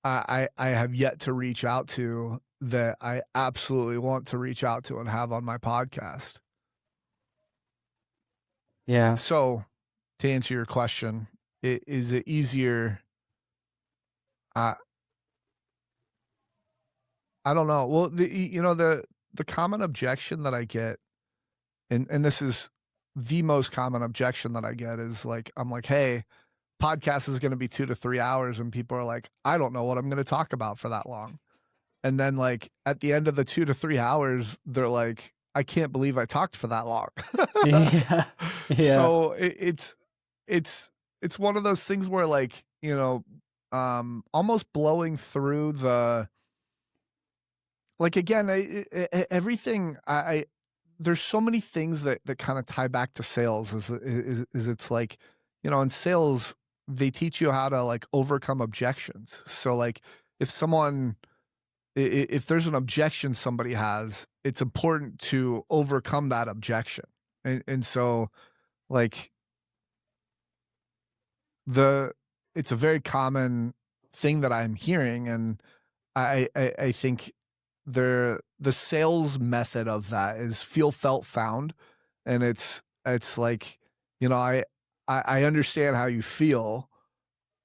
I have yet to reach out to that I absolutely want to reach out to and have on my podcast. Yeah. So to answer your question, is it easier? Uh, I don't know. Well, the common objection that I get, and this is the most common objection that I get is like, I'm like, hey, podcast is going to be 2 to 3 hours, and people are like, I don't know what I'm going to talk about for that long. And then like at the end of the 2 to 3 hours, they're like, I can't believe I talked for that long. Yeah. Yeah. So it's one of those things where like, almost blowing through the, like, again, everything there's so many things that kind of tie back to sales is it's like, in sales, they teach you how to like overcome objections. So like if someone, if there's an objection somebody has, it's important to overcome that objection. And so like it's a very common thing that I'm hearing. And I think the sales method of that is feel, felt, found. And it's like, I understand how you feel.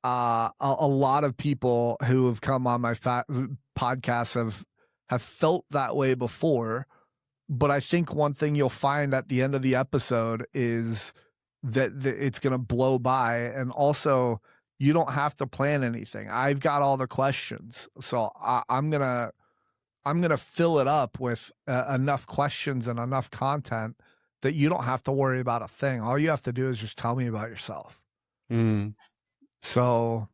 A lot of people who have come on my podcast have felt that way before. But I think one thing you'll find at the end of the episode is that it's going to blow by. And also, you don't have to plan anything. I've got all the questions. So I'm going to fill it up with enough questions and enough content that you don't have to worry about a thing. All you have to do is just tell me about yourself. Mm. So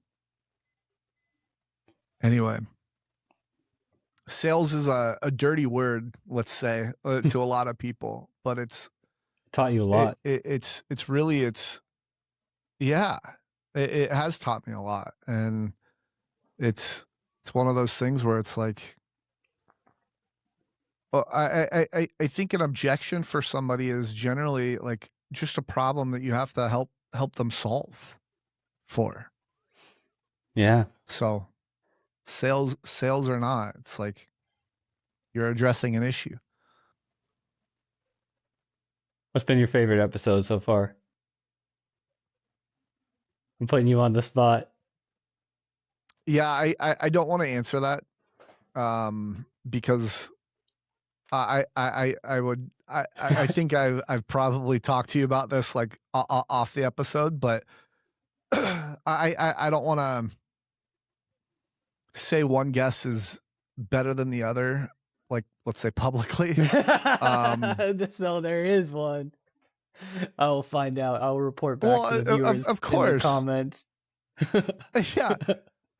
anyway, sales is a dirty word, let's say, to a lot of people, but Taught you a lot. it's really, yeah, it has taught me a lot. And it's one of those things where it's like, well, I think an objection for somebody is generally like just a problem that you have to help them solve for. Yeah. So sales or not, it's like you're addressing an issue. What's been your favorite episode so far? I'm putting you on the spot. Yeah, I don't want to answer that because I think I've probably talked to you about this like off the episode, but I don't want to say one guest is better than the other, like, let's say publicly. So there is one. I will find out. I'll report back to the viewers of in the course. comments. Yeah.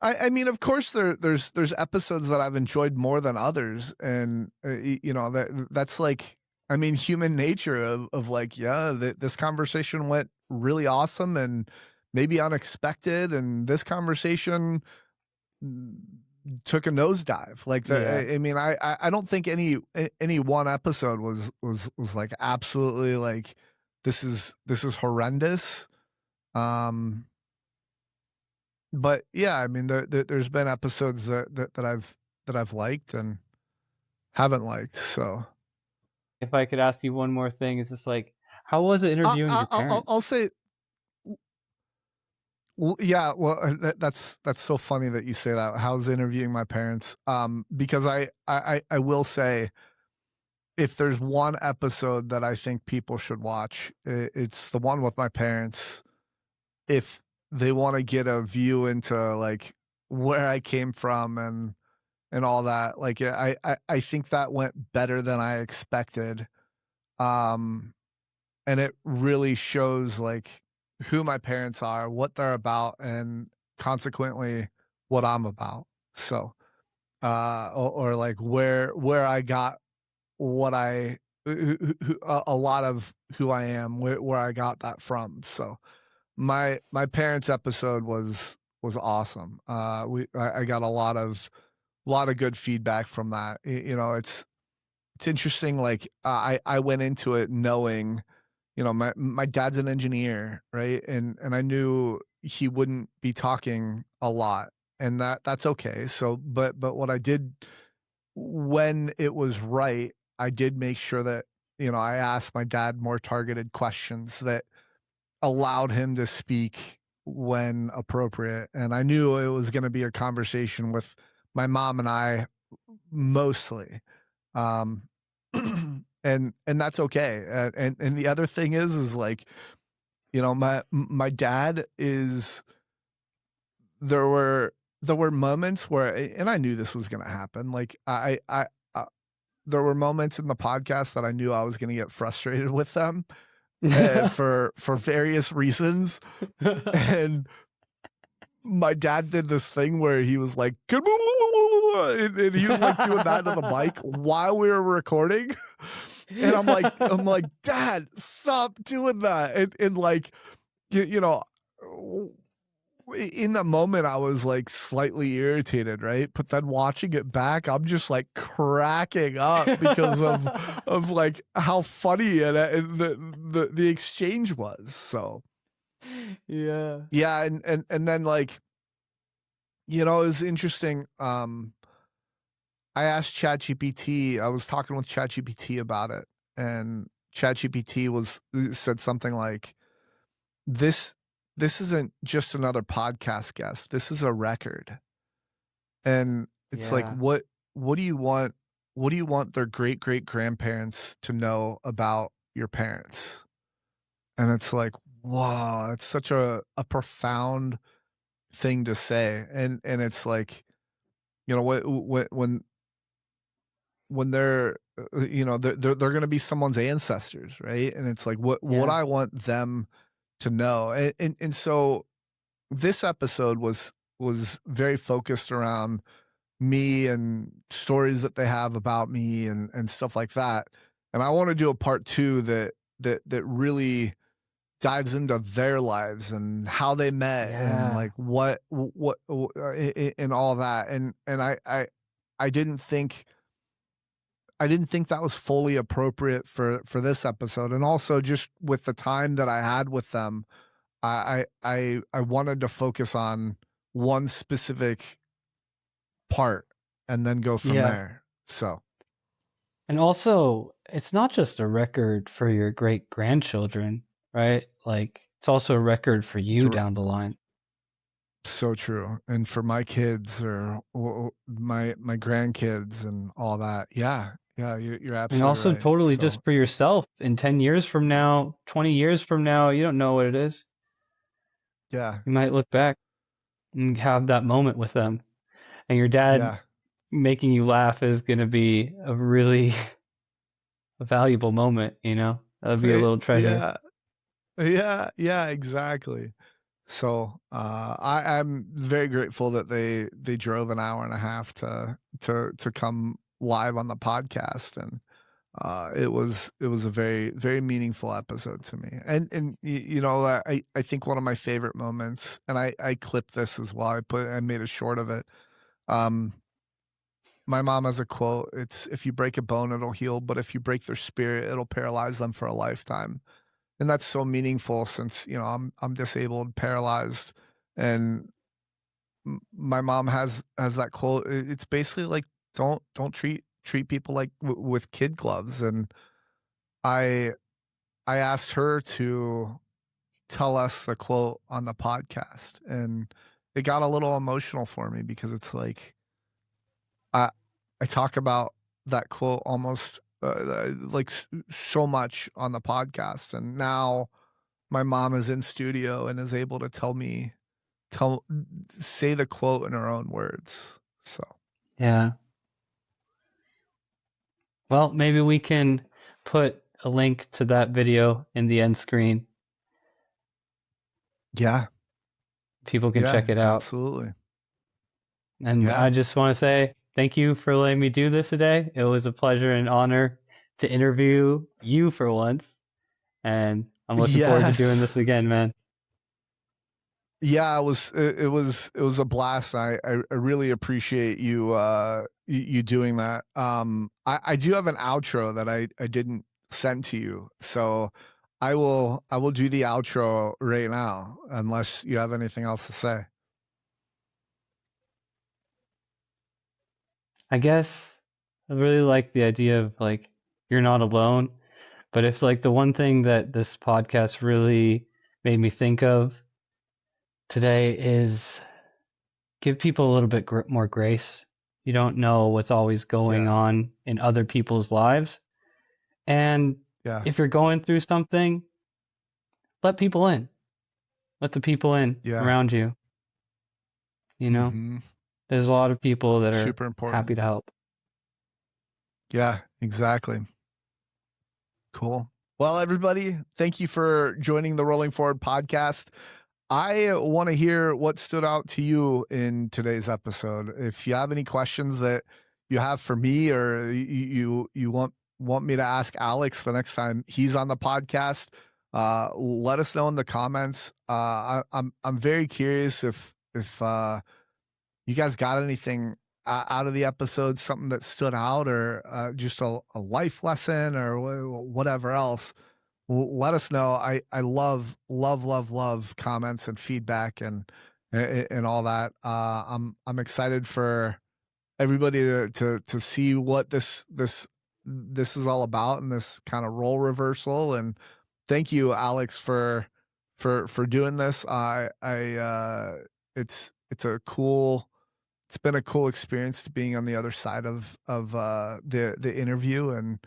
I mean, of course, there's episodes that I've enjoyed more than others, and you know that's like, I mean, human nature of like, yeah, this conversation went really awesome and maybe unexpected, and this conversation took a nosedive. Like I mean, I don't think any one episode was like absolutely like this is horrendous. But yeah, I mean, there's been episodes that I've liked and haven't liked. So if I could ask you one more thing, it's just like, how was it interviewing your parents? I'll say, yeah. Well, that's so funny that you say that. How's interviewing my parents? Because I will say, if there's one episode that I think people should watch, it's the one with my parents. If they want to get a view into like where I came from and all that, like I think that went better than I expected. And it really shows like who my parents are, what they're about, and consequently what I'm about. So, or like where I got what I, a lot of who I am, where I got that from. So my parents episode was awesome. I got a lot of good feedback from that. You know, it's interesting. Like I went into it knowing, you know, my dad's an engineer, right? And I knew he wouldn't be talking a lot, and that's okay. So, but what I did when it was right, I did make sure that, you know, I asked my dad more targeted questions that allowed him to speak when appropriate. And I knew it was going to be a conversation with my mom and I mostly. Um, and that's okay. And the other thing is like, you know, my dad is, there were moments where, and I knew this was going to happen. Like there were moments in the podcast that I knew I was going to get frustrated with them for various reasons. And my dad did this thing where he was like, and he was like doing that to the mic while we were recording. And I'm like, Dad, stop doing that. And like, you know, in the moment I was like slightly irritated, right? But then watching it back, I'm just like cracking up because of like how funny and the exchange was. So yeah, and then like, you know, it was interesting. I asked ChatGPT. I was talking with ChatGPT about it, and ChatGPT said something like, "This isn't just another podcast guest. This is a record." And it's like, what do you want? What do you want their great grandparents to know about your parents? And it's like, wow, it's such a profound thing to say. And it's like, you know, when they're, you know, they're going to be someone's ancestors, right? And it's like, what I want them to know. And so this episode was very focused around me and stories that they have about me and stuff like that. And I want to do a part 2 that really dives into their lives and how they met and like what and all that. And I didn't think that was fully appropriate for this episode. And also just with the time that I had with them, I wanted to focus on one specific part and then go from there. So, and also it's not just a record for your great grandchildren, right? Like it's also a record for you down the line. So true. And for my kids or my grandkids and all that. Yeah. Yeah. You're absolutely And also right. totally just for yourself in 10 years from now, 20 years from now, you don't know what it is. Yeah. You might look back and have that moment with them. And your dad Yeah. making you laugh is going to be a really valuable moment, you know? That'd be a little treasure. Yeah. Yeah, exactly. So I'm very grateful that they drove an hour and a half to come live on the podcast, and it was a very very meaningful episode to me. And you know, I think one of my favorite moments, and I clipped this as well. I made a short of it. Um, my mom has a quote. It's, if you break a bone, it'll heal, but if you break their spirit, it'll paralyze them for a lifetime. And that's so meaningful since, you know, I'm disabled, paralyzed, and my mom has that quote. It's basically like, don't treat people like with kid gloves. And I I asked her to tell us the quote on the podcast, and it got a little emotional for me because it's like I I talk about that quote almost like so much on the podcast, and now my mom is in studio and is able to tell say the quote in her own words. So Yeah. Well, maybe we can put a link to that video in the end screen. yeah, People can yeah, check it out. absolutely. And Yeah. I just want to say thank you for letting me do this today. It was a pleasure and honor to interview you for once. And I'm looking forward to doing Yes. this again, man. Yeah, it was a blast. I really appreciate you you doing that. I do have an outro that I didn't send to you. So I will do the outro right now unless you have anything else to say. I guess I really like the idea of like you're not alone. But if like the one thing that this podcast really made me think of today is give people a little bit more grace. You don't know what's always going Yeah. on in other people's lives. And Yeah. if you're going through something, let people in. Let the people in Yeah. around you. You know, Mhm. there's a lot of people that are Super happy important. to help. Yeah, exactly. Cool. Well, everybody, thank you for joining the Rolling Forward podcast. I want to hear what stood out to you in today's episode. If you have any questions that you have for me, or you want me to ask Alex the next time he's on the podcast, let us know in the comments. I'm very curious if you guys got anything out of the episode, something that stood out, or just a life lesson, or whatever else. Let us know. I love comments and feedback and all that. I'm excited for everybody to see what this is all about, and this kind of role reversal. And thank you, Alex, for doing this. It's a cool, it's been a cool experience to being on the other side of the interview, and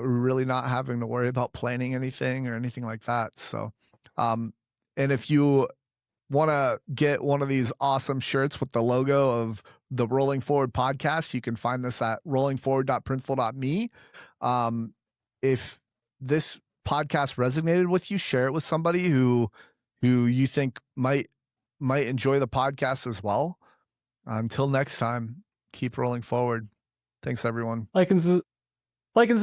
really not having to worry about planning anything or anything like that. So, and if you want to get one of these awesome shirts with the logo of the Rolling Forward podcast, you can find this at rollingforward.printful.me. If this podcast resonated with you, share it with somebody who you think might enjoy the podcast as well. Until next time, keep rolling forward. Thanks, everyone. Like and